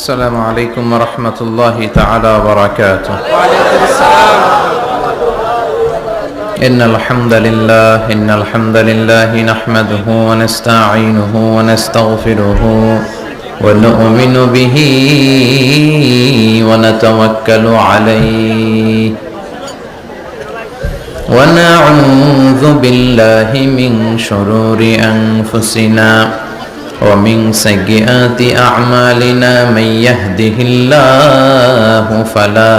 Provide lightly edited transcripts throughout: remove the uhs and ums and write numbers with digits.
السلام عليكم ورحمة الله تعالى وبركاته. وعليكم السلام. إن الحمد لله نحمده ونستعينه ونستغفره ونؤمن به ونتوكل عليه ونعوذ بالله من شرور أنفسنا ومن سيئات أعمالنا من يهده الله فلا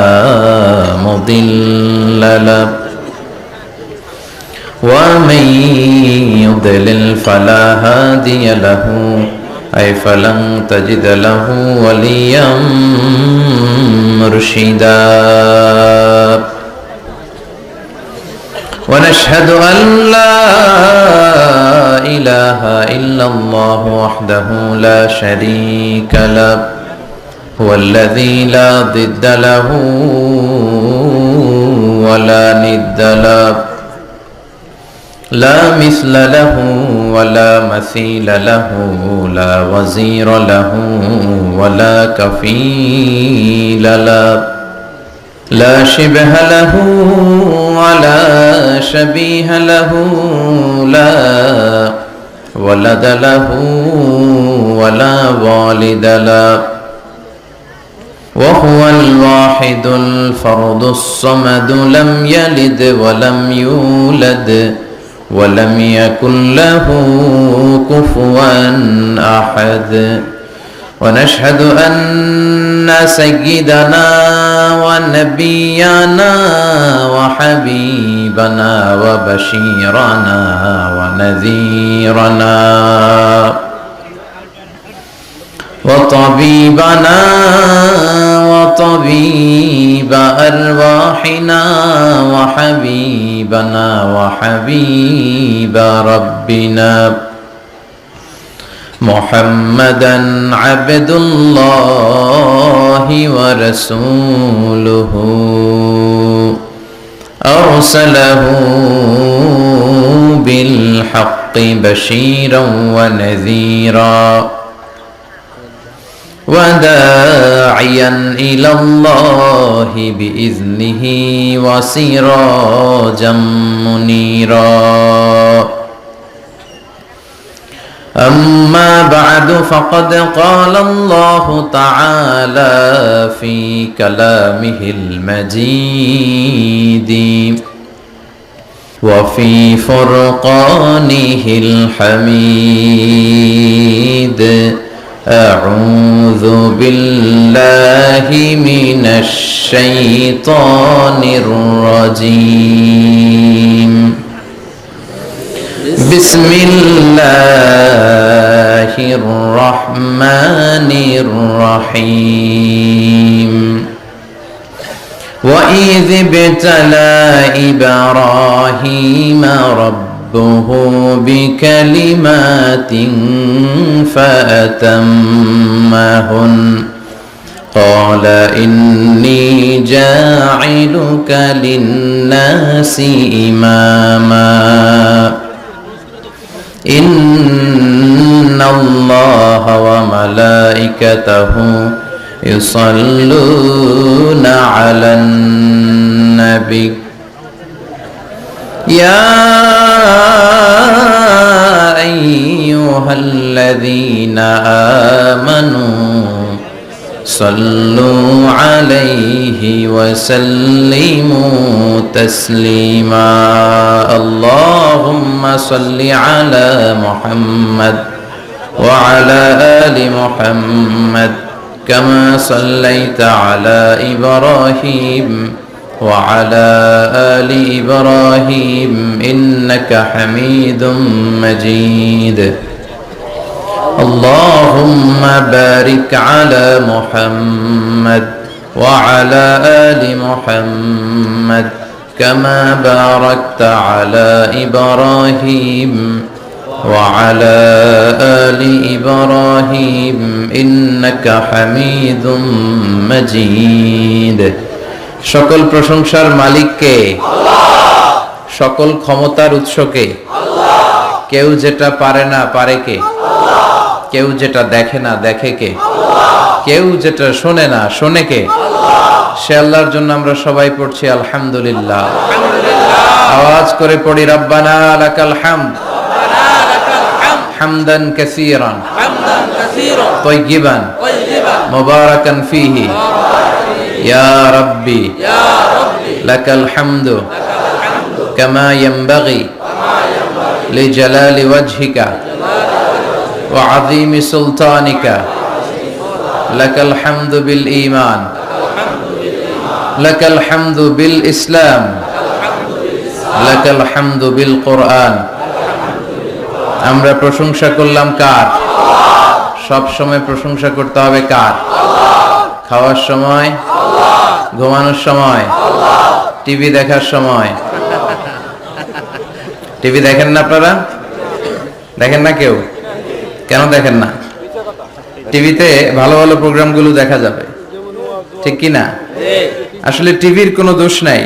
مضل له ومن يضلل فلا هادي له أي فلن تجد له وليا مرشدا ونشهد أن لا إله إلا الله وحده لا شريك له هو الذي لا ضد له ولا ند له لا مثل له ولا مثيل له لا وزير له ولا كفيل له لا شبه له ولا شبيه له لا ولد له ولا والد له وهو الواحد الفرد الصمد لم يلد ولم يولد ولم يكن له كفوا أحد ونشهد أن سيدنا ونبينا وحبيبنا وبشيرنا ونذيرنا وطبيبنا وطبيب أرواحنا وحبيبنا وحبيب ربنا محمدا عبد الله ورسوله أرسله بالحق بشيرا ونذيرا وداعيا إلى الله بإذنه وسراجا منيرا أما بعد فقد قال الله تعالى في كلامه المجيد وفي فرقانه الحميد أعوذ بالله من الشيطان الرجيم بسم الله الرحمن الرحيم وإذ ابتلى إبراهيم ربه بكلمات فأتمهن قال إني جاعلك للناس إماما إن الله وملائكته يصلون على النبي يا أيها الذين آمنوا صلوا عليه وسلموا تسليما اللهم صل على محمد وعلى آل محمد كما صليت على إبراهيم وعلى آل إبراهيم إنك حميد مجيد اللهم بارك على محمد وعلى آل محمد كما باركت على إبراهيم وعلى آل إبراهيم إنك حميد مجيد সকল প্রশংসার মালিক কে? আল্লাহ। সকল ক্ষমতার উৎস কে? আল্লাহ। কেউ যেটা পারে না পারে কে? আল্লাহ। কেউ যেটা দেখে না দেখে কে? আল্লাহ। কেউ যেটা শোনে না, শোনে কে? সে আল্লাহর জন্য আমরা সবাই পড়ছি আলহামদুলিল্লাহ। আওয়াজ করে পড়ি রব্বানা লাকাল হামদ হামদান কাসীরান তাইয়িবান মুবারাকান ফীহি ইয়া রাব্বি লাকাল হামদু কামা ইয়ানবাগি লিজালালি ওয়াজহিকা ওয়া আযীমি সুলতানিকা লাকাল হামদু বিল ঈমান লাকাল হামদু বিল ইসলাম লাকাল হামদু বিল কোরআন। আমরা প্রশংসা করলাম কার? সব সময় প্রশংসা করতে হবে কার? খাওয়ার সময়, ঘুমানোর সময়, টিভি দেখার সময়। টিভি দেখেন না আপনারা? দেখেন না কেউ? কেন দেখেন না? টিভিতে ভালো ভালো প্রোগ্রামগুলো দেখা যাবে, ঠিক কি না? আসলে টিভির কোনো দোষ নাই।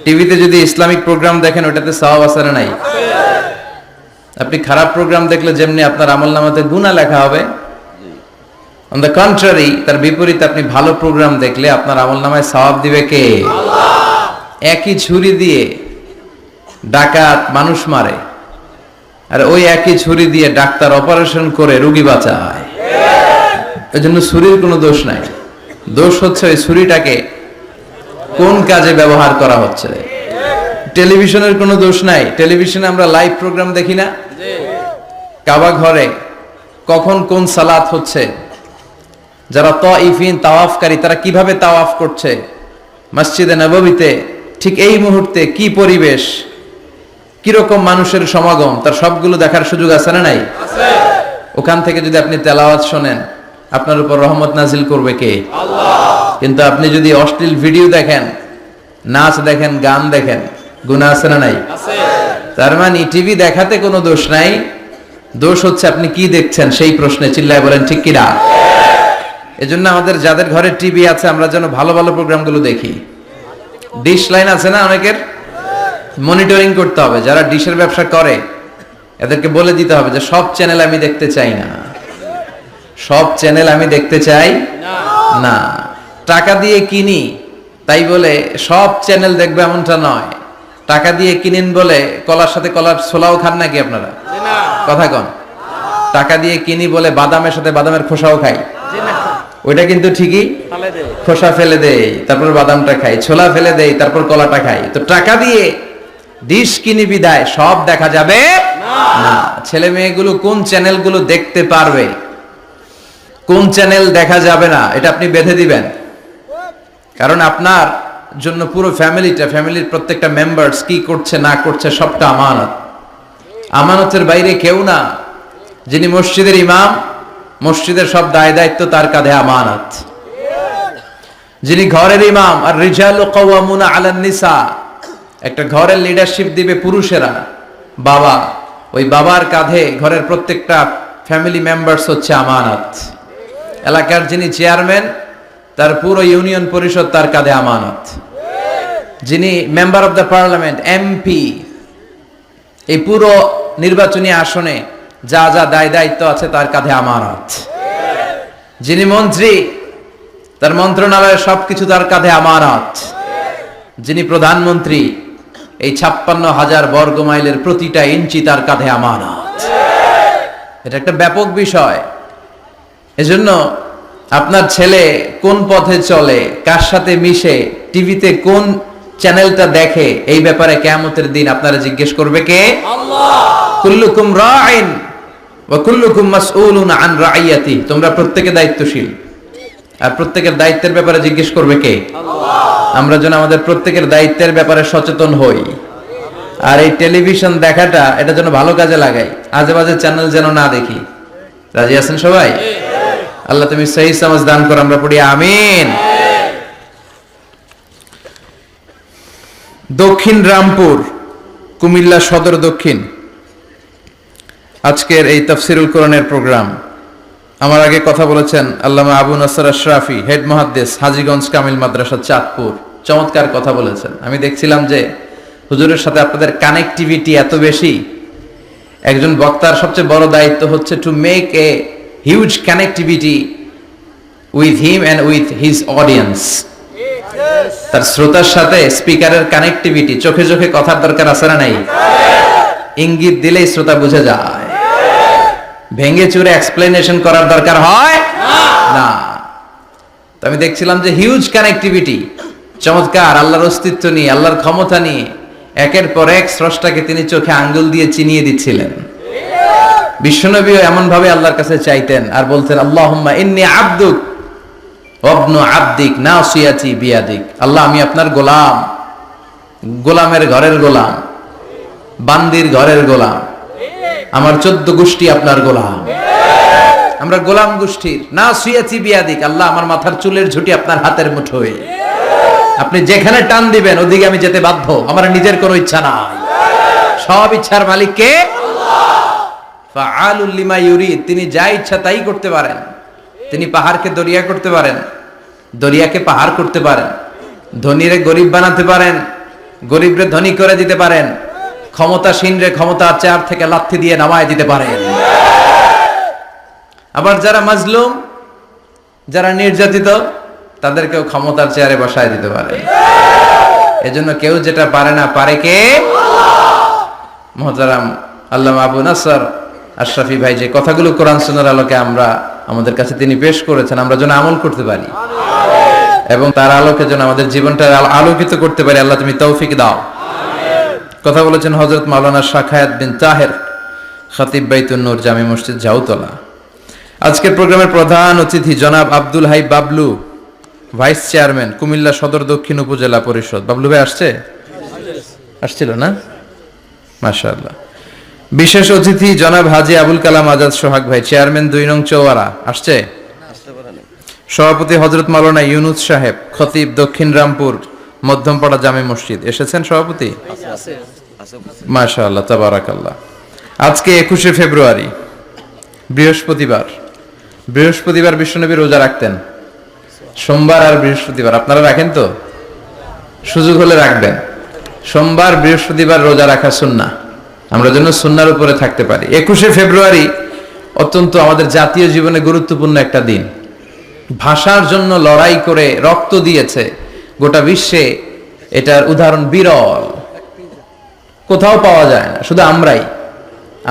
টিভিতে যদি ইসলামিক প্রোগ্রাম দেখেন ওটাতে সওয়াব আছে না নাই? আপনি খারাপ প্রোগ্রাম দেখলে যেমনি আপনার আমলনামাতে গুনাহ লেখা হবে, অন দ্য কন্ট্রারি তার বিপরীতে আপনি ভালো প্রোগ্রাম দেখলে আপনার আমলনামায় সওয়াব দিবে কে? আল্লাহ। একই ছুরি দিয়ে ডাকাত মানুষ মারে, আর ওই একই ছুরি দিয়ে ডাক্তার অপারেশন করে রোগী বাঁচায়। এজন্য ছুরির কোনো দোষ নাই, দোষ হচ্ছে ওই ছুরিটাকে কোন কাজে ব্যবহার করা হচ্ছে। টেলিভিশনের কোনো দোষ নাই, টেলিভিশনে আমরা লাইভ প্রোগ্রাম দেখি না? কাবা ঘরে কখন কোন সালাত হচ্ছে, যারা তাইফিন তাওয়াফকারী তারা কিভাবে তাওয়াফ করছে, মসজিদে নববীতে ঠিক এই মুহূর্তে কি পরিবেশ, কিরকম মানুষের সমাগম, তার সবগুলো দেখার সুযোগ আছে না নাই? ওখান থেকে যদি আপনি তেলাওয়াত শোনেন আপনার উপর রহমত নাজিল করবে কে? আল্লাহ। কিন্তু আপনি যদি অশ্লীল ভিডিও দেখেন, নাচ দেখেন, গান দেখেন, গুনাহ আছে না নাই? তার মানে টিভি দেখাতে কোনো দোষ নাই, দোষ হচ্ছে আপনি কি দেখছেন সেই প্রশ্নে। চিল্লায় বলেন ঠিক কি না? এজন্য আমাদের যাদের ঘরে টিভি আছে আমরা যেন ভালো ভালো প্রোগ্রামগুলো দেখি। ডিশ লাইন আছে না অনেকের, মনিটরিং করতে হবে। যারা ডিশের ব্যবসা করে এদেরকে বলে দিতে হবে যে সব চ্যানেল আমি দেখতে চাই না, সব চ্যানেল আমি দেখতে চাই না। টাকা দিয়ে কিনি তাই বলে সব চ্যানেল দেখবে এমনটা নয়। টাকা দিয়ে কিনেন বলে কলার সাথে কলার ছোলাও খান নাকি আপনারা? কথা কন। টাকা দিয়ে কিনি বলে বাদামের সাথে বাদামের খোসাও খাই, ওইটা কিন্তু ঠিকই খোসা ফেলে দেই তারপর বাদামটা খাই, ছোলা ফেলে দেই তারপর কলাটা খাই। তো টাকা দিয়ে ডিশ কিনি বিদায় সব দেখা যাবে না। ছেলে মেয়েগুলো কোন চ্যানেলগুলো দেখতে পারবে, কোন চ্যানেল দেখা যাবে না, এটা আপনি বেঁধে দিবেন। কারণ আপনার জন্য পুরো ফ্যামিলির প্রত্যেকটা মেম্বার্স কি করছে না করছে সবটা আমানত। আমানতের বাইরে কেউ না। যিনি মসজিদের ইমাম, মসজিদের সব দায় দায়িত্ব তার কাঁধে আমানত। যিনি ঘরের ইমাম, আর রিজালু কাওয়ামুনা আলান নিসা, একটা ঘরের লিডারশিপ দিবে পুরুষেরা, বাবা, ওই বাবার কাঁধে ঘরের প্রত্যেকটা ফ্যামিলি মেম্বার্স হচ্ছে আমানত। এলাকার যিনি চেয়ারম্যান তার পুরো ইউনিয়ন পরিষদ তার কাঁধে আমানত। যিনি member of the parliament, MP, এই পুরো নির্বাচনী আসনে যা যা দায় দায়িত্ব আছে তার কাঁধে আমানত। যিনি মন্ত্রী তার মন্ত্রণালয়ের সবকিছু তার কাঁধে আমানত। যিনি প্রধানমন্ত্রী এই 56,000 বর্গ মাইলের প্রতিটা ইঞ্চি তার কাঁধে আমানত। এটা একটা ব্যাপক বিষয়। এজন্য আপনার ছেলে কোন পথে চলে, কার সাথে মিশে, টিভিতে কোন চ্যানেলটা দেখে, এই ব্যাপারে কিয়ামতের দিন আপনারা জিজ্ঞেস করবে কে? আল্লাহ। কুল্লুকুম রাইন ওয়া কুল্লুকুম মাসউলুন আন রাইয়াতি। তোমরা প্রত্যেকে দায়িত্বশীল, আর প্রত্যেকের দায়িত্বের ব্যাপারে জিজ্ঞেস করবে কে? আল্লাহ। আমরা যেন আমাদের প্রত্যেকের দায়িত্বের ব্যাপারে সচেতন হই। আর এই টেলিভিশন দেখাটা এটা যেন ভালো কাজে লাগাই, আজে বাজে চ্যানেল যেন না দেখি। রাজি আছেন সবাই? আল্লাহ তুমি সহি সমাজ দান করো, আমরা পড়ি আমিন। দক্ষিণ রামপুর, কুমিল্লা সদর দক্ষিণ, আজকের এই তাফসিরুল কোরআনের প্রোগ্রাম। আমার আগে কথা বলেছেন আল্লামা আবু নাসর আশরাফি, হেড মুহাদ্দিস, হাজীগঞ্জ কামিল মাদ্রাসা, চাঁদপুর। চমৎকার কথা বলেছেন। আমি দেখছিলাম যে হুজুরের সাথে আপনাদের কানেক্টিভিটি এত বেশি। একজন বক্তার সবচেয়ে বড় দায়িত্ব হচ্ছে to make a huge connectivity with him and with his audience. তার শ্রোতার সাথে স্পিকারের কানেক্টিভিটি, চোখে চোখে কথার দরকার আছে না নাই? ইঙ্গিত দিলেই শ্রোতা বুঝে যায়। ভেঙে চুরে এক্সপ্লেনেশন করার দরকার হয় না। তো আমি দেখছিলাম যে হিউজ কানেক্টিভিটি, চমৎকার আল্লাহর অস্তিত্ব নিয়ে, আল্লাহর ক্ষমতা নিয়ে একের পর এক স্রষ্টাকে তিনি চোখে আঙ্গুল দিয়ে চিনিয়ে দিচ্ছিলেন। বিশ্বনবীও এমন ভাবে আল্লাহর কাছে চাইতেন আর বলতেন, আল্লাহুম্মা ইন্নী আবদুক ওয়াবনু আবদিক নাসিয়াতি বিয়াদিক। আল্লাহ, আমি আপনার গোলাম, গোলামের ঘরের গোলাম, বান্দির ঘরের গোলাম, আমার 14 গোষ্ঠী আপনার গোলাম, আমরা গোলাম গোষ্ঠীর। নাসিয়াতি বিয়াদিক, আল্লাহ আমার মাথার চুলের ঝুঁটি আপনার হাতের মুঠোয়, আপনি যেখানে টান দিবেন ওদিকে আমি যেতে বাধ্য, আমার নিজের কোনো ইচ্ছা নাই, সব ইচ্ছার মালিক কে? ফাআলুল লিমা ইউরিদ, তিনি যা ইচ্ছা তাই করতে পারেন। তিনি পাহাড়কে দরিয়া করতে পারেন, দরিয়াকে পাহাড় করতে পারেন, ধনীরে গরিব বানাতে পারেন, গরিবরে ধনী করে দিতে পারেন, ক্ষমতাসীনরে ক্ষমতার চেয়ার থেকে লাথি দিয়ে নামায় দিতে পারেন। আবার যারা মাজলুম, যারা নির্যাতিত, তাদেরকেও ক্ষমতার চেয়ারে বসায় দিতে পারে। এজন্য কেউ যেটা পারে না, পারে কে? মুহতারাম আল্লামা আবু নাসর আশরাফি ভাই যে কথাগুলো কোরআন সুন্নাহর আলোকে আমাদের কাছে তিনি পেশ করেছেন, আমরা যেন আমল করতে পারি এবং তার আলোকে যেন আমাদের জীবনটা আলোকিত করতে পারি। আল্লাহ তুমি তৌফিক দাও। কথা বলেছেন হযরত মাওলানা শাখায়াত বিন তাহের, খতিব বাইতুন নূর জামি মসজিদ জাউতলা। আজকের প্রোগ্রামের প্রধান অতিথি জনাব আব্দুল হাই বাবলু, ভাইস চেয়ারম্যান কুমিল্লা সদর দক্ষিণ উপজেলা পরিষদ। বাবলু ভাই আসছিল না? মাশাআল্লাহ। বিশেষ অতিথি জনাব হাজী আবুল কালাম আজাদ সোহাগ ভাই, চেয়ারম্যান 2 নং চৌয়ারা। আসছে? সভাপতি হযরত মাওলানা ইউনুস সাহেব, খতিব দক্ষিণ রামপুর মধ্যমপাড়া জামে মসজিদ। এসেছেন সভাপতি? মাশাআল্লাহ, তাবারাকাল্লাহ। আজকে 21শে ফেব্রুয়ারি, বৃহস্পতিবার। বৃহস্পতিবার বিশ্বনবী রোজা রাখতেন, সোমবার আর বৃহস্পতিবার। আপনারা রাখেন তো? সুযোগ হলে রাখবেন। সোমবার বৃহস্পতিবার রোজা রাখা সুন্নাহ, আমরা যেন সুন্নাহর উপরে থাকতে পারি। 21শে ফেব্রুয়ারি অত্যন্ত আমাদের জাতীয় জীবনে গুরুত্বপূর্ণ একটা দিন। ভাষার জন্য লড়াই করে রক্ত দিয়েছে গোটা বিশ্বে, এটার উদাহরণ বিরল, কোথাও পাওয়া যায় না। শুধু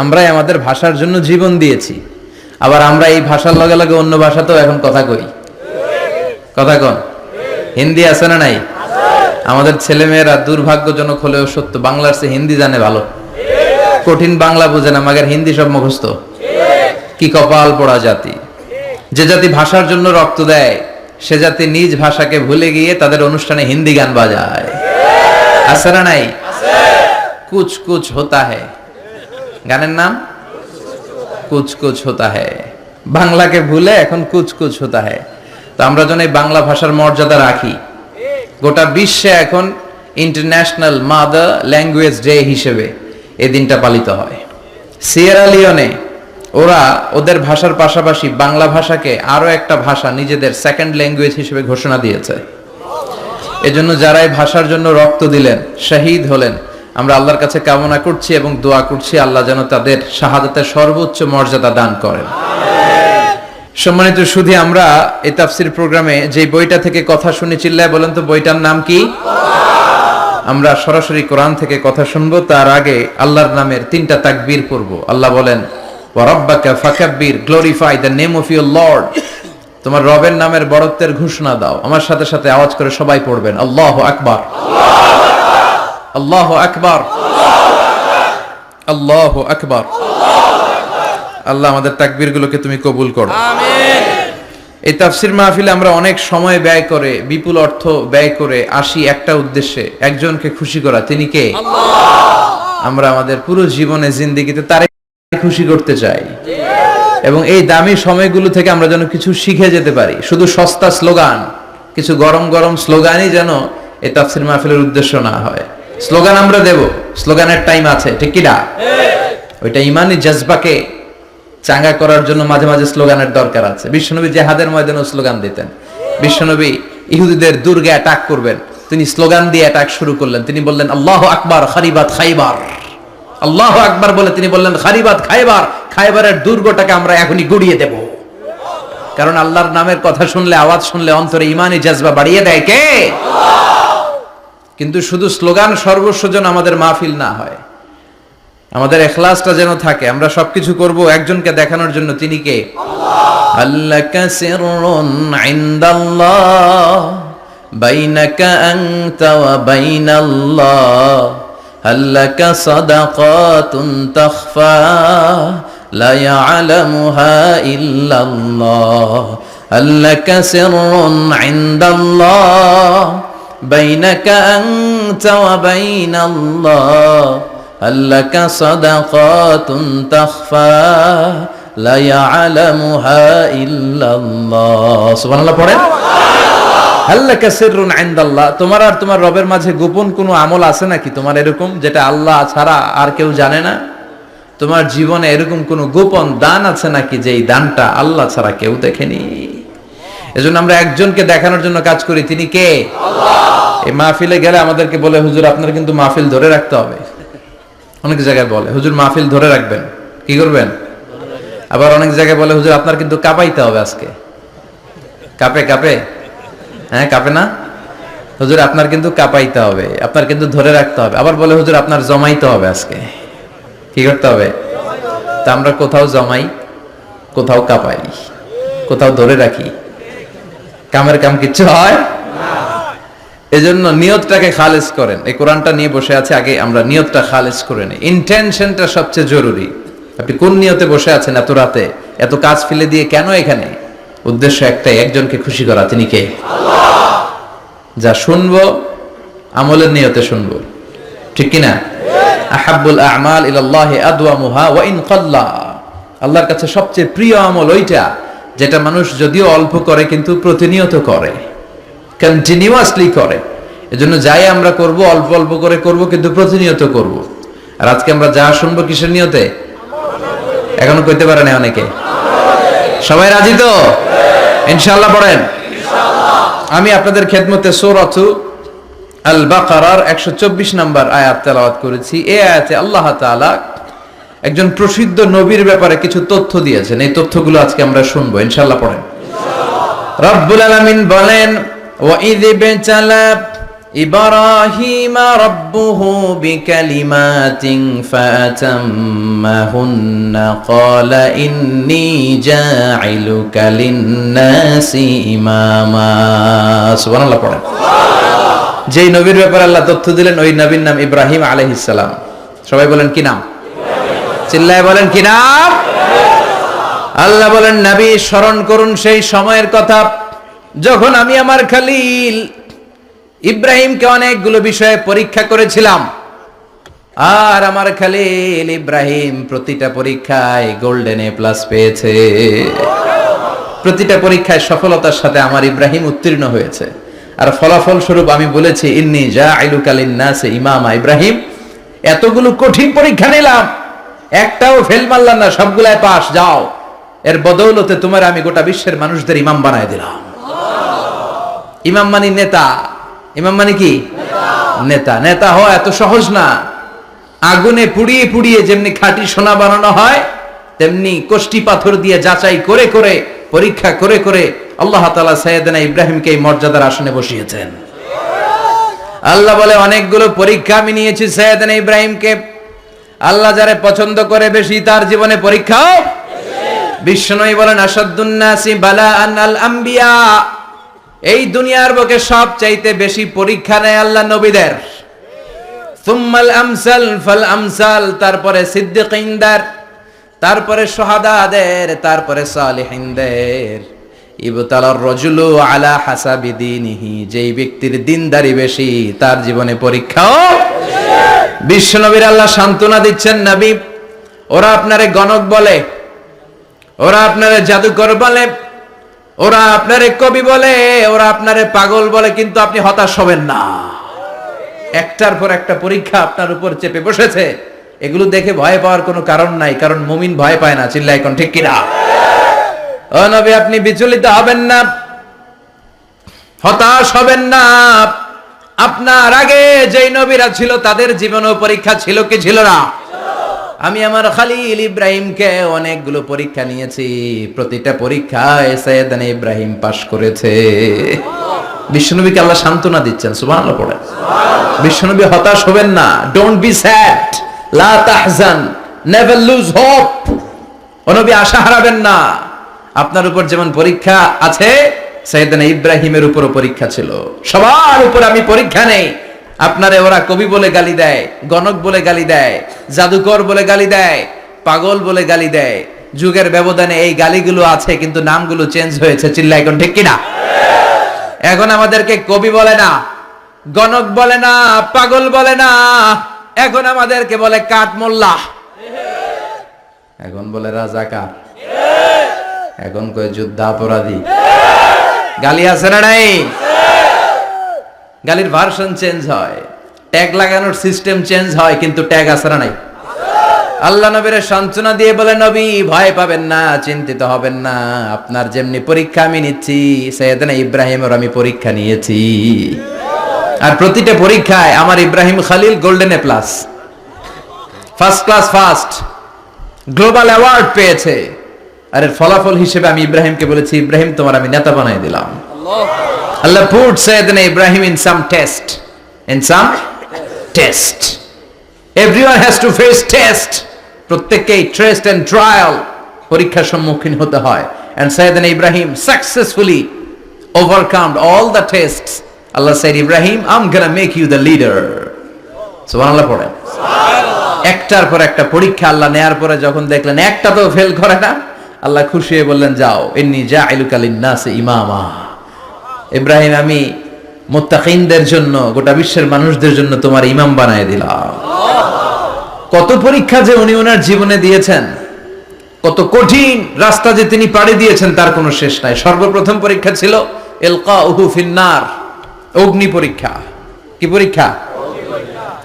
আমরাই আমাদের ভাষার জন্য জীবন দিয়েছি। আবার আমরা এই ভাষার লগে লগে অন্য ভাষাতেও এখন কথা কই। কথা কন, হিন্দি আছে না নাই? আমাদের ছেলেমেয়েরা দুর্ভাগ্যজনক হলেও সত্য, বাংলার চেয়ে হিন্দি জানে ভালো। কঠিন বাংলা বুঝে না, মাগের হিন্দি সব মুখস্থ। কি কপাল পোড়া জাতি! যে জাতি ভাষার জন্য রক্ত দেয়, সে জাতি নিজ ভাষাকে ভুলে গিয়ে তাদের অনুষ্ঠানে হিন্দি গান বাজায়। আছে না নাই? কুছ কুছ হোতা হ্যায়, গানের নাম কুছ কুছ হোতা হ্যায়। বাংলাকে ভুলে এখন কুছ কুছ হোতা হ্যায়। তো আমরা যেন এই বাংলা ভাষার মর্যাদা রাখি। গোটা বিশ্বে এখন ইন্টারন্যাশনাল মাদার ল্যাঙ্গুয়েজ ডে হিসেবে এই দিনটা পালিত হয়। সিয়েরা লিওনে ওরা ওদের ভাষার পাশাপাশি বাংলা ভাষাকে আরো একটা ভাষা নিজেদের সেকেন্ড ল্যাঙ্গুয়েজ হিসেবে ঘোষণা দিয়েছে। এজন্য যারা এই ভাষার জন্য রক্ত দিলেন, শহীদ হলেন, আমরা আল্লাহর কাছে কামনা করছি এবং দোয়া করছি আল্লাহ যেন তাদের শাহাদাতের সর্বোচ্চ মর্যাদা দান করেন। সম্মানিত শুধু আমরা এই তাফসীর প্রোগ্রামে যে বইটা থেকে কথা শুনে চিল্লায় বলেন তো বইটার নাম কি? আমরা সরাসরি কোরআন থেকে কথা শুনবো। তার আগে আল্লাহর নামের 3টা তাকবীর পড়ব। আল্লাহ বলেন, ওয়া রাব্বাকা ফাকাব্বির, glorify the name of your lord. তোমার রবের নামের বড়ত্বের ঘোষণা দাও। আমার সাথে সাথে আওয়াজ করে সবাই পড়বেন, আল্লাহু আকবার, আল্লাহু আকবার, আল্লাহু আকবার। আল্লাহ আমাদের তাকবীরগুলোকে তুমি কবুল করো, আমিন। এই তাফসীর মাহফিলে আমরা অনেক সময় ব্যয় করে, বিপুল অর্থ ব্যয় করে আসি একটা উদ্দেশ্যে, একজনকে খুশি করা। তিনি কে? আল্লাহ। আমরা আমাদের পুরো জীবনে জিন্দেগিতে তারে খুশি করতে চাই এবং এই দামি সময়গুলো থেকে আমরা যেন কিছু শিখে যেতে পারি। শুধু সস্তা স্লোগান, কিছু গরম গরম স্লোগানই যেন এই তাফসীর মাহফিলের উদ্দেশ্য না হয়। স্লোগান আমরা দেব, স্লোগানের টাইম আছে, ঠিক কি না? ওইটা ইমানি জজবাকে চাঙ্গা করার জন্য মাঝে মাঝে স্লোগানের দরকার আছে। বিশ্বনবী জিহাদের ময়দানে স্লোগান দিতেন। বিশ্বনবী ইহুদিদের দুর্গে অ্যাটাক করবেন, তিনি স্লোগান দিয়ে অ্যাটাক শুরু করলেন। তিনি বললেন, আল্লাহু আকবার খারিবাত খাইবার। আল্লাহু আকবার বলে তিনি বললেন, খারিবাত খাইবার, খাইবারের দুর্গটাকে আমরা এখনই গুড়িয়ে দেব। কারণ আল্লাহর নামের কথা শুনলে, আওয়াজ শুনলে অন্তরে ইমানি জাজবা বাড়িয়ে দেয় কে? কিন্তু শুধু স্লোগান সর্বস্ব যেন আমাদের মাহফিল না হয়, আমাদের ইখলাসটা যেন থাকে। আমরা সবকিছু করব একজনকে দেখানোর জন্য, তিনি কে? আল্লাকা সিররুন ইনদাল্লাহ বাইনাকা আনতা ওয়া বাইনাল্লাহ আল্লাকা সাদাকাতুন তাখফা লা ইয়ালামুহা ইল্লাল্লাহ আল্লাকা সিররুন ইনদাল্লাহ বাইনাকা আনতা ওয়া বাইনাল্লাহ আল্লাকা সাদাকাতুন তাখফা লা ইয়ালামুহা ইল্লাল্লাহ। সুবহানাল্লাহ পড়েন। আল্লাকা সিররুন ইনদাল্লাহ, তোমার আর তোমার রবের মাঝে গোপন কোনো আমল আছে নাকি তোমার এরকম, যেটা আল্লাহ ছাড়া আর কেউ জানে না? তোমার জীবনে এরকম কোনো গোপন দান আছে নাকি যে এই দানটা আল্লাহ ছাড়া কেউ দেখেনি? এজন্য আমরা একজনকে দেখানোর জন্য কাজ করি, তিনি কে? আল্লাহ। এই মাহফিলে গেলে আমাদেরকে বলে, হুজুর আপনার কিন্তু মাহফিল ধরে রাখতে হবে। অনেক জায়গায় বলে, হুজুর মাহফিল ধরে রাখবেন, কি করবেন? আবার অনেক জায়গায় বলে, হুজুর আপনার কিন্তু কাঁপাইতে হবে আজকে। কাঁপে কাঁপে, হ্যাঁ কাঁপে না? হুজুর আপনার কিন্তু কাঁপাইতে হবে, আপনার কিন্তু ধরে রাখতে হবে। আবার বলে, হুজুর আপনার জমাইতে হবে আজকে। কি করতে হবে? তা আমরা কোথাও জমাই, কোথাও কাঁপাই, কোথাও ধরে রাখি, কামের কাম কিচ্ছু হয়। এজন্য নিয়তটাকে খালেজ করেন। এই কোরআনটা নিয়ে বসে আছে, আগে আমরা নিয়তটা খালেজ করে নিই। ইন্টেনশনটা সবচেয়ে জরুরি। আপনি কোন নিয়তে বসে আছেন এত রাতে, এত কাজ ফেলে দিয়ে কেন এখানে? উদ্দেশ্য একটাই, একজনকে খুশি করা। তিনি কে? আল্লাহ। যা শুনবো আমলের নিয়তে শুনবো, ঠিক কি না? আহাব্বুল আ'মাল ইলাল্লাহি আদওয়ামুহা ওয়া ইন কাল্লা। আল্লাহর কাছে সবচেয়ে প্রিয় আমল ওইটা যেটা মানুষ যদিও অল্প করে কিন্তু প্রতিনিয়ত করে, কন্টিনিউয়াসলি করে। এজন্য যাই আমরা করব অল্প অল্প করে করব, কিন্তু প্রতিনিয়ত করব। আর আজকে আমরা যা শুনবো কিসের নিয়তে? এখনো কইতে পারে না অনেকে। সবাই রাজি তো? ইনশাআল্লাহ পড়েন। আমি আপনাদের খেদমতে সূরাত আল বাকারার 124 নম্বর আয়াত তেলাওয়াত করেছি। এই আয়াতে আল্লাহ তাআলা একজন প্রসিদ্ধ নবীর ব্যাপারে কিছু তথ্য দিয়েছেন। এই তথ্যগুলো আজকে আমরা শুনবো, ইনশাআল্লাহ পড়েন। রব্বুল আলামিন বলেন, ওয়া ইয বিতালা ইব্রাহিমা রাব্বুহু বিকালিমাতিন ফাতাম্মাহুন্না ক্বালা ইন্নী জাঈলুকা লিন-নাসি ইমামা। সুবহানাল্লাহ পড়েন। যেই নবীর ব্যাপারে আল্লাহ তথ্য দিলেন, ওই নবীর নাম ইব্রাহিম আলাইহিস সালাম। সবাই বলেন কি নাম? চিল্লায় বলেন কি নাম? আল্লাহ বলেন, নবী স্মরণ করুন সেই সময়ের কথা যখন আমি আমার খলিল ইব্রাহিমকে অনেকগুলো বিষয়ে পরীক্ষা করেছিলাম। আর আমার খলিল ইব্রাহিম প্রতিটা পরীক্ষায় গোল্ডেন এ প্লাস পেয়েছে। প্রতিটা পরীক্ষায় সফলতার সাথে আমার ইব্রাহিম উত্তীর্ণ হয়েছে। আর ফলাফল স্বরূপ আমি বলেছি, ইন্নী জাঈলুকা লিন-নাসি ইমামা। ইব্রাহিম, এতগুলো কঠিন পরীক্ষা নিলাম, একটাও ফেল মারলাম না, সবগুলাই পাস। যাও, এর বদৌলতে তোমার আমি গোটা বিশ্বের মানুষদের ইমাম বানায় দিলাম। ইমাম মানে নেতা। ইমাম মানে কি? নেতা। নেতা হওয়া এত সহজ না। আগুনে পুড়িয়ে পুড়িয়ে যেমনি খাঁটি সোনা বানানো হয়, তেমনি কষ্টি পাথর দিয়ে যাচাই করে করে, পরীক্ষা করে করে আল্লাহ তাআলা সাইয়েদনা ইব্রাহিমকে এই মর্যাদার আসনে বসিয়েছেন। আল্লাহ বলে, অনেকগুলো পরীক্ষা আমি নিয়েছি সাইয়েদনা ইব্রাহিমকে। আল্লাহ যারে পছন্দ করে বেশি, তার জীবনে পরীক্ষাও। বিশ্বনবী বলেন, আশাদ্দুন নাসি বালাআন আল আম্বিয়া। এই দুনিয়ার বুকে সবচাইতে বেশি পরীক্ষা নেয় আল্লাহ নবীদের। সুম্মাল আমসাল ফাল আমসাল, তারপরে সিদ্দিকিনদের, তারপরে শুহাদাদের, তারপরে সালিহিনদের। ইবতালার রাজুলু আলা হাসাবি দীনিহি, যেই ব্যক্তির দিনদারি বেশি তার জীবনে পরীক্ষাও। বিশ্বনবীর আল্লাহ সান্ত্বনা দিচ্ছেন, নবী ওরা আপনারে গণক বলে, ওরা আপনারে জাদুকর বলে, ওরা আপনারে কবি বলে, ওরা আপনারে পাগল বলে, কিন্তু আপনি হতাশ হবেন না। একটার পর একটা পরীক্ষা আপনার উপর চেপে বসেছে। এগুলো দেখে ভয় পাওয়ার কোনো কারণ নাই, কারণ মুমিন ভয় পায় না। চিল্লায় কোন ঠিক কিনা? ও নবী, আপনি বিচলিত হবেন না, হতাশ হবেন না। আপনার আগে যেই নবীরা ছিল তাদের জীবনেও পরীক্ষা ছিল কি ছিল না? আমি আমার খলিল ইব্রাহিমকে অনেকগুলো পরীক্ষা নিয়েছি, প্রতিটা পরীক্ষায় সাইয়েদনা ইব্রাহিম পাশ করেছে। বিশ্বনবীকে আল্লাহ সান্ত্বনা দিচ্ছেন, সুবহানাল্লাহ পড়েন। বিশ্বনবী হতাশ হবেন না, ডোন্ট বি স্যাড, লা তাহজান, নেভার লুজ হোপ। ও নবী আশা হারাবেন না। আপনার উপর যেমন পরীক্ষা আছে, সাইয়েদনা ইব্রাহিমের উপরও পরীক্ষা ছিল। সবার উপর আমি পরীক্ষা নেই। আপনারে ওরা কবি বলে গালি দেয়, গণক বলে গালি দেয়, জাদুকর বলে গালি দেয়, পাগল বলে গালি দেয়। যুগের ব্যবধানে এই গালিগুলো আছে, কিন্তু নামগুলো চেঞ্জ হয়েছে। চিল্লা এখন ঠিক কিনা? এখন আমাদেরকে কবি বলে না, গণক বলে না, পাগল বলে না, এখন আমাদেরকে বলে কাঠ মোল্লা, এখন বলে রাজাকার, এখন কয় যুদ্ধাপরাধী। গালি আছে না নাই? গালির ভার্সন চেঞ্জ হয়, ট্যাগ লাগানোর সিস্টেম চেঞ্জ হয়, কিন্তু ট্যাগ আছে না নাই? আল্লাহ নবীর সান্ত্বনা দিয়ে বলে, নবী ভয় পাবেন না, চিন্তিত হবেন না, আপনার যেমনি পরীক্ষা আমি নিচ্ছি, সাইয়েদনা ইব্রাহিমের আমি পরীক্ষা নিয়েছি। আর প্রতিটা পরীক্ষায় আমার Ibrahim Khalil golden A plus, first class first, global award পেয়েছে। আর এর ফলাফল হিসেবে আমি ইব্রাহিমকে বলেছি, ইব্রাহিম তোমার আমি নেতা বানাই দিলাম। Allah put Sayyidina Ibrahim in some test. In some test. Everyone has to face test. প্রত্যেককেই টেস্ট এন্ড ট্রায়াল, পরীক্ষার সম্মুখীন হতে হয়। And Sayyidina Ibrahim successfully overcome all the tests. Allah said, Ibrahim, I'm gonna make you the leader. সুবহানাল্লাহ পড়েন। একটার পর একটা পরীক্ষা আল্লাহ নেয়ার পরে যখন দেখলেন একটা তো ফেল করে না, আল্লাহ খুশি হয়ে বললেন, যাও, ইন্নী জাইলুকা লিন-নাসি ইমামা। ইব্রাহিম, আমি মুত্তাকিনদের জন্য, গোটা বিশ্বের মানুষদের জন্য তোমার ইমাম বানায় দিলাম। কত পরীক্ষা যে উনি ওনার জীবনে দিয়েছেন, কত কঠিন রাস্তা যে তিনি পাড়ি দিয়েছেন, তার কোনো শেষ নাই। সর্বপ্রথম পরীক্ষা ছিল ইলকাউহু ফিন্নার, অগ্নি পরীক্ষা। কি পরীক্ষা?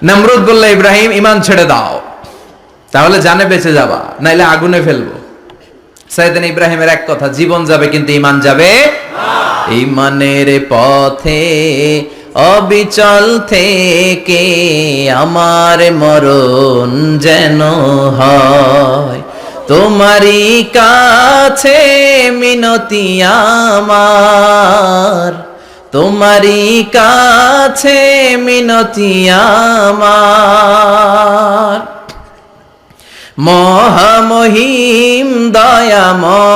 নমরুদ বলল, ইব্রাহিম ঈমান ছেড়ে দাও, তাহলে জানে বেঁচে যাবা, নাইলে আগুনে ফেলবো। সাইয়েদনা ইব্রাহিমের এক কথা, জীবন যাবে কিন্তু ঈমান যাবে না। ঈমানের পথে অবিচল থেকে আমার মরণ যেন হয়, তোমারই কাছে মিনতি আমার, তোমারই কাছে মিনতি আমার। মহামহিম দয়াময়,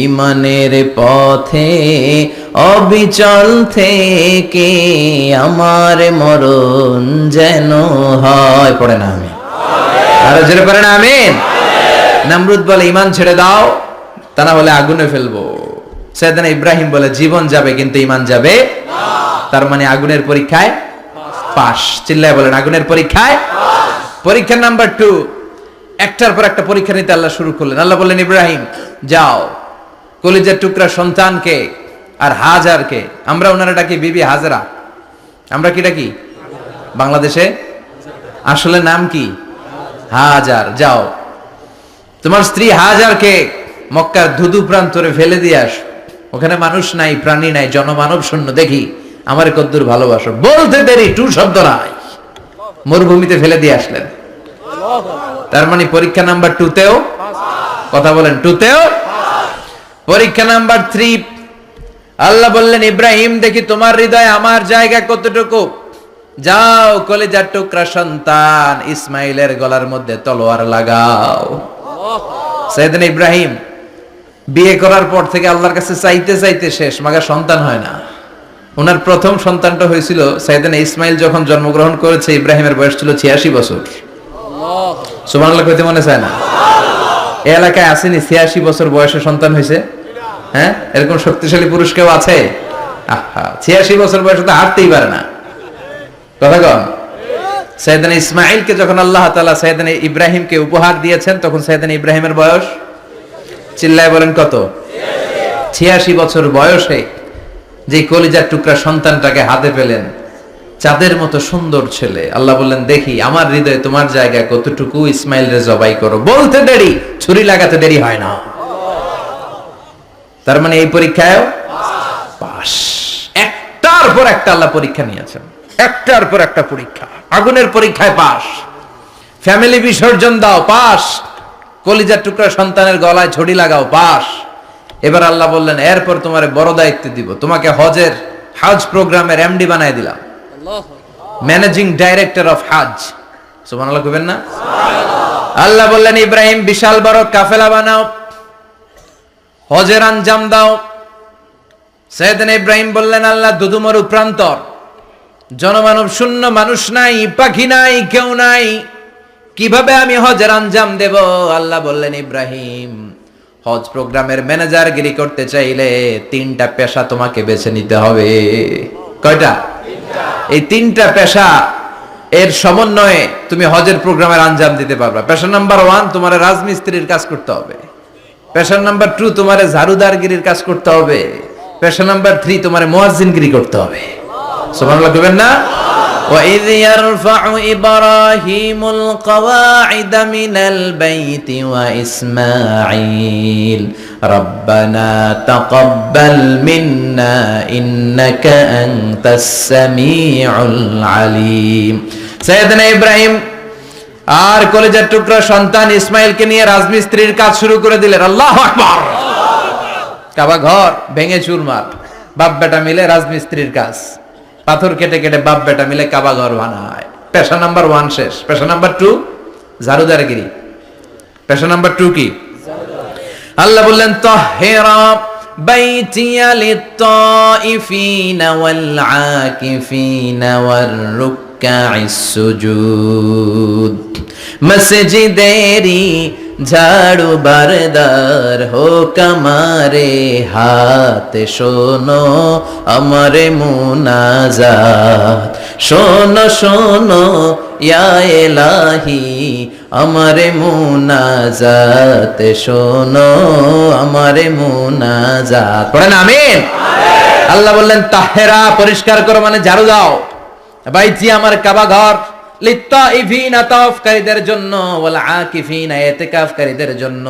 ঈমানের পথে অবিচল থেকে আমার মরণ যেন হয়। পড়ে না আমি আরো জোরে পড়ে না আমিন। নমরুদ বলে, ঈমান ছেড়ে দাও, তা না হলে আগুনে ফেলবো। সাইয়েদনা ইব্রাহিম বলে, জীবন যাবে কিন্তু ঈমান যাবে না। তার মানে আগুনের পরীক্ষায় পাস। চিল্লায় বলেন, আগুনের পরীক্ষায় পাস। পরীক্ষা নাম্বার 2, একটার পর একটা পরীক্ষা নিতে আল্লাহ শুরু করলেন। আল্লাহ বললেন, ইব্রাহিম যাও, কলিজার টুকরা সন্তানকে আর হাজারকে, আমরা ওনারা ডাকি বিবি হাজরা, আমরা কি ডাকি বাংলাদেশে, আসলে নাম কি হাজার, যাও তোমার স্ত্রী হাজারকে মক্কার ধুধু প্রান্তরে ফেলে দিয়ে আস, ওখানে মানুষ নাই, প্রাণী নাই, জনমানব শূন্য, দেখি আমার কদ্দুর ভালোবাসো। বলতে দেরি, টু শব্দ নাই, মরুভূমিতে ফেলে দিয়ে আসলেন। তার মানে পরীক্ষা নাম্বার 2তেও, কথা বলেন, 2তেও। পরীক্ষা নাম্বার 3, আল্লাহ বললেন, ইব্রাহিম দেখি তোমার হৃদয়ে আমার জায়গা কতটুকু, যাও কলিজার টুকরা সন্তান ইসমাইলের গলার মধ্যে তলোয়ার লাগাও। সাইয়েদনা ইব্রাহিম বিয়ে করার পর থেকে আল্লাহর কাছে চাইতে চাইতে শেষ, মাগা সন্তান হয় না। ওনার প্রথম সন্তানটা হয়েছিল সাইয়েদনা ইসমাইল যখন জন্মগ্রহণ করেছে, ইব্রাহিমের বয়স ছিল 86 বছর। সুবহানাল্লাহ কইতে মনে চায় না? এই এলাকায় আসেনি 86 বছর বয়সে সন্তান হয়েছে? হ্যাঁ, এরকম শক্তিশালী পুরুষ কেউ আছে? আহা, 86 বছর বয়সে তো হাঁটতেই পারে না। কথা কন। সাইয়েদনা ইসমাইলকে যখন আল্লাহ তাআলা সাইয়েদনা ইব্রাহিমকে উপহার দিয়েছেন, তখন সাইয়েদনা ইব্রাহিমের বয়স, চিল্লায় বলেন কত? 86 বছর বয়সে যে কলিজার টুকরা সন্তানটাকে হাতে পেলেন, চাঁদের মতো সুন্দর ছেলে, আল্লাহ বললেন, দেখি আমার হৃদয়ে তোমার জায়গায় কতটুকু, ইসমাইল রে জবাই করো। বলতে দেরি, ছুরি লাগাতে দেরি হয় না। তার মানে এই পরীক্ষায় পাস। একটার পর একটা আল্লাহ পরীক্ষা নিয়েছেন। একটার পর একটা পরীক্ষা, আগুনের পরীক্ষায় পাস, ফ্যামিলি বিসর্জন দাও পাস, কলিজার টুকরা সন্তানের গলায় ছড়ি লাগাও পাস। এবার আল্লাহ বললেন এরপর তোমার বড় দায়িত্ব দিব, তোমাকে হজ প্রোগ্রামের এমডি বানায় দিলাম, ম্যানেজিং ডাইরেক্টর অফ হজ। সুবহানাল্লাহ কইবেন না? আল্লাহ বললেন ইব্রাহিম বিশাল বড় কাফেলা বানাও, হজের আঞ্জাম দাও। সাইয়েদনা ইব্রাহিম বললেন আল্লাহ দুদুমরু প্রান্তর, জনমানব শূন্য, মানুষ নাই, পাখি নাই, কেউ নাই, কিভাবে আমি হজের আঞ্জাম দেব? আল্লাহ বললেন ইব্রাহিম হজ প্রোগ্রামের ম্যানেজারগিরি করতে চাইলে 3টা পেশা তোমাকে বেছে নিতে হবে। কয়টা? এই 3টা পেশা এর সমন্বয়ে তুমি হজের প্রোগ্রামের আঞ্জাম দিতে পারবে। পেশা নাম্বার 1 তোমার রাজমিস্ত্রির কাজ করতে হবে, পেশা নাম্বার 2 তোমার ঝাড়ুদারগিরির কাজ করতে হবে, পেশা নাম্বার 3 তোমার মুয়াজ্জিনগিরি করতে হবে। সুবহানাল্লাহ কইবেন না? وَإِذْ يَرْفَعُ إِبْرَاهِيمُ الْقَوَاعِدَ مِنَ الْبَيْتِ وَإِسْمَاعِيلُ رَبَّنَا تَقَبَّلْ مِنَّا إِنَّكَ أَنْتَ السَّمِيعُ الْعَلِيمُ। সাইয়েদনা ইব্রাহিম আর কলেজের টুকরা সন্তান ইসমাইলকে নিয়ে রাজমিস্ত্রির কাজ শুরু করে দিলেন। আল্লাহু আকবার। কাবা ঘর ভেঙে চুরমার, বাপ বেটা মিলে রাজমিস্ত্রির কাজ, পাথর কেটে কেটে বাপ বেটা মিলে কাবা ঘর বানায়। পেশা নাম্বার 1 শেষ। পেশা নাম্বার 2 ঝাড়ুদারগিরি। পেশা নাম্বার 2 কি? আল্লাহ বললেন তাহহিরা বাইতিয়া লিত-তাইফিনা ওয়াল আকিফিনা ওয়ার রুকআইস সুজুদ। মসজিদেরি ঝাড়ু বারদার হোক আমারে হাত, শোনো আমারে মুনাজাত, শোনো শোনো ইয়া ইলাহি আমারে মুনাজাত, শোনো আমারে মুনাজাত। পড়েন আমিন। আল্লাহ বললেন তাহেরা পরিষ্কার করো মানে ঝাড়ু দাও, বাইতি আমার কাবা ঘর, লিত্তাইফিনা তাওয়াফকারীদের জন্য, ওয়াল আকিফিনা ইতিকাফকারীদের জন্য,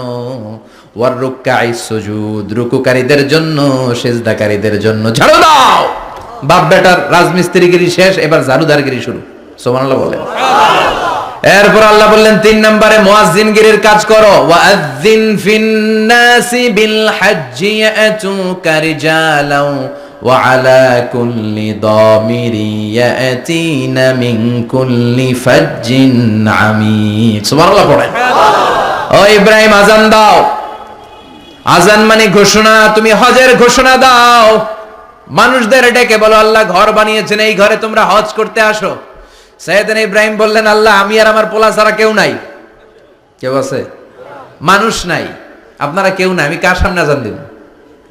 ওয়ার রুকআইস সুজুদ রুকুকারীদের জন্য, সিজদাকারীদের জন্য। ঝাড়ু দাও। বাপ বেটার রাজমিস্ত্রিগিরি শেষ, এবার ঝাড়ুদারগিরি শুরু। সুবহানাল্লাহ বলেন। এরপর আল্লাহ বললেন 3 নম্বরে মুয়াজ্জিনগিরির কাজ করো। ওয়াআযযিন ফিন-নাসি বিল হজ্জি ইয়াতুকা রিজালাও ওয়া আলা কুল্লি দামিরি ইয়াতিনা মিন কুল্লি ফাজ্জিন আমিক। সুবহানাল্লাহ পড়েন। ও ইব্রাহিম আযান দাও। আযান মানে ঘোষণা, তুমি হজের ঘোষণা দাও। মানুষদের ডেকে বলো আল্লাহ ঘর বানিয়েছেন, এই ঘরে তোমরা হজ করতে আসো। সাইয়েদনা ইব্রাহিম বললেন আল্লাহ আমি আর আমার পোলা ছাড়া কেউ নাই। কেউ আছে? মানুষ নাই, আপনারা কেউ নাই, আমি কার সামনে আযান দেব?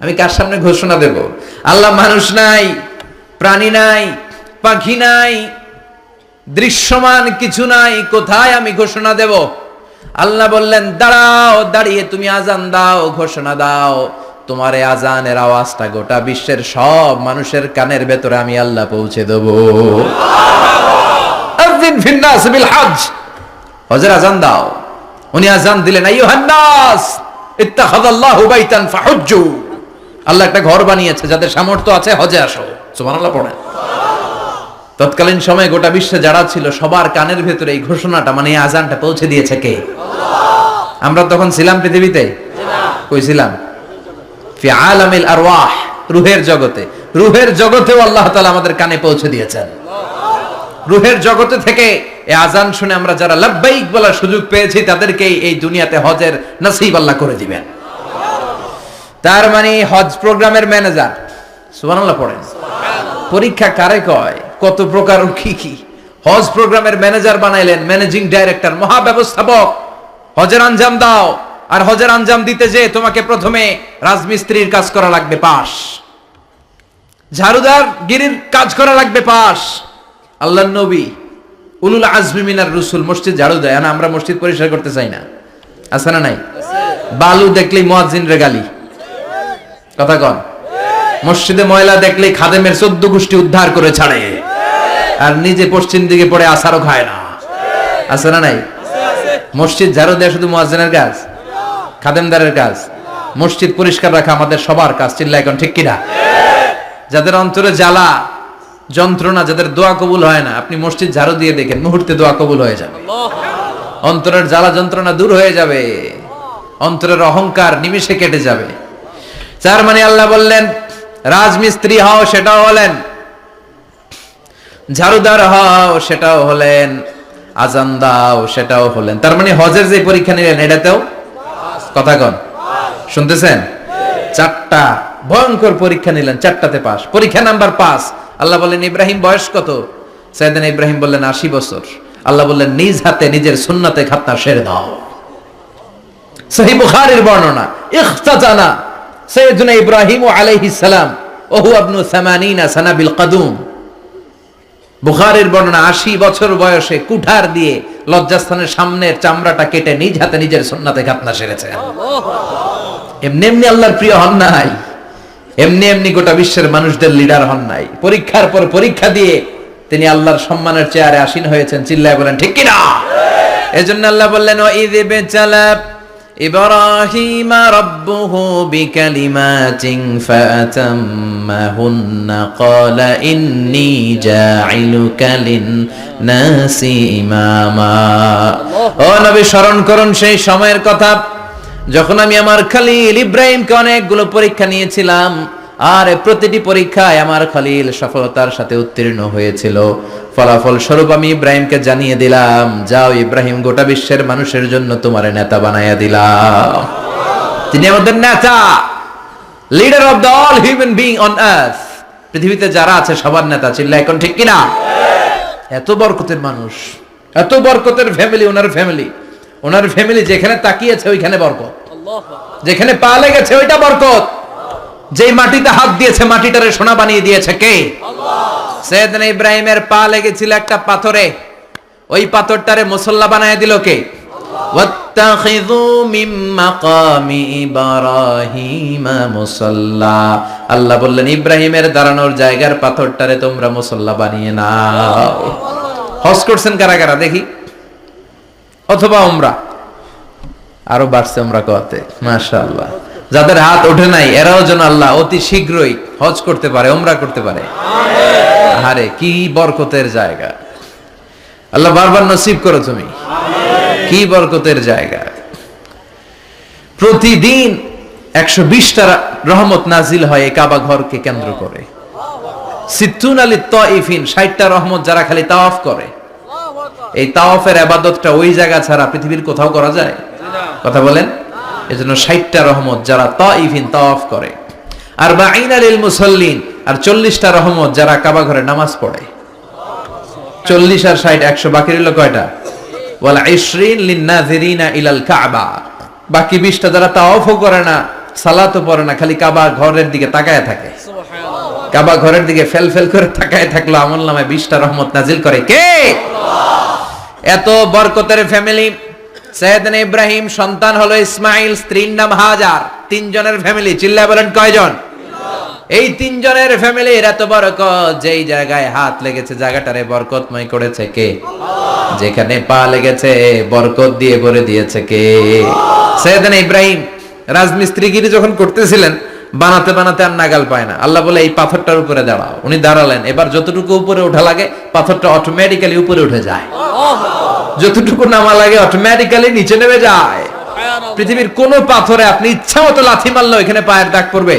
আমি কার সামনে ঘোষণা দেব? আল্লাহ মানুষ নাই, প্রাণী নাই, পাখি নাই, দৃশ্যমান কিছু নাই, কোথায় আমি ঘোষণা দেব? আল্লাহ বললেন দাঁড়াও, দাঁড়িয়ে তুমি আযান দাও, ঘোষণা দাও। তোমার এই আযানের আওয়াজটা গোটা বিশ্বের সব মানুষের কানের ভেতরে আমি আল্লাহ পৌঁছে দেব। আযিন ফিন-নাস বিল হজ, হজের আযান দাও। উনি আযান দিলেন আইয়ুহান নাস ইত্তাখাযাল্লাহু বাইতান ফাহুজ্জু। আল্লাহ একটা ঘর বানিয়েছে, যাদের সামর্থ্য আছে হজে আসো। সুবহানাল্লাহ পড়েন। তৎকালীন সময়ে গোটা বিশ্বে যারা ছিল সবার কানের ভেতরে এই ঘোষণাটা মানে এই আযানটা পৌঁছে দিয়েছে কে? আমরা তখন ছিলাম পৃথিবীতে? কই ছিলাম? ফি আলামিল আরওয়াহ, রূহের জগতে। রূহের জগতেও আল্লাহ তাআলা আমাদের কানে পৌঁছে দিয়েছেন। রূহের জগতে থেকে এই আযান শুনে আমরা যারা লাব্বাইক বলার সুযোগ পেয়েছি তাদেরকে এই দুনিয়াতে হজের নসিব আল্লাহ করে দিবেন। তার মানে হজ প্রোগ্রামের ম্যানেজার। সুবহানাল্লাহ পড়েন। পরীক্ষা কারে কয়? কত প্রকার কি কি। হজ প্রোগ্রামের ম্যানেজার বানাইলেন, ম্যানেজিং ডাইরেক্টর, মহাব্যবস্থাপক। হজের আঞ্জাম দাও, আর হজের আঞ্জাম দিতে যে তোমাকে প্রথমে রাজমিস্ত্রির কাজ করা লাগবে পাস, ঝাড়ুদার গিরির কাজ করা লাগবে পাস। আল্লাহর নবী উলুল আজমি মিনার রসুল মসজিদ ঝাড়ু দেয় না, আমরা মসজিদ পরিষ্কার করতে চাই না, আছে না নাই? বালু দেখলেই মুয়াজ্জিনরে গালি, কথা কন। মসজিদে ময়লা দেখলেই খাদেমের 14 গোষ্ঠী উদ্ধার করে ছাড়ে, আর নিজে পশ্চিম দিকে পড়ে আসারও খায় না, আছে না নাই? মসজিদ ঝাড়ু দেয়া শুধু মুয়াজ্জিনের কাজ? খাদেমদারের কাজ? মসজিদ পরিষ্কার রাখা আমাদের সবার কাজ। চিল্লা এখন ঠিক কিনা? যাদের অন্তরে জ্বালা, যন্ত্রণা, যাদের দোয়া কবুল হয় না, আপনি মসজিদ ঝাড়ু দিয়ে দেখেন মুহূর্তে দোয়া কবুল হয়ে যাবে। অন্তরের জ্বালা যন্ত্রণা দূর হয়ে যাবে, অন্তরের অহংকার নিমেষে কেটে যাবে। তার মানে আল্লাহ বললেন রাজমিস্ত্রি হও সেটাও হলেন, ঝাড়ুদার হও সেটাও হলেন, আজান দাও সেটাও হলেন। তার মানে হজের যে পরীক্ষা নিলেন এটাতেও কথা কন, শুনতেছেন? 4টা ভয়ঙ্কর পরীক্ষা নিলেন, 4টাতে পাস। পরীক্ষা নাম্বার 5। আল্লাহ বললেন ইব্রাহিম বয়স কত? সাইয়েদনা ইব্রাহিম বললেন 80 বছর। আল্লাহ বললেন নিজ হাতে নিজের সুন্নাতে খাতনা সেরে দাও। সহিহ বুখারীর বর্ণনা, ইখতাতানা সাইয়েদনা ইব্রাহিম আলাইহিস সালাম ওয়া হুয়া ইবনু 80 সানা বিল কদুম। বুখারীর বর্ণনা, 80 বছর বয়সে কুঠার দিয়ে লজ্জাস্থানের সামনের চামড়াটা কেটে নিজ হাতে নিজের সুন্নাতে খাতনা সেরেছে। এমনি এমনি আল্লাহর প্রিয় হন নাই, এমনি এমনি গোটা বিশ্বের মানুষদের লিডার হন নাই। পরীক্ষার পর পরীক্ষা দিয়ে তিনি আল্লাহর সম্মানের চেয়ারে আসীন হয়েছেন। চিল্লায় বলেন ঠিক কিনা? এজন্য আল্লাহ বললেন ওয়াইয বিতালা ইব্রাহিমা রাব্বুহু বিকালিমাতিন ফাআতাম্মাহুন্না ক্বালা ইন্নী জাঈলুকা লিন-নাসি ইমামা। ও নবী, স্মরণ করুন সেই সময়ের কথা যখন আমি আমার খলিল ইব্রাহিমকে অনেকগুলো পরীক্ষা নিয়েছিলাম, আর প্রতিটি পরীক্ষায় আমার খলিল সফলতার সাথে উত্তীর্ণ হয়েছিল। ফলাফল স্বরূপ আমি ইব্রাহিমকে জানিয়ে দিলাম, যাও ইব্রাহিম, গোটা বিশ্বের মানুষের জন্য তোমার নেতা বানাইয়া দিলাম। তিনি আমাদের নেতা, leader of the all human being on earth. পৃথিবীতে যারা আছে সবার নেতা। চিল্লা এখন ঠিক কিনা? এত বরকতের মানুষ, এত বরকতের ফ্যামিলি, ওনার ফ্যামিলি যেখানে তাকিয়েছে ওইখানে বরকত, যেখানে পা লেগেছে ওইটা বরকত। যেই মাটিতে হাত দিয়েছে মাটিটারে সোনা বানিয়ে দিয়েছে কে? আল্লাহ। সাইয়েদনা ইব্রাহিমের পা লেগেছিল একটা পাথরে, ওই পাথরটারে মুসল্লা বানায় দিল কে? আল্লাহ। ওয়াত্তাখিযু মিন মাকামি ইব্রাহিমা মুসাল্লা। আল্লাহ বললেন ইব্রাহিমের দাঁড়ানোর জায়গার পাথরটারে তোমরা মুসল্লা বানিয়ে নাও। হজ করছেন কারা কারা দেখি? অথবা উমরা? আরো বাড়ছে উমরা করতে, মাশাআল্লাহ। যাদের হাত ওঠে নাই এরাও যেন আল্লাহ অতি শীঘ্রই হজ করতে পারে, উমরা করতে পারে। আমিন। আরে কি বরকতের জায়গা, আল্লাহ বারবার নসিব করো তুমি। আমিন। কি বরকতের জায়গা। প্রতিদিন 120টা রহমত নাজিল হয় এই কাবা ঘরকে কেন্দ্র করে। সিত্তুনা লিত-তাইফিন, 60টা রহমত যারা খালি তাওয়াফ করে। এই তাওয়াফের ইবাদতটা ওই জায়গা ছাড়া পৃথিবীর কোথাও করা যায়? কথা বলেন। এজন্য 60টা রহমত যারা তাইফিন তাওয়াফ করে, আর বাঈনা লিল মুসাল্লিন, আর 40টা রহমত যারা কাবা ঘরে নামাজ পড়ে। 40 আর 60 100, বাকি রইল কয়টা? ওয়াল 20 লিন-নাযিরিনা ইলাল কাবা। বাকি 20টা যারা তাওয়াফও করে না, সালাতও পড়ে না, খালি কাবা ঘরের দিকে তাকায় থাকে। সুবহানাল্লাহ। কাবা ঘরের দিকে ফেল করে তাকায় থাকলো, আমলনামায় 20টা রহমত নাজিল করে কে? আল্লাহ। এত বরকতের ফ্যামিলি। সাইয়েদনা ইব্রাহিম সন্তান হলো ইসমাইল, স্ত্রীর নাম হাজার। 3 জনের ফ্যামিলি। চিল্লায় বলেন কয়জন? এই 3 জনের ফ্যামিলির এত বরকত, যেই জায়গায় হাত লেগেছে জায়গাটারে বরকতময় করেছে কে? আল্লাহ। যেখানে পা লেগেছে বরকত দিয়ে ভরে দিয়েছে কে? সাইয়েদনা ইব্রাহিম রাজমিস্ত্রিগিরি যখন করতেছিলেন, বানাতে বানাতে আর নাগাল পায় না। আল্লাহ বলে এই পাথরটার উপরে দাঁড়াও। উনি দাঁড়ালেন। এবার যতটুকু উপরে ওঠা লাগে পাথরটা অটোমেটিক্যালি উপরে উঠে যায়, যতটুকু নামা লাগে অটোমেটিক্যালি নিচে নেমে যায়। পৃথিবীর কোন পাথরে আপনি ইচ্ছা মতো লাথি মারলে এখানে পায়ের দাগ পড়বে?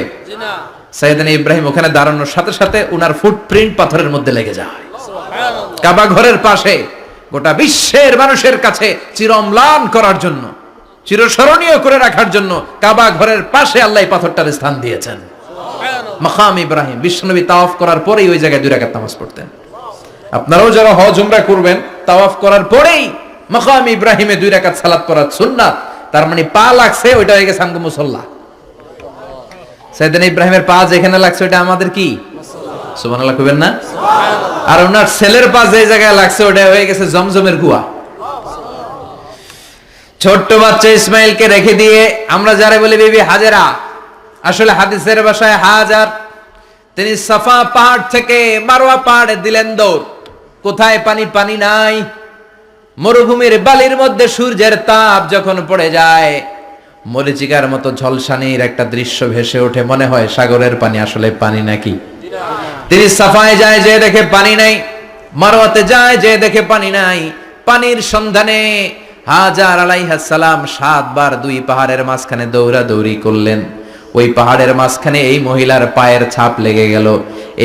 সাইয়েদনা ইব্রাহিম ওখানে দাঁড়ানোর সাথে সাথে উনার ফুটপ্রিন্ট পাথরের মধ্যে লেগে যায়। কাবা ঘরের পাশে গোটা বিশ্বের মানুষের কাছে চিরম্লান করার জন্য, চিরস্মরণীয় করে রাখার জন্য কাবা ঘরের পাশে আল্লাহ এই পাথরটার স্থান দিয়েছেন। মাকাম ইব্রাহিম। বিশ্বনবী তাওয়াফ করার পরেই ওই জায়গায় 2 রাকাত নামাজ পড়তেন। আপনারাও যারা হজ উমরা করবেন, তাওয়াফ করার পরেই মাকাম ইব্রাহিমে 2 রাকাত সালাত পড়া সুন্নাত। তার মানে পা লাগছে ওইটা হয়ে গেছে আমগো মুসল্লা। সাইয়েদনা ইব্রাহিমের পা যেখানে লাগছে ওটা আমাদের কি? সুবহানাল্লাহ কইবেন না? সুবহানাল্লাহ। আর ওনার ছেলের পা যে জায়গায় লাগছে ওটা হয়ে গেছে জমজমের কুয়া। ছোট্ট বাচ্চা ইসমাইলকে রেখে দিয়ে আমরা যারা বলি বিবি হাজেরা, আসলে হাদিসের ভাষায় হাজার, তিনি সাফা পাহাড় থেকে মারওয়া পাহাড়ে দিলেন দৌড়। কোথায় পানি? পানি নাই। মরুভূমির বালির মধ্যে সূর্যের তাপ যখন পড়ে যায়, মরিচিকার মতো ঝলসানির একটা দৃশ্য ভেসে ওঠে। মনে হয় সাগরের পানি, আসলে পানি নাকি? তিনি সাফায় যায়, যে দেখে পানি নাই, মারওয়াতে যায়, যে দেখে পানি নাই। পানির সন্ধানে হাজার আলাইহিস সালাম 7 বার 2 পাহাড়ের মাঝখানে দৌড়াদৌড়ি করলেন। ওই পাহাড়ের মাঝখানে এই মহিলার পায়ের ছাপ লেগে গেল।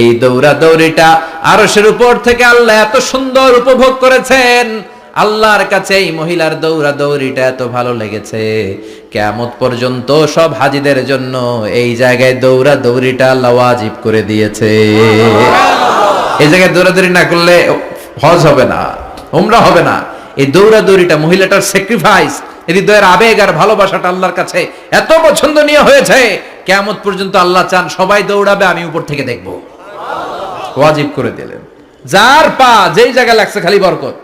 এই দৌড়াদৌড়িটা আরশের উপর থেকে আল্লাহ এত সুন্দর উপভোগ করেছেন। আল্লাহর কাছে এই মহিলার দৌড়াদৌড়িটা এত ভালো লেগেছে, কিয়ামত পর্যন্ত সব হাজীদের জন্য এই জায়গায় দৌড়াদৌড়িটা আল্লাহ ওয়াজিব করে দিয়েছে। এই জায়গায় দৌড়াদৌড়ি না করলে হজ হবে না, উমরা হবে না। এই দৌড়াদৌড়িটা, মহিলাটার স্যাক্রিফাইস, হৃদয়ের আবেগ আর ভালোবাসাটা আল্লাহর কাছে এত পছন্দনীয় হয়েছে, কিয়ামত পর্যন্ত আল্লাহ চান সবাই দৌড়াবে, আমি উপর থেকে দেখব। ওয়াজিব করে দিলেন। যার পা যেই জায়গায় লাগছে খালি বরকত।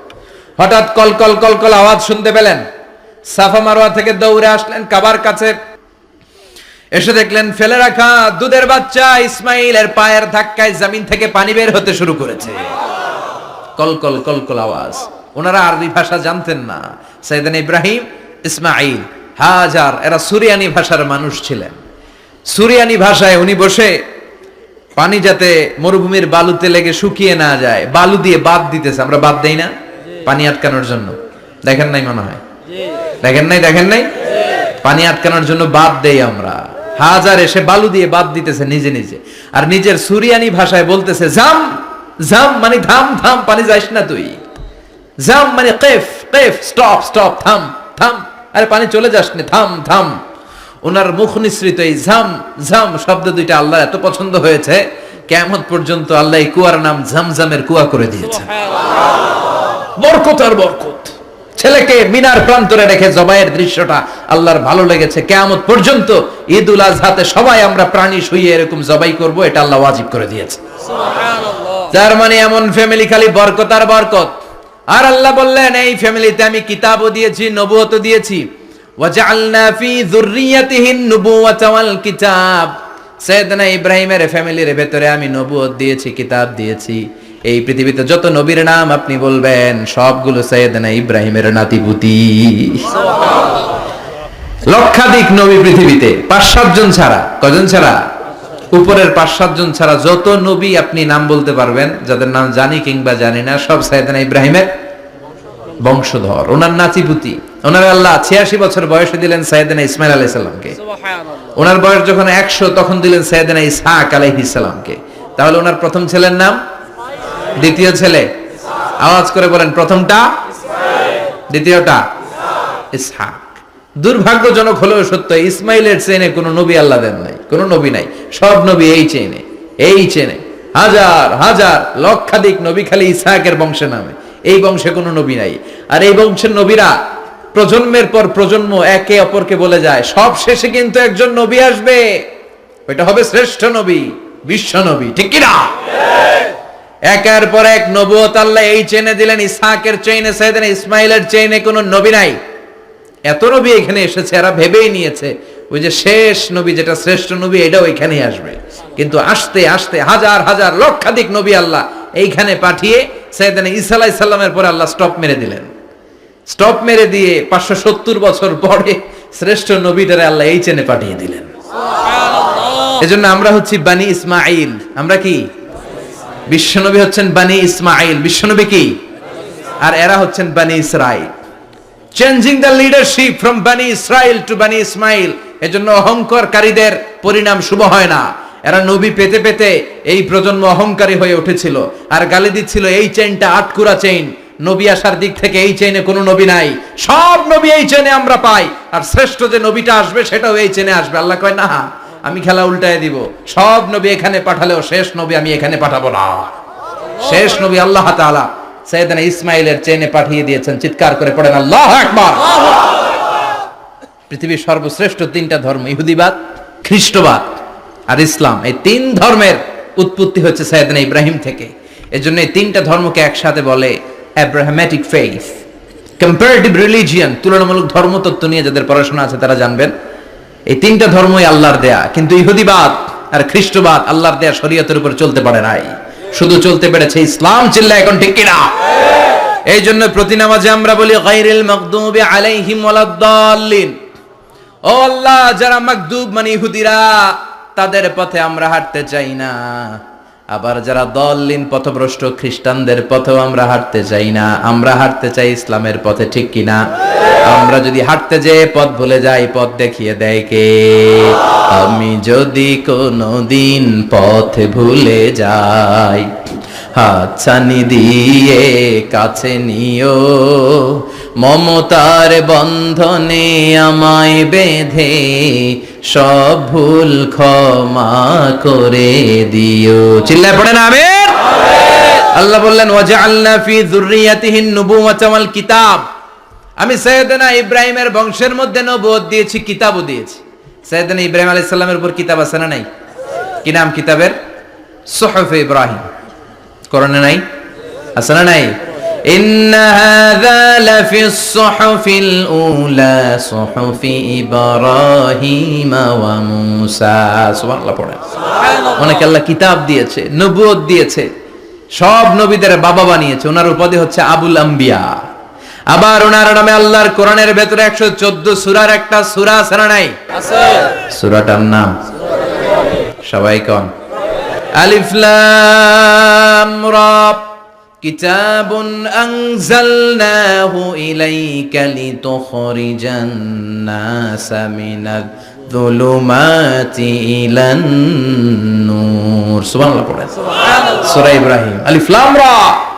হঠাৎ কলকল কলকল আওয়াজ শুনতে পেলেন, সাফা মারওয়া থেকে দৌড়ে আসলেন কাবার কাছে। এসে দেখলেন ফেলে রাখা দুধের বাচ্চা ইসমাইলের পায়ের ধাক্কায় জমিন থেকে পানি বের হতে শুরু করেছে। কলকল কলকল আওয়াজ। ওনারা আরবি ভাষা জানতেন না। সাইয়েদনা ইব্রাহিম, ইসমাইল, হাজার এরা সুরিয়ানি ভাষার মানুষ ছিলেন। সুরিয়ানি ভাষায় উনি বসে পানি যাতে মরুভূমির বালুতে লেগে শুকিয়ে না যায়, বালু দিয়ে বাদ দিতেছে। আমরা বাদ দেই না পানি আটকানোর জন্য? দেখেন নাই মনে হয়? দেখেন নাই? পানি আটকানোর জন্য বাদ দেই আমরা। হাজার এসে বালু দিয়ে বাদ দিতেছে নিজে নিজে, আর নিজের সুরিয়ানি ভাষায় বলতেছে জাম জাম, মানে থাম থাম, পানি যাইস না তুই। জাম মানে কেফ কেফ, স্টপ স্টপ, থাম থাম, আরে পানি চলে যাস না, থাম থাম। ওনার মুখ নিঃসৃত এই ঝাম ঝাম শব্দ দুইটা আল্লাহ এত পছন্দ হয়েছে, কিয়ামত পর্যন্ত আল্লাহ এই কুয়ার নাম ঝমঝমের কুয়া করে দিয়েছেন। বরকত আর বরকত। ছেলেকে মিনার প্রান্তরে রেখে জবাইয়ের দৃশ্যটা আল্লাহর ভালো লেগেছে। কিয়ামত পর্যন্ত ঈদুল আজহাতে সবাই আমরা প্রাণী শুইয়ে এরকম জবাই করব, এটা আল্লাহ ওয়াজিব করে দিয়েছে। সুবহানাল্লাহ। তার মানে এমন ফ্যামিলি খালি বরকত আর বরকত। আর আল্লাহ বললেন এই ফ্যামিলিতে আমি কিতাবও দিয়েছি, নবুয়তও দিয়েছি। ওয়াজআলনা ফি যুররিয়াতিহিন নুবুওয়াতা ওয়াল কিতাব। সাইয়েদনা ইব্রাহিমের ফ্যামিলির ভেতরে আমি নবুয়ত দিয়েছি, কিতাব দিয়েছি। এই পৃথিবীতে যত নবীর নাম আপনি বলবেন সবগুলো সাইয়েদনা ইব্রাহিমের নাতিপুতি। লক্ষাধিক নবী পৃথিবীতে, 5-7 জন ছাড়া। কজন ছাড়া? উপরের 5-7 জন ছাড়া যত নবী আপনি নাম বলতে পারবেন, যাদের নাম জানি কিংবা জানি না, সব সাইয়েদনা ইব্রাহিমের বংশধর, ওনার নাতিপুতি। ওনার আল্লাহ 86 বছর বয়সে দিলেন সাইয়েদনা ইসমাইল আলাইহিস সালামকে। সুবহানাল্লাহ। ওনার বয়স যখন 100 তখন দিলেন সাইয়েদনা ইসহাক আলাইহিস সালামকে। তাহলে ওনার প্রথম ছেলের নাম, দ্বিতীয় ছেলে, আওয়াজ করে বলেন, প্রথমটা ইসমাইল, দ্বিতীয়টা ইসহাক। দুর্ভাগ্যজনক হলেও সত্য, ইসমাইলের চেনে কোনো নবী আল্লাহ দেন নাই, কোনো নবী নাই। সব নবী এই চেনে হাজার হাজার লক্ষাধিক নবী খালি ইসহাকের বংশে নামে। এই বংশে কোনো নবী নাই। আর এই বংশের নবীরা প্রজন্মের পর প্রজন্ম একে অপরকে বলে যায়, সব শেষে কিন্তু একজন নবী আসবে, ওইটা হবে শ্রেষ্ঠ নবী, বিশ্ব নবী। ঠিক কি না? একের পর এক নবুয়ত আল্লাহ এই চেনে দিলেন। ইসহাকের চেইনে, সাইয়েদনা ইসমাইলের চেইনে কোনো নবী নাই। এত নবী এখানে এসেছে, এরা ভেবেই নিয়েছে ওই যে শেষ নবী যেটা শ্রেষ্ঠ নবী এটাও এখানেই আসবে। কিন্তু আস্তে আস্তে হাজার হাজার লক্ষাধিক নবী আল্লাহ এইখানে পাঠিয়ে সাইয়েদনা ঈসা আলাইহিস সালামের পরে আল্লাহ স্টপ মেরে দিলেন। স্টপ মেরে দিয়ে 570 বছর পরে শ্রেষ্ঠ নবীটারে আল্লাহ এই চেনে পাঠিয়ে দিলেন। সুবহানাল্লাহ। এজন্য আমরা হচ্ছি বানি ইসমাঈল। আমরা কি? বিশ্বনবী হচ্ছেন বানি ইসমাঈল, বিশ্বনবী কি? আর এরা হচ্ছেন বানি Israil. Changing the leadership from বানি ইসরাইল টু বানি ইসমাইল। এজন্য অহংকারীদের পরিণাম শুভ হয় না। এরা নবী পেতে পেতে এই প্রজন্ম অহংকারী হয়ে উঠেছিল, আর গালি দিচ্ছিল এই চেইনটা আটকুরা চেইন, নবী আসার দিক থেকে এই চেইনে কোনো নবী নাই, সব নবী এই চেইনে আমরা পাই, আর শ্রেষ্ঠ যে নবীটা আসবে সেটাও এই চেইনে আসবে। আল্লাহ কয় না, আমি খেলা উল্টায় দিব, সব নবী এখানে পাঠালেও শেষ নবী আমি এখানে পাঠাবো না। শেষ নবী আল্লাহ তাআলা সাইয়েদনা ইসমাইলের চেইনে পাঠিয়ে দিয়েছেন। চিৎকার করে পড়েন আল্লাহু আকবার। পৃথিবীর সর্বশ্রেষ্ঠ 3টা ধর্ম, ইহুদিবাদ, খ্রিস্টবাদ আর ইসলাম, এই 3 ধর্মের উৎপত্তি হচ্ছে সাইয়েদনা ইব্রাহিম থেকে। এজন্য এই 3টা ধর্মকে একসাথে বলে অ্যাব্রাহামেটিক ফেইথ, কম্পারেটিভ রিলিজিয়ন। তুলনামূলক ধর্মতত্ত্ব নিয়ে যাদের পড়াশোনা আছে তারা জানবেন এই 3টা ধর্মই আল্লাহর দেয়া। কিন্তু ইহুদিবাদ আর খ্রিস্টবাদ আল্লাহর দেয়া শরীয়তের উপর চলতে পারে নাই, শুধু চলতে পেরেছে ইসলাম। চিল্লা এখন ঠিক কিনা? এই জন্য প্রতি নামাজে আমরা বলি গায়রিল মাগদুবি আলাইহিম ওয়ালাদ-দাল্লিন। ও আল্লাহ, যারা মাগদুব মানে ইহুদিরা, তাদের পথে আমরা হাঁটতে চাই না। আবার যারা দললিন পথভ্রষ্ট খ্রিস্টানদের পথেও আমরা হাঁটতে চাই না, আমরা হাঁটতে চাই ইসলামের পথে, ঠিক কিনা? আমরা যদি হাঁটতে যেয়ে পথ ভুলে যাই, পথ দেখিয়ে দেয় কে? আমি যদি কোনোদিন পথ ভুলে যাই, হাতছানি দিয়ে কাছে নিও, মমতার বন্ধনে আমায় বেঁধে সব ভুল ক্ষমা করে দিও। চিল্লায় পড়েন আমিন। আল্লাহ বললেন ওয়াজআলনা ফি যুররিয়াতিহিন নুবুওয়াতা ওয়াল কিতাব, আমি সাইয়েদনা ইব্রাহিমের বংশের মধ্যে নবুয়ত দিয়েছি, কিতাবও দিয়েছি। সাইয়েদনা ইব্রাহিম আলাইহিস সালামের উপর কিতাব আছে না নাই? কি নাম কিতাবের? সুহুফে ইব্রাহিম। কোরআনে নাই? আছে না নাই? ইন্না হাযা লাফিস সুহুফিল উলা সুহুফি ইব্রাহিম ওয়া মূসা। সুবহানাল্লাহ পড়েন। অনেক আল্লাহ কিতাব দিয়েছে, নবুয়ত দিয়েছে, সব নবীদের বাবা বানিয়েছে। ওনার উপাধি হচ্ছে আবুল আম্বিয়া। আবার ওনার নামে আল্লাহর কোরআনের ভেতরে 114 সূরার একটা সূরা আছে না নাই? আছে। সূরাটার নাম সবাই কোন? আলিফ লাম রা। কিতাবুন আনজালনাহু ইলাইকা লিতুখরিজান নাসা মিনাজ যুলুমাতি ইলান নূর। সুবহানাল্লাহ পড়েন। সুবহানাল্লাহ। সূরা ইব্রাহিম। আলিফ লাম রা।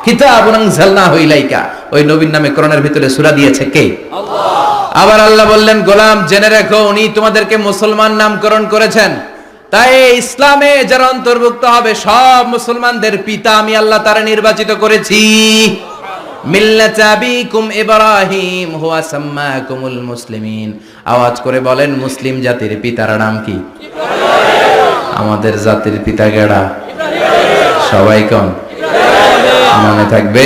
কিতাবুন আনজালনাহু ইলাইকা। ওই নবীর নামে কোরআনের ভিতরে সূরা দিয়েছে কে? আল্লাহ। আবার আল্লাহ বললেন, গোলাম জেনে রাখো, উনি তোমাদেরকে মুসলমান নামকরণ করেছেন। তাই ইসলামে যারা অন্তর্ভুক্ত হবে সব মুসলমানদের পিতা আমি আল্লাহ তারা নির্বাচিত করেছি। মিল্লাত আবিকুম ইব্রাহিম হুয়া সাম্মাকুমুল মুসলিমিন। আওয়াজ করে বলেন, মুসলিম জাতির পিতার নাম কি? ইব্রাহিম। আমাদের জাতির পিতা কেডা? ইব্রাহিম। সবাই কোন? ইব্রাহিম। মনে থাকবে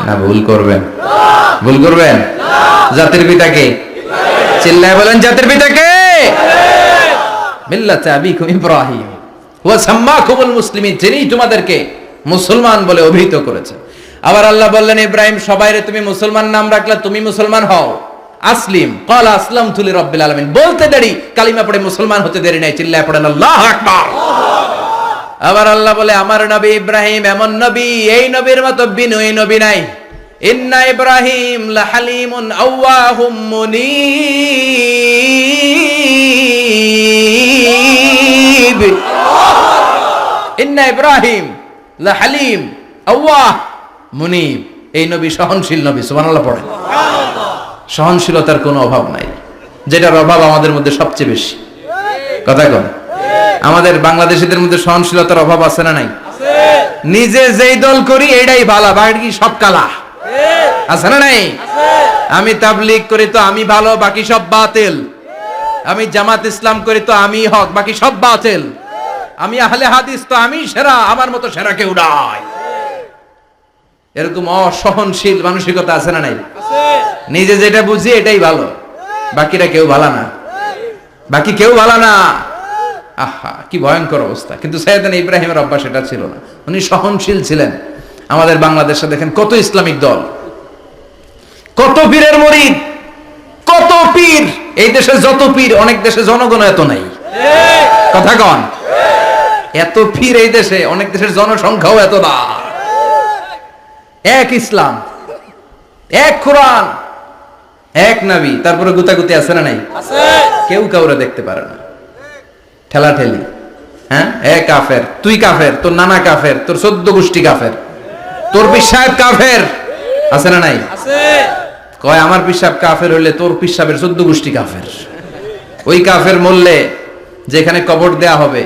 না ভুল করবেন? ভুল করবেন? জাতির পিতা কে? ইব্রাহিম। চিল্লায় বলেন, জাতির পিতা কে? মিল্লাত আবিকুম ইব্রাহিম ওয়া সাম্মাকুমুল মুসলিমিন, যিনি তোমাদেরকে মুসলমান বলে অভিহিত করেছে। আবার আল্লাহ বললেন, ইব্রাহিম সবাইরে তুমি মুসলমান নাম রাখলে, তুমি মুসলমান হও। আসলিম ক্বালা আসলামতু লিরাব্বিল আলামিন, বলতে দেরি, কালিমা পড়ে মুসলমান হতে দেরি নাই। চিল্লায় পড়েন আল্লাহু আকবার। আবার আল্লাহ বলে, আমার নবী ইব্রাহিম এমন নবী, এই নবীর মতো বিনয়ী নবী নাই। ইন্না ইব্রাহিম লাহালিমুন আওয়াহুম মুনীব। ইন্না ইব্রাহিম লাহালিম আওয়াহ মুনীব। এই নবী সহনশীল নবী। সুবহানাল্লাহ পড়েন। সহনশীলতার কোনো অভাব নাই, যেটার অভাব আমাদের মধ্যে সবচেয়ে বেশি। কথা কন, আমাদের বাংলাদেশীদের মধ্যে সহনশীলতার অভাব আছে না নাই? নিজে যেই দল করি এটাই ভালো, বাকি সব কালা। আছে না নাই? আমি তাবলীগ করি তো আমি ভালো, বাকি সব বাতিল। আমি জামাত ইসলাম করি তো আমি হক, বাকি সব বাতিল। আমি আহলে হাদিস তো আমি সেরা, আমার মতো সেরা কেউ নাই। এরকম অসহনশীল মানসিকতা আছে না নাই? নিজে যেটা বুঝি এটাই ভালো, বাকিরা কেউ ভালো না, বাকি কেউ ভালো না। আহা, কি ভয়ঙ্কর অবস্থা। কিন্তু সাইয়েদনা ইব্রাহিমের অভ্যাস এটা ছিল না, উনি সহনশীল ছিলেন। আমাদের বাংলাদেশে দেখেন কত ইসলামিক দল, কত পীরের মুরিদ, কত পীর। এই দেশে যত পীর, অনেক দেশে জনগণ এত নাই। কথা কন, এত পীর এই দেশে, অনেক দেশের জনসংখ্যাও এত না। এক ইসলাম, এক কোরআন, এক নবী, তারপরে গুতাগুতি আছে না নাই? কেউ কাউরে দেখতে পারে না, ঠেলা ঠেলি। হ্যাঁ, এ কাফের, তুই কাফের, তোর নানা কাফের, তোর 14 গোষ্ঠী কাফের, তোর পীর সাহেব কাফের। আছে না নাই? কয় আমার পীর সাহেব কাফের হইলে তোর পীর সাহেবের 14 গোষ্ঠী কাফের। ওই কাফের মরলে যেখানে কবর দেয়া হবে,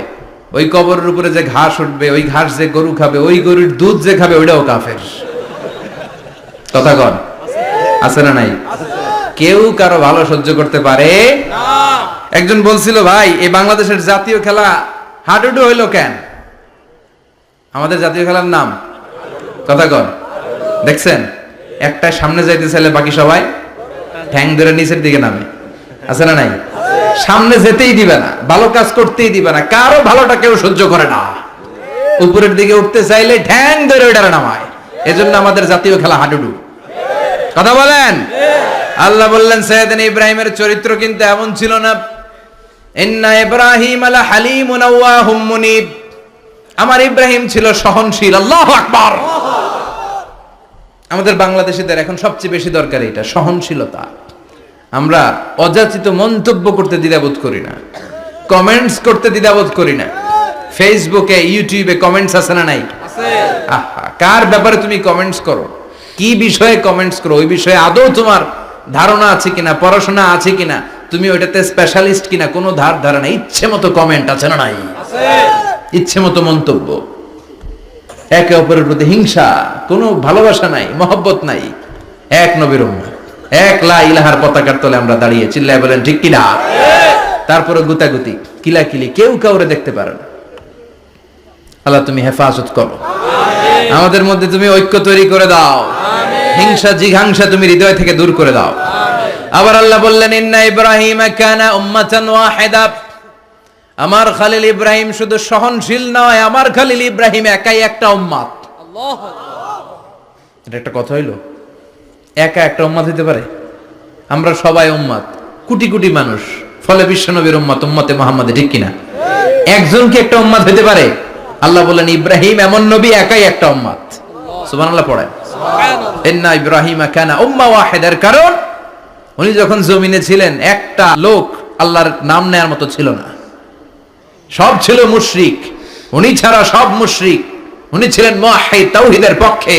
ওই কবরের উপরে যে ঘাস উঠবে, ওই ঘাস যে গরু খাবে, ওই গরুর দুধ যে খাবে, ওইটাও কাফের। কথা কন, আছে না নাই? কেউ কারো ভালো সহ্য করতে পারে না। একজন বলছিল, ভাই এই বাংলাদেশের জাতীয় খেলা হাডুডু হইলো কেন? আমাদের জাতীয় খেলার নাম, কথা কন, দেখছেন একটা সামনে যাইতে চাইলে বাকি সবাই ঠ্যাং ধরে নিচের দিকে নামে। আছে না নাই? সামনে যেতেই দিবে না, ভালো কাজ করতেই দিবে না, কারো ভালোটা কেউ সহ্য করে না। উপরের দিকে উঠতে চাইলে ঠ্যাং ধরে ওইটারে নামায়। এজন্য আমাদের জাতীয় খেলা হাডুডু। কথা বলেন। আল্লাহ বললেন, সাইয়েদনা ইব্রাহিমের চরিত্র কিন্তু এমন ছিল না। ইন্না ইব্রাহিম লাহালিমুন আওয়াহুম মুনীব। আমার ইব্রাহিম ছিল সহনশীল। আল্লাহু আকবার। আমাদের বাংলাদেশিদের এখন সবচেয়ে বেশি দরকার এটা, সহনশীলতা। আমরা অযাচিত মন্তব্য করতে দ্বিধাবোধ করি না, কমেন্টস করতে দ্বিধাবোধ করি না। ফেসবুকে ইউটিউবে কমেন্টস আছে না নাই? আহা, কার ব্যাপারে তুমি কমেন্টস করো, কি বিষয়ে কমেন্টস করো, ওই বিষয়ে আদৌ তোমার ধারণা আছে কিনা, পড়াশোনা আছে কিনা, তুমি ওইটাতে স্পেশালিস্ট কিনা, কোনো ধারণা, ইচ্ছে মতো কমেন্ট আছে না নাই? ইচ্ছে মতো মন্তব্য, একে অপরের প্রতি হিংসা, কোনো ভালোবাসা নাই, মহব্বত নাই। এক নবীর উম্মত, এক লা ইলাহার পতাকার তলে আমরা দাঁড়িয়ে, চিল্লায় বলেন ঠিক কিনা? তারপরে গুতাগুতি, কিলাকিলি, কেউ কাউরে দেখতে পারে না। আল্লাহ তুমি হেফাজত করো, আমাদের মধ্যে তুমি ঐক্য তৈরি করে দাও, হিংসা জিঘাংসা তুমি হৃদয় থেকে দূর করে দাও। আবার আল্লাহ বললেন ইন্না ইব্রাহিম কানা উম্মাতান ওয়াহিদা, আমার খলিল ইব্রাহিম শুধু সহনশীল নয়, আমার খলিল ইব্রাহিম একাই একটা উম্মত। এটা একটা কথা হইলো, একা একটা উম্মত হইতে পারে? আমরা সবাই উম্মত, কোটি কোটি মানুষ, ফলে বিশ্ব নবীর উম্মত, উম্মতে মুহাম্মাদে, ঠিক কিনা? একজন কি একটা উম্মত হইতে পারে? আল্লাহ বলেন ইব্রাহিম এমন নবী, একাই একটা উম্মত। সুবহানাল্লাহ পড়েন। ইন্না ইব্রাহিম কানা উম্মা ওয়াহিদার, কারণ উনি যখন জমিনে ছিলেন একটা লোক আল্লাহর নাম নেয়ার মতো ছিল না, সব ছিল মুশরিক, উনি ছাড়া সব মুশরিক। উনি ছিলেন মুওয়াহহিদ, তাওহীদের পক্ষে।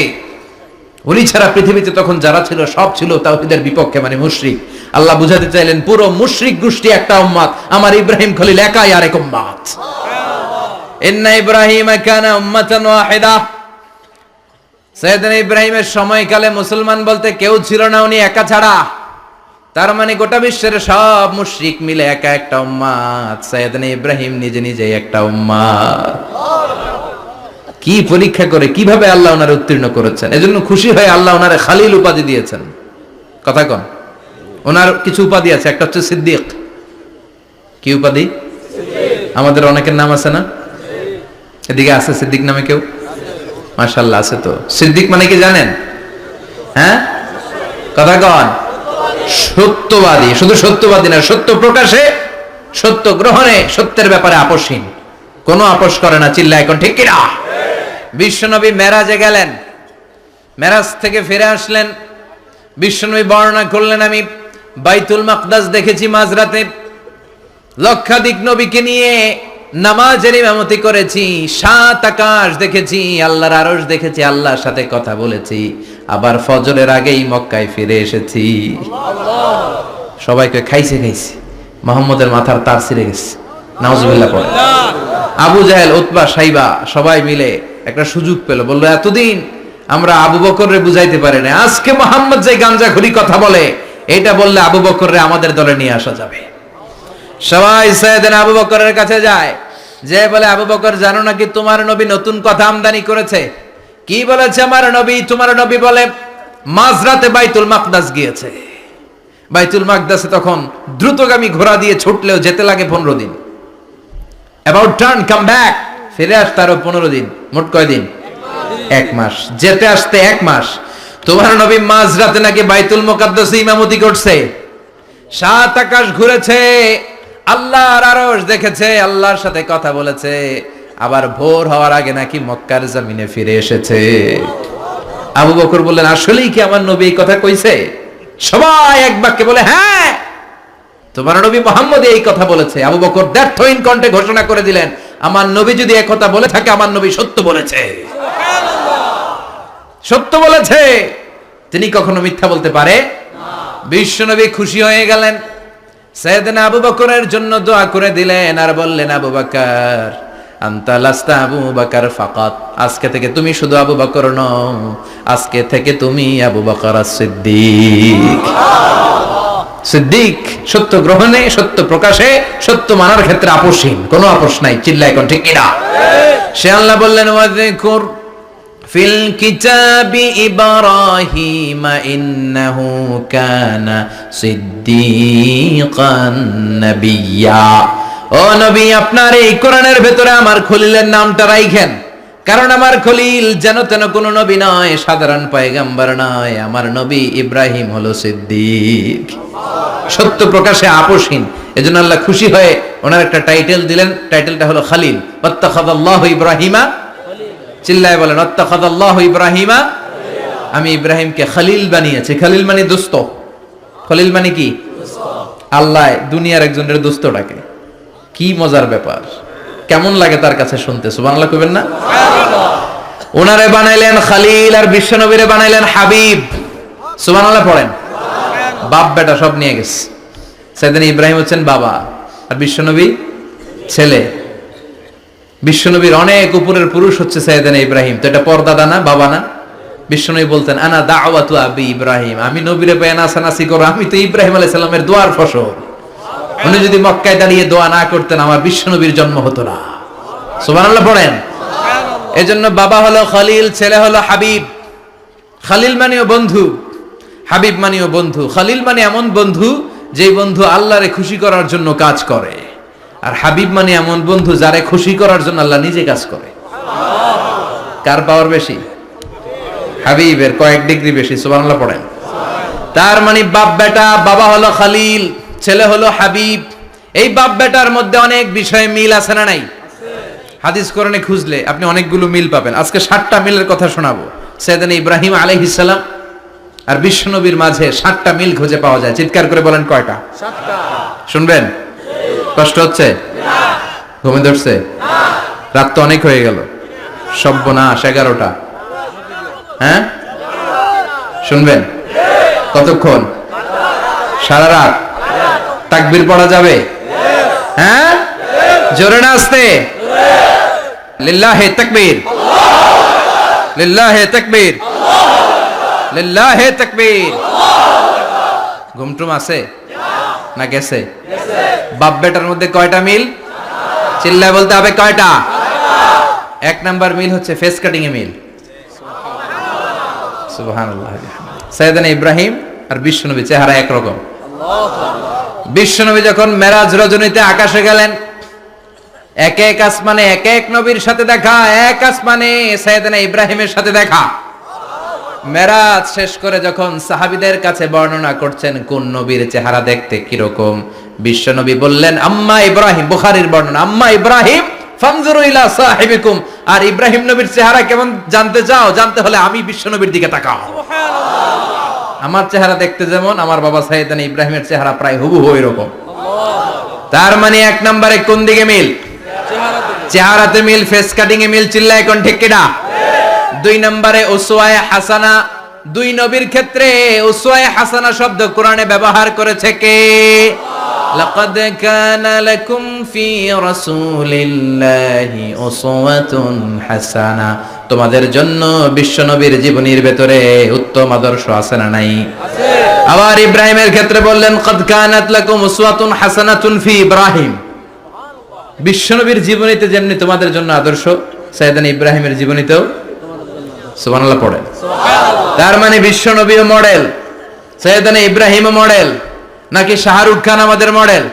উনি ছাড়া পৃথিবীতে তখন যারা ছিল সব ছিল তাওহীদের বিপক্ষে, মানে মুশরিক। আল্লাহ বুঝাতে চাইলেন পুরো মুশরিক গোষ্ঠী একটা উম্মত, আমার ইব্রাহিম খলিল একাই আরেক উম্মত। ইন্না ইব্রাহিম কানা উম্মাতান ওয়াহিদা, সাইয়েদনা ইব্রাহিমের সময়কালে মুসলমান বলতে কেউ ছিল না, উনি একা ছাড়া। তার মানে গোটা বিশ্বের সব মুশরিক মিলে একা একটা উম্মত, সাইয়েদনা ইব্রাহিম নিজে নিজে একটা উম্মত। কি পরীক্ষা করে, কিভাবে আল্লাহ ওনারে উত্তীর্ণ করেছেন। এজন্য খুশি হয়ে আল্লাহ ওনারে খালিল উপাধি দিয়েছেন। কথা কন, ওনার কিছু উপাধি আছে, একটা হচ্ছে সিদ্দিক। কি উপাধি? আমাদের অনেকের নাম আছে না? এদিকে আছে সিদ্দিক নামে কেউ? মাশাআল্লাহ আছে তো। সিদ্দিক মানে কি জানেন? হ্যাঁ, কথা কন। সত্যবাদী, শুধু সত্যবাদী না, সত্য প্রকাশে, সত্য গ্রহণে, সত্যের ব্যাপারে আপোষহীন, কোনো আপোষ করে না। চিল্লা এখন ঠিক কিনা? বিশ্বনবী মেরাজে গেলেন, মেরাজ থেকে ফিরে আসলেন, বিশ্বনবী বর্ণনা করলেন আমি বাইতুল মাকদাস দেখেছি মাঝরাতে, লক্ষাধিক নবীকে নিয়ে নামাজের ইমামতি করেছি, 7 আকাশ দেখেছি, আল্লাহর আরশ দেখেছি, আল্লাহর সাথে কথা বলেছি, আবার ফজরের আগেই মক্কায় ফিরে এসেছি। সবাইকে খাইছে খাইছে, মুহাম্মদের মাথার তার ছিঁড়ে গেছে, নাউজুবিল্লাহ পড়ে। আবু জাহেল, উতবা, সাইবা সবাই মিলে একটা সুযোগ পেল, বলল এতদিন আমরা আবু বকররে বুঝাইতে পারি না, আজকে মুহাম্মদ যে গাঞ্জাখুরি কথা বলে, এটা বললে আবু বকররে আমাদের দলে নিয়ে আসা যাবে। সবাই সাইয়েদনা আবু বকরের কাছে যায়, যে বলে আবু বকর জানো নাকি তোমার নবী নতুন কথা আমদানি করেছে? কি বলেছে আমার নবী? তোমার নবী বলে মাঝরাতে বাইতুল মাকদাস গিয়েছে। বাইতুল মাকদাসে তখন দ্রুতগামী ঘোড়া দিয়ে ছুটলেও যেতে লাগে 15 দিন। অ্যাবাউট টার্ন কাম ব্যাক, ফিরে আসতে আরো 15 দিন, মোট কয় দিন? 1 মাস, যেতে আসতে 1 মাস। তোমার নবী মাঝরাতে নাকি বাইতুল মুকাদ্দাসে ইমামতি করছে, 7 আকাশ ঘুরেছে, আল্লাহর আরশ দেখেছে, আল্লাহর সাথে কথা বলেছে, আবার ভোর হওয়ার আগে নাকি মক্কার জমিনে ফিরে এসেছে। আবু বকর বললেন আসলেই কি আমার নবী এই কথা কইছে? সবাই এক বাক্যে বলে হ্যাঁ, তোমার নবী মুহাম্মদ এই কথা বলেছে। আবু বকর দ্ব্যর্থহীন কণ্ঠে ঘোষণা করে দিলেন, আমার নবী যদি এই কথা বলে থাকে, আমার নবী সত্য বলেছে। সত্য বলেছে, তিনি কখনো মিথ্যা বলতে পারে না। বিশ্বনবী খুশি হয়ে গেলেন, সাইয়েদনা আবু বকরের জন্য দোয়া করে দিলেন, আর বললেন আবু বকর আনতা লাস্তা আবু বকর ফাকাত, আজকে থেকে তুমি শুধু আবু বকর নও, আজকে থেকে তুমি আবু বকর as-সিদ্দিক। সিদ্দিক সত্য গ্রহণে, সত্য প্রকাশে, সত্য মানার ক্ষেত্রে আপোষহীন, কোনো আপোষ নাই। চিল্লা এখন ঠিক কিনা? সে আল্লাহ বললেন ওয়াযকুর ফিল কিতাবি ইব্রাহিম ইন্নাহু কানা সিদ্দিকান নাবিয়্যা। ও নবী, আপনার এই কোরআনের ভেতরে আমার খলিলের নামটা রাখেন, কারণ আমার খলিল যেন তেন কোনো নবী নয়, সাধারণ পয়গম্বর নয়, আমার নবী ইব্রাহিম হলো সিদ্দিক, সত্য প্রকাশে আপোষহীন। এজন্য আল্লাহ খুশি হয়ে ওনার একটা টাইটেল দিলেন, টাইটেলটা হলো খালিল। ওয়াত্তাখাযাল্লাহু ইব্রাহিমা, চিল্লায় বলেন ওয়াত্তাখাযাল্লাহু ইব্রাহিমা, আমি ইব্রাহিমকে খালিল বানিয়েছি। খালিল মানে দোস্ত। খলিল মানে কি? আল্লাহ দুনিয়ার একজনের দোস্ত ডাকে। কি মজার ব্যাপার, কেমন লাগে তার কাছে শুনতে, সুবহানাল্লাহ কইবেন না? ওনারে বানাইলেন খালিল আর বিশ্বনবীরে বানাইলেন হাবিব। সুবহানাল্লাহ পড়েন। বাপ বেটা সব নিয়ে গেছে। সাইয়েদনা ইব্রাহিম হচ্ছেন বাবা আর বিশ্বনবী ছেলে। বিশ্বনবীর অনেক উপরের পুরুষ হচ্ছে সাইয়েদনা ইব্রাহিম। তো এটা পরদাদা না, বাবা না? বিশ্বনবী বলতেন আনা দাওয়াতু আবি ইব্রাহিম, আমি নবীরে পেয়ে নাচানাচি করো, আমি তো ইব্রাহিম আলাইহিস সালামের দোয়ার ফসল। উনি যদি মক্কায় দাঁড়িয়ে দোয়া না করতেন আমার বিশ্বনবীর জন্ম হতো না। সুবহানাল্লাহ পড়েন। এজন্য বাবা হলো খলিল, ছেলে হলো হাবিব। খালিল মানেও বন্ধু, হাবিব মানেও বন্ধু। খালিল মানে এমন বন্ধু যেই বন্ধু আল্লাহরে খুশি করার জন্য কাজ করে, আর হাবিব মানে এমন বন্ধু যারে খুশি করার জন্য আল্লাহ নিজে কাজ করে। কার পাওয়ার বেশি? হাবিবের কয়েক ডিগ্রি বেশি। সুবহানাল্লাহ পড়েন। তার মানে বাপ বেটা, বাবা হলো খালিল, ছেলে হলো হাবিব। এই বাপ বেটার মধ্যে অনেক বিষয়ে মিল আছে না নাই? হাদিস কোরআনে খুঁজলে আপনি অনেকগুলো মিল পাবেন। আজকে 7টা মিলের কথা শোনাবো। সাইয়েদনা ইব্রাহিম আলাইহিস সালাম আর বিশ্বনবীর মাঝে 7টা মিল খুঁজে পাওয়া যায়। চিৎকার করে বলেন কয়টা? 7টা। শুনবেন? কষ্ট হচ্ছে? না। ঘুমে ধরছে? না। রাত তো অনেক হয়ে গেল। সর্বনাশ, 11টা। হ্যাঁ শুনবেন? কতক্ষণ? সারা রাত। তাকবীর পড়া যাবে? হ্যাঁ জোরে না আস্তে? লিল্লাহে তাকবীর, লিল্লাহে তাকবীর, লিল্লাহে তাকবীর। ঘুমটুম আছে না গেছে? বাপ বেটার মধ্যে কয়টা মিল? চিল্লায় বলতে হবে কয়টা? 1 নাম্বার মিল হচ্ছে ফেস কাটিং এ মিল। সুবহানাল্লাহ। সাইয়েদনা ইব্রাহিম আর বিশ্বনবী চেহারা একরকম। বিশ্বনবী যখন মেরাজ রজনীতে আকাশে গেলেন, এক এক আসমানে এক এক নবীর সাথে দেখা, এক আসমানে সাইয়েদনা ইব্রাহিমের সাথে দেখা। মেরাজ শেষ করে যখন সাহাবীদের কাছে বর্ণনা করছেন কোন নবীর চেহারা দেখতে কিরকম, বিশ্বনবী বললেন আম্মা ইব্রাহিম, বুখারীর বর্ণনা, আম্মা ইব্রাহিম ফানজুরু ইলা সাহিবিকুম, আর ইব্রাহিম নবীর চেহারা কেমন জানতে চাও? জানতে হলে আমি বিশ্বনবীর দিকে তাকাও। সুবহানাল্লাহ। আমার চেহারা দেখতে যেমন, আমার বাবা সাইয়েদনা ইব্রাহিমের চেহারা প্রায় হুবহু এরকম। তার মানে 1 নম্বরে কোন দিকে মিল? চেহারাতে মিল, ফেস কাটিং এ মিল। চিল্লায় কোন ঠিক কিনা? 2 নম্বরে উসওয়ায়ে হাসানা। 2 নবীর ক্ষেত্রে উসওয়ায়ে হাসানা শব্দ কোরআনে ব্যবহার করেছে কে? লাকাদ কানা লাকুম ফি রাসূলিল্লাহি উসওয়াতুন হাসানা, তোমাদের জন্য বিশ্বনবীর জীবনীর ভেতরে উত্তম আদর্শ আছে না নাই? আছে। আবার ইব্রাহিমের ক্ষেত্রে বললেন কাদ কানাত লাকুম উসওয়াতুন হাসানাতুন ফি ইব্রাহিম। বিশ্বনবীর জীবনীতে যেমনি তোমাদের জন্য আদর্শ, সাইয়েদনা ইব্রাহিমের জীবনীতেও। সুবহানাল্লাহ পড়েন। সুবহানাল্লাহ। তার মানে বিশ্বনবীও মডেল, সাইয়েদনা ইব্রাহিমও মডেল। নাকি শাহরুখ খান আমাদের মডেল? না।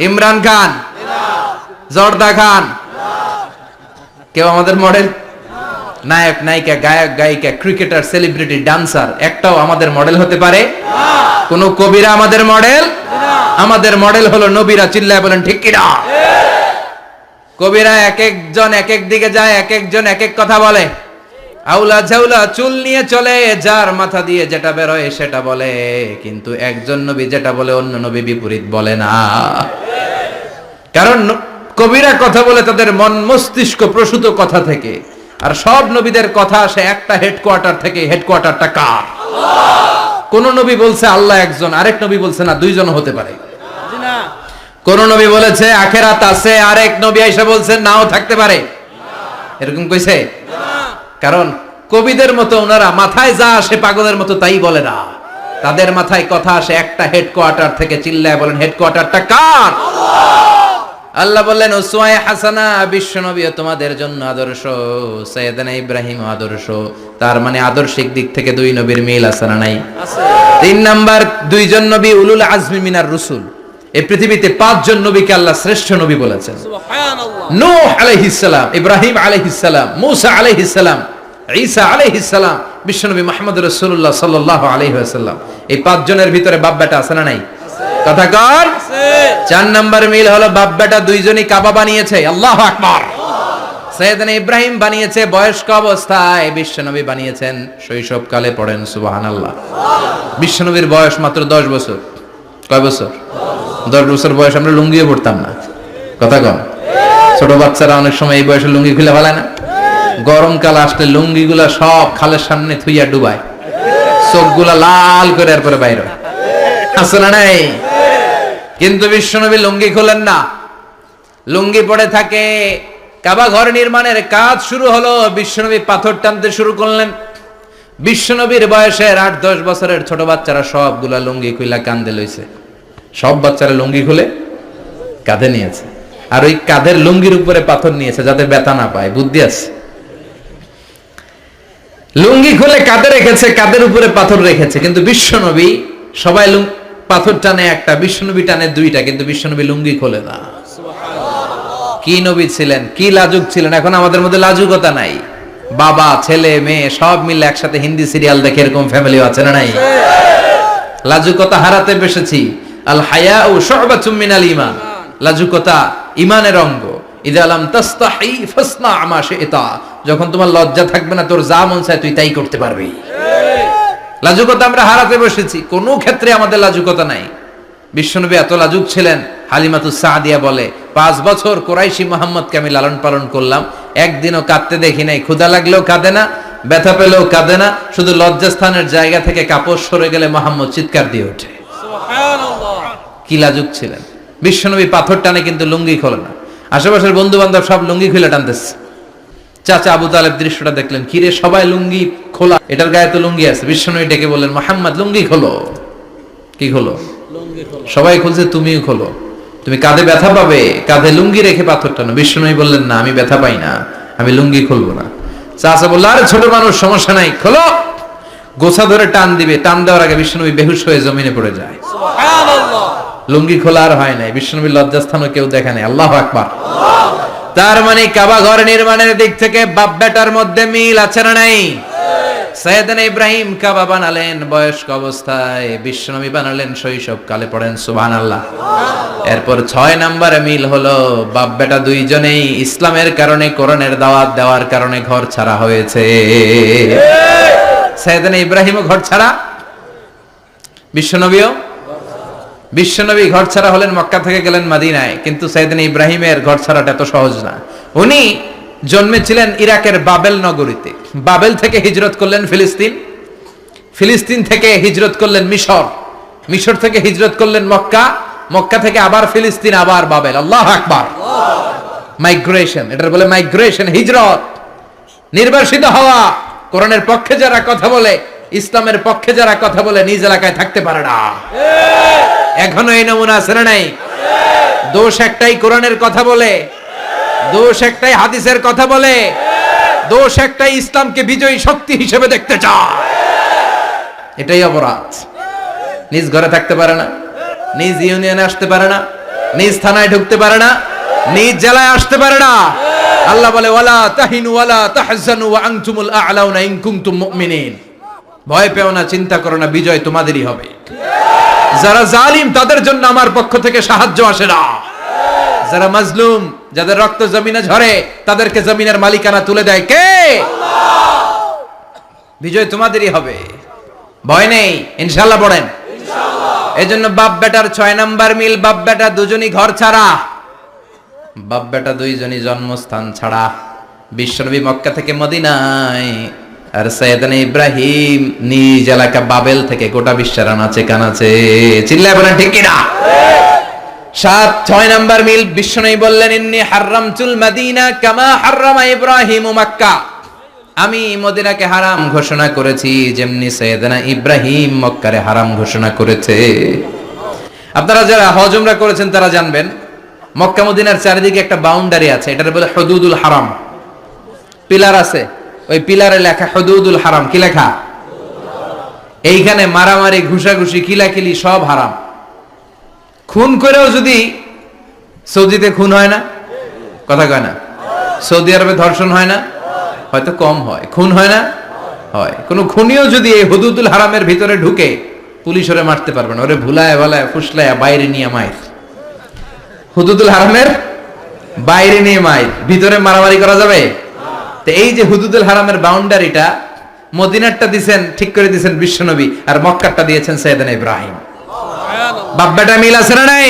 ইমরান খান? না। জর্দা খান? না। কেউ আমাদের মডেল? না। নায়ক নায়িকা, গায়ক গায়িকা, ক্রিকেটার, সেলিব্রিটি, ডান্সার একটাও আমাদের মডেল হতে পারে না। কোন কবিরা আমাদের মডেল? না। আমাদের মডেল হলো নবীরা। চিল্লায় বলেন ঠিক কিনা? কবিরা এক একজন এক এক দিকে যায়, এক একজন এক এক কথা বলে। আউলা ঝাউলা চুল নিয়ে চলে, যার মাথা দিয়ে যেটা বেরোয় সেটা বলে, কিন্তু একজন নবী যেটা বলে অন্য নবী বিপরীত বলে না। কারণ কবিরা কথা বলে তাদের মন মস্তিষ্ক প্রসূত কথা থেকে, আর সব নবীদের কথা আসে একটা হেডকোয়ার্টার থেকে। হেডকোয়ার্টারটা কার? কোন নবী বলছে আল্লাহ একজন, আরেক নবী বলছে না 2 জন হতে পারে। কোন নবী বলেছে আখিরাত আছে, আরেক নবী এসে বলছে নাও থাকতে পারে। এরকম কইছে? কারণ কবিদের মতো ওনারা মাথায় যা আসে পাগলের মতো তাই বলে না। তাদের মাথায় কথা আসে একটা হেডকোয়ার্টার থেকে। চিল্লায় বলেন হেডকোয়ার্টারটা কার? আল্লাহ বললেন উসওয়ায়ে হাসানা, বিশ্বনবী তোমাদের জন্য আদর্শ, সাইয়েদনা ইব্রাহিম আদর্শ। তার মানে আদর্শিক দিক থেকে 2 নবীর মিল আছে না নাই? আছে। 3 নাম্বার, 2 জন নবী উলুল আজমি মিনার রাসূল। এই পৃথিবীতে 5 জন নবীকে আল্লাহ শ্রেষ্ঠ নবী বলেছেন। সুবহানাল্লাহ। নূহ আলাইহিস সালাম, ইব্রাহিম আলাইহিস সালাম, মুসা আলাইহিস সালাম, ঈসা আলাইহিস সালাম, বিশ্বনবী মুহাম্মদ রাসূলুল্লাহ সাল্লাল্লাহু আলাইহি ওয়াসাল্লাম। এই 5 জনের ভিতরে বাপ বেটা আছে না নাই? আছে। কথা কর। আছে। 4 নাম্বার মিল হলো বাপ বেটা দুইজনই কাবা বানিয়েছে। আল্লাহু আকবার। সাইয়েদনা ইব্রাহিম বানিয়েছে বয়স্ক অবস্থায়, বিশ্বনবী বানিয়েছেন শৈশবকালে। পড়েন সুবহানাল্লাহ। বিশ্বনবীর বয়স মাত্র 10 বছর। কয় বছর? 10 বছর বয়স আমরা লুঙ্গিও পড়তাম না। কথা কম। ছোট বাচ্চারা অনেক সময় এই বয়সে লুঙ্গি খুলে ফেলায় না। গরমকাল আসলে লুঙ্গিগুলা সব খালের সামনে থুইয়া ডুবায়, চোখগুলা লাল করে এরপরে বাইরে আছে না নাই। কিন্তু বিশ্বনবী লুঙ্গি খোলেন না, লুঙ্গি পড়ে থাকে। কাবা ঘর নির্মাণের কাজ শুরু হলো, বিশ্বনবী পাথর টানতে শুরু করলেন। বিশ্বনবীর বয়সের 8-10 বছরের ছোট বাচ্চারা সবগুলা লুঙ্গি খুইলা কাঁধে লইছে। সব বাচ্চারা লুঙ্গি খুলে কাঁধে নিয়েছে, আর ওই কাঁধের লুঙ্গির উপরে পাথর নিয়েছে যাতে ব্যথা না পায়। বুদ্ধি আছে। লুঙ্গি খুলে কাঁধে রেখেছে, কাঁধের উপরে পাথর রেখেছে। কিন্তু বিশ্বনবী, সবাই পাথর টানে একটা, বিশ্বনবী টানে দুইটা, কিন্তু বিশ্বনবী লুঙ্গি খোলে না। কি নবী ছিলেন, কি লাজুক ছিলেন। এখন আমাদের মধ্যে লাজুকতা নাই। বাবা ছেলে মেয়ে সব মিলে একসাথে হিন্দি সিরিয়াল দেখে এরকম ফ্যামিলি আছে না নাই? লাজুকতা হারাতে বসেছি। আল হায়াউ শু'বাতুম মিনাল ঈমান। লাজুকতা ঈমানের অঙ্গ। ইযা লাম তাস্তাহি ফাসনা মা শি'তা। যখন তোমার লজ্জা থাকবে না, তোর যা মন চায় তুই তাই করতে পারবি। লাজুকতা আমরা হারাতে বসেছি, কোনো ক্ষেত্রে আমাদের লাজুকতা নাই। বিশ্বনবী এত লাজুক ছিলেন, হালিমাতুস সাদিয়া বলে 5 বছর কুরাইশি মুহাম্মদকে আমি লালন পালন করলাম, একদিনও কাঁদতে দেখি নাই। ক্ষুধা লাগলেও কাঁদে না, ব্যথা পেলেও কাঁদে না, শুধু লজ্জাস্থানের জায়গা থেকে কাপড় সরে গেলে মুহাম্মদ চিৎকার দিয়ে ওঠে। সুবহানাল্লাহ। কি লাজুক ছিলেন বিশ্বনবী। পাথর টানে কিন্তু লুঙ্গি খোলে না। আশেপাশের বন্ধু বান্ধব সব লুঙ্গি খুলে টানতেছে। চাচা আবু তালেব দৃশ্যটা দেখলেন, কিরে সবাই লুঙ্গি খোলা, এটার গায়ে তো লুঙ্গি আছে। বিশ্বনবী ডেকে বললেন, মুহাম্মদ লুঙ্গি খোলো। কি খোলো? সবাই খুলছে, তুমিও খোলো। তুমি কাঁধে ব্যথা পাবে, কাঁধে লুঙ্গি রেখে পাথর টানো। বিশ্বনবী বললেন, না আমি ব্যথা পাই না, আমি লুঙ্গি খুলবো না। চাচা বলল, আরে ছোট মানুষ, সমস্যা নাই, খোলো। গোছা ধরে টান দিবে, টান দেওয়ার আগে বিশ্বনবী বেহুশ হয়ে জমিনে পড়ে যায়। সুবহানাল্লাহ। লুঙ্গি খোলা আর হয় নাই। বিশ্বনবীর লজ্জাস্থানও কেউ দেখে নাই। আল্লাহু আকবার। তার মানে কাবা ঘর নির্মাণের দিক থেকে বাপ বেটার মধ্যে মিল আছে না নাই? সাইয়েদনা ইব্রাহিম কাবা বানালেন বয়স্ক অবস্থায়, বিশ্বনবী বানালেন শৈশবকালে। পড়েন সুবহানাল্লাহ। এরপর 6 নম্বরে মিল হলো বাপ বেটা দুইজনেই ইসলামের কারণে, কোরআনের দাওয়াত দেওয়ার কারণে ঘর ছাড়া হয়েছে। সাইয়েদনা ইব্রাহিমও ঘর ছাড়া, বিশ্বনবীও। বিশ্বনবী ঘর ছাড়া হলেন, মক্কা থেকে গেলেন মদিনায়। কিন্তু সাইয়েদনা ইব্রাহিমের ঘর ছাড়াটা এত সহজ না। উনি জন্মেছিলেন ইরাকের বাবেল নগরীতে। বাবেল থেকে হিজরত করলেন ফিলিস্তিন, ফিলিস্তিন থেকে হিজরত করলেন মিশর, মিশর থেকে হিজরত করলেন মক্কা, মক্কা থেকে আবার ফিলিস্তিন, আবার বাবেল। আল্লাহু আকবার। মাইগ্রেশন, এটার বলে মাইগ্রেশন, হিজরত, নির্বাসিত হওয়া। কোরআনের পক্ষে যারা কথা বলে, ইসলামের পক্ষে যারা কথা বলে, নিজ এলাকায় থাকতে পারে না। এখনো এই নমুনা আছে না নাই? দোষ একটাই, কোরআনের কথা বলে। দোষ একটাই, হাদিসের কথা বলে। দোষ একটাই, ইসলামকে বিজয়ী শক্তি হিসেবে দেখতে চায়। এটাই অপরাধ। নিজ ঘরে থাকতে পারে না, নিজ ইউনিয়নে আসতে পারে না, নিজ থানায় ঢুকতে পারে না, নিজ জেলায় আসতে পারে না। আল্লাহ বলে, ওয়ালা তাহিনু ওয়ালা তাহজানু ওয়া আনতুমুল আ'লাউনা ইন কুনতুম মুমিনিন। ভয় পেও না, চিন্তা করো না, বিজয় তোমাদেরই হবে। যারা জালিম তাদের জন্য আমার পক্ষ থেকে সাহায্য আসে না। যারা মাজলুম, যাদের রক্ত জমিনে ঝরে, তাদেরকে জমিনের মালিকানা তুলে দেয় কে? আল্লাহ। বিজয় তোমাদেরই হবে, ভয় নেই, ইনশাআল্লাহ। পড়েন ইনশাআল্লাহ। এজন্য বাপ বেটার 6 নাম্বার মিল, বাপ বেটা দুজনই ঘর ছাড়া, বাপ বেটা দুইজনই জন্মস্থান ছাড়া। বিশ্বনবী মক্কা থেকে মদিনায়, আর সাইয়েদনা ইব্রাহিম নিজ এলাকা বাবেল থেকে গোটা বিশ্বের আনাচে কানাচে। চিল্লায় বলেন ঠিক কিনা? 6 নাম্বার মিল, বিশ্বনবী বললেন, ইন্নী হারামতুল মদিনা কামা হারামা ইব্রাহিম মক্কা। আমি মদিনাকে হারাম ঘোষণা করেছি যেমনি সাইয়েদনা ইব্রাহিম মক্কারে হারাম ঘোষণা করেছে। আপনারা যারা হজ উমরা করেছেন তারা জানবেন, মক্কা মদিনার চারিদিকে একটা বাউন্ডারি আছে, এটার বলে হুদুদুল হারাম। পিলার আছে, ওই পিলারে লেখা হুদুদুল হারাম। কি লেখা? এইখানে মারামারি, ঘুষাঘুষি, কিলাকিলি সব হারাম। খুন করেও যদি, সৌদিতে খুন হয় না, কথা কয় না? সৌদি আরবে ধর্ষণ হয় না? হয়তো কম হয়। খুন হয় না? হয়। কোন খুনিও যদি এই হুদুদুল হারামের ভিতরে ঢুকে, পুলিশ ওরে মারতে পারবে না। ওরে ভুলায় ভালায় ফুসলায় বাইরে নিয়ে মায়ের। হুদুদুল হারামের বাইরে নিয়ে মাইর, ভিতরে মারামারি করা যাবে? তো এই যে হুদুদুল হারামের বাউন্ডারিটা, মদিনারটা দিয়েছেন, ঠিক করে দিয়েছেন বিশ্বনবী, আর মক্কারটা দিয়েছেন সাইয়েদনা ইব্রাহিম। বাপ বেটা মিল আছে না নাই?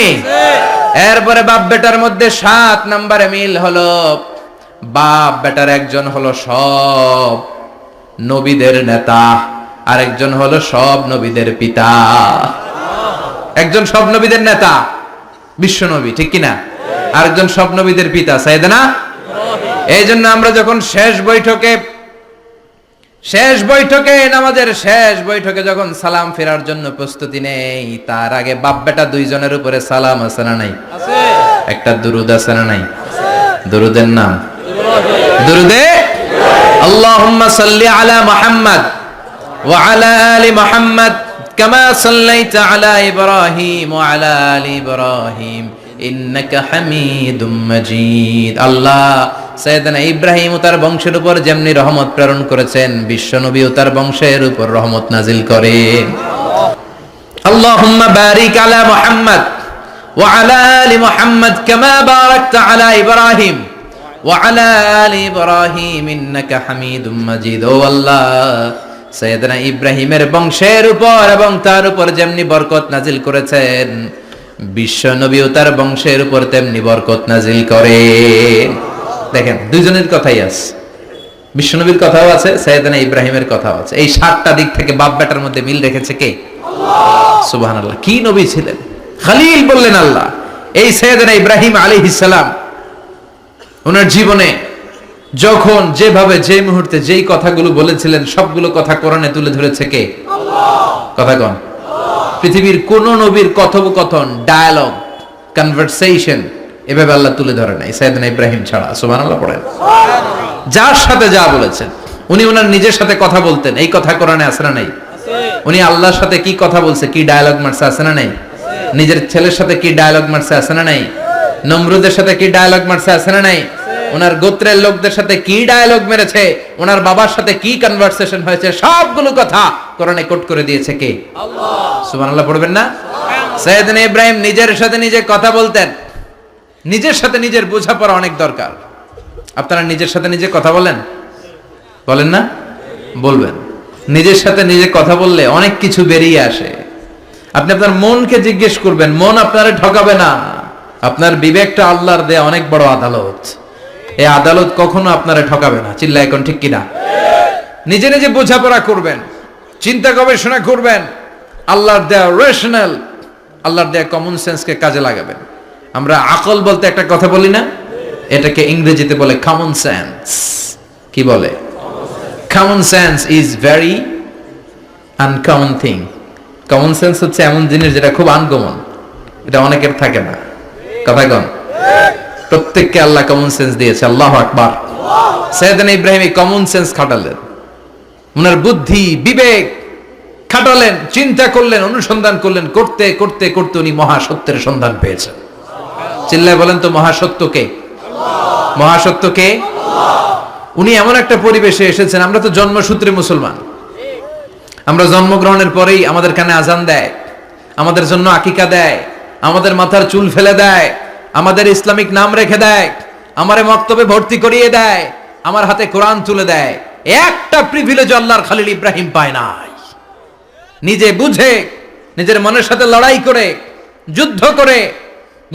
এরপরে বাপ বেটার মধ্যে 7 নম্বরে মিল হলো, বাপ বেটার একজন হলো সব নবীদের নেতা, আর একজন হলো সব নবীদের পিতা। একজন সব নবীদের নেতা বিশ্বনবী, ঠিক কিনা? আরেকজন সব নবীদের পিতা সাইয়েদনা। এই জন্য আমরা যখন শেষ বৈঠকে নামাজের শেষ বৈঠকে যখন সালাম ফেরার জন্য প্রস্তুতি নেই, তার আগে বাপ বেটা দুইজনের উপরে সালাম আছে না নাই? একটা দুরুদ আছে না নাই? দুরুদের নাম দুরুদে আল্লাহুম্মা সাল্লি আলা মুহাম্মদ ওয়া আলা আলি মুহাম্মদ কামা সাল্লাইতা আলা ইব্রাহিম ওয়া আলা আলি ইব্রাহিম ইন্নাকা হামিদুম মাজিদ। আল্লাহ সাইয়েদনা ইব্রাহিম ও তার বংশের উপর যেমনি রহমত প্রেরণ করেছেন, বিশ্ব নবী ও তার বংশের উপর রহমত নাজিল করেন। আল্লাহুম্মা বারিক আলা মুহাম্মদ ওয়া আলা আলি মুহাম্মদ কামা বারাকতা আলা ইব্রাহিম ওয়া আলা আলি ইব্রাহিম ইন্নাকা হামিদুম মাজিদ। ও আল্লাহ, সাইয়েদনা ইব্রাহিমের বংশের উপর এবং তার উপর যেমনি বরকত নাজিল করেছেন, বিশ্ব নবী ও তার বংশের উপর তেমনি বরকত নাজিল করেন। দেখেন, দুইজনের কথাই আছে, বিশ্ব নবীর কথাও আছে, সাইয়েদনা ইব্রাহিমের কথাও আছে। এই 7টা দিক থেকে বাপ বেটার মধ্যে মিল রেখেছে কে? আল্লাহ। সুবহানাল্লাহ। কি নবী ছিলেন! খলিল বললেন আল্লাহ। এই সাইয়েদনা ইব্রাহিম আলাইহিস সালাম ওনার জীবনে যখন যেভাবে যে মুহূর্তে যেই কথাগুলো বলেছিলেন, সবগুলো কথা কোরআনে তুলে ধরেছে কে? আল্লাহ। কথা কোন? পৃথিবীর কোন নবীর কথোপকথন, ডায়ালগ, কনভারসেশন এভাবে আল্লাহ তুলে ধরে নাই সাইয়েদনা ইব্রাহিম ছাড়া। সুবহানাল্লাহ পড়েন। যার সাথে যা বলেছেন, উনি ওনার নিজের সাথে কথা বলতেন, এই কথা কোরআনে আছে না নাই? উনি আল্লাহর সাথে কি কথা বলছে, কি ডায়ালগ মারছে, আছে না নাই? নিজের ছেলের সাথে কি ডায়ালগ মারছে, আছে না নাই? নমরুদের সাথে কি ডায়ালগ মারছে, আছে না নাই? ওনার গোত্রের লোকদের সাথে কি ডায়ালগ মেরেছে, ওনার বাবার সাথে কি কনভারসেশন হয়েছে, সবগুলো কথা কোরআনে কোট করে দিয়েছে কে? আল্লাহ। সুবহানাল্লাহ পড়বেন না? সাইয়েদনা ইব্রাহিম নিজের সাথে নিজে কথা বলতেন। নিজের সাথে নিজের বোঝাপড়া অনেক দরকার। আপনারা নিজের সাথে নিজে কথা বলেন? বলেন না? বলবেন। নিজের সাথে নিজে কথা বললে অনেক কিছু বেরিয়ে আসে। আপনি আপনার মনকে জিজ্ঞেস করবেন, মন আপনারে ঠকাবে না। আপনার বিবেকটা আল্লাহর দেয়া অনেক বড় আদালত, এই আদালত কখনো আপনারে ঠকাবে না। চিল্লা এখন ঠিক কিনা? নিজে নিজে বোঝাপড়া করবেন, চিন্তা গবেষণা করবেন, আল্লাহর দেয়া রেশনাল, আল্লাহর দেয়া কমন সেন্সকে কাজে লাগাবেন। আমরা আকল বলতে একটা কথা বলি না, এটাকে ইংরেজিতে বলে কমন সেন্স। কি বলে? Common sense is very uncommon thing. Common sense হচ্ছে এমন জিনিস যেটা খুব আনকমন, এটা অনেকের থাকে না। কথা কন? প্রত্যেককে আল্লাহ কমন সেন্স দিয়েছে। আল্লাহু আকবার। সাইয়েদনা ইব্রাহিম এই কমন সেন্স খাটালেন, ওনার বুদ্ধি বিবেক খাটালেন, চিন্তা করলেন, অনুসন্ধান করলেন, করতে করতে করতে উনি মহাসত্যের সন্ধান পেয়েছেন। চিল্লায় বলেন তো, মহাসত্যকে? মহাসত্যকে? উনি এমন একটা পরিবেশে এসেছেন, আমরা তো জন্মসূত্রে মুসলমান, আমরা জন্মগ্রহণের পরেই আমাদের কানে আজান দেয়, আমাদের জন্য আকিকা দেয়, আমাদের মাথার চুল ফেলে দেয়, আমাদের ইসলামিক নাম রেখে দেয়, আমারে মক্তবে ভর্তি করিয়ে দেয়, আমার হাতে কোরআন তুলে দেয়। একটা প্রিভিলেজ আল্লাহর খলিল ইব্রাহিম পায় নাই। নিজে বুঝে, নিজের মনের সাথে লড়াই করে, যুদ্ধ করে,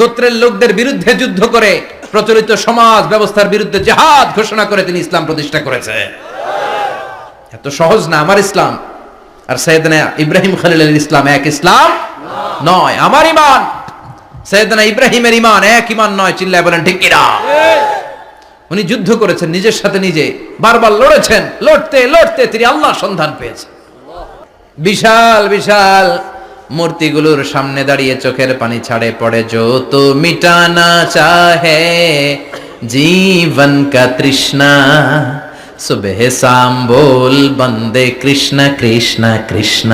গোত্রের লোকদের বিরুদ্ধে যুদ্ধ করে, প্রচলিত সমাজ ব্যবস্থার বিরুদ্ধে জিহাদ ঘোষণা করে তিনি ইসলাম প্রতিষ্ঠা করেছে। এত সহজ না আমার ইসলাম আর সাইয়েদনা ইব্রাহিম খলিলের ইসলাম এক ইসলাম নয়। আমার ঈমান, সাইয়েদনা ইব্রাহিমের ঈমান এক ঈমান নয়। চিল্লায় বলেন ঠিক কিনা? উনি যুদ্ধ করেছেন, নিজের সাথে নিজে বারবার লড়েছেন, লড়তে লড়তে তিনি আল্লাহর সন্ধান পেয়েছেন। বিশাল বিশাল মূর্তিগুলোর সামনে দাঁড়িয়ে চোখের পানি ছাড়ে পড়ে, जो तो मिटाना चाहे जीवन का तृष्णा सुबह शाम बोल बंदे कृष्ण कृष्ण कृष्ण।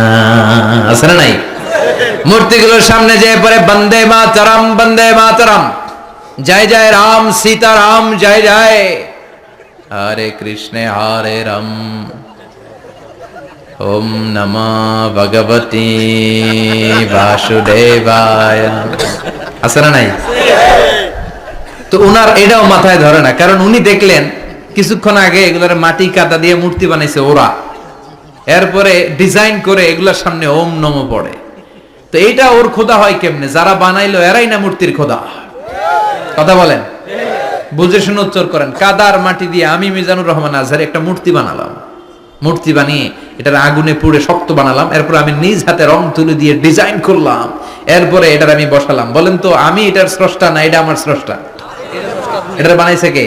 আছে না নাই? মূর্তিগুলোর সামনে যেয়ে পড়ে বন্দে মাতরম, বন্দে মাতরম, জয় জয় রাম সীতা রাম, জয় জয় হরে কৃষ্ণ হরে রাম, ওম নমঃ ভগবতে বাসুদেবায়। আছে না নাই? তো উনার এটাও মাথায় ধরে না, কারণ উনি দেখলেন কিছুক্ষণ আগে এগুলোর মাটি কাদা দিয়ে মূর্তি বানাইছে ওরা, এরপরে ডিজাইন করে এগুলোর সামনে ওম নমঃ পড়ে। তো এইটা ওর খোদা হয় কেমনে? যারা বানাইলো এরাই না মূর্তির খোদা? কথা বলেন, বুঝে শুনে উত্তর করেন। কাদার মাটি দিয়ে আমি মিজানুর রহমান আজহারি একটা মূর্তি বানালাম, মূর্তি বানিয়ে এটার আগুনে পুড়ে শক্ত বানালাম, এরপর আমি নিজ হাতে রং তুলি দিয়ে ডিজাইন করলাম, এরপরে এটার আমি বসালাম। বলেন তো আমি এটার স্রষ্টা না এটা আমার স্রষ্টা? এটা বানাইছে কে?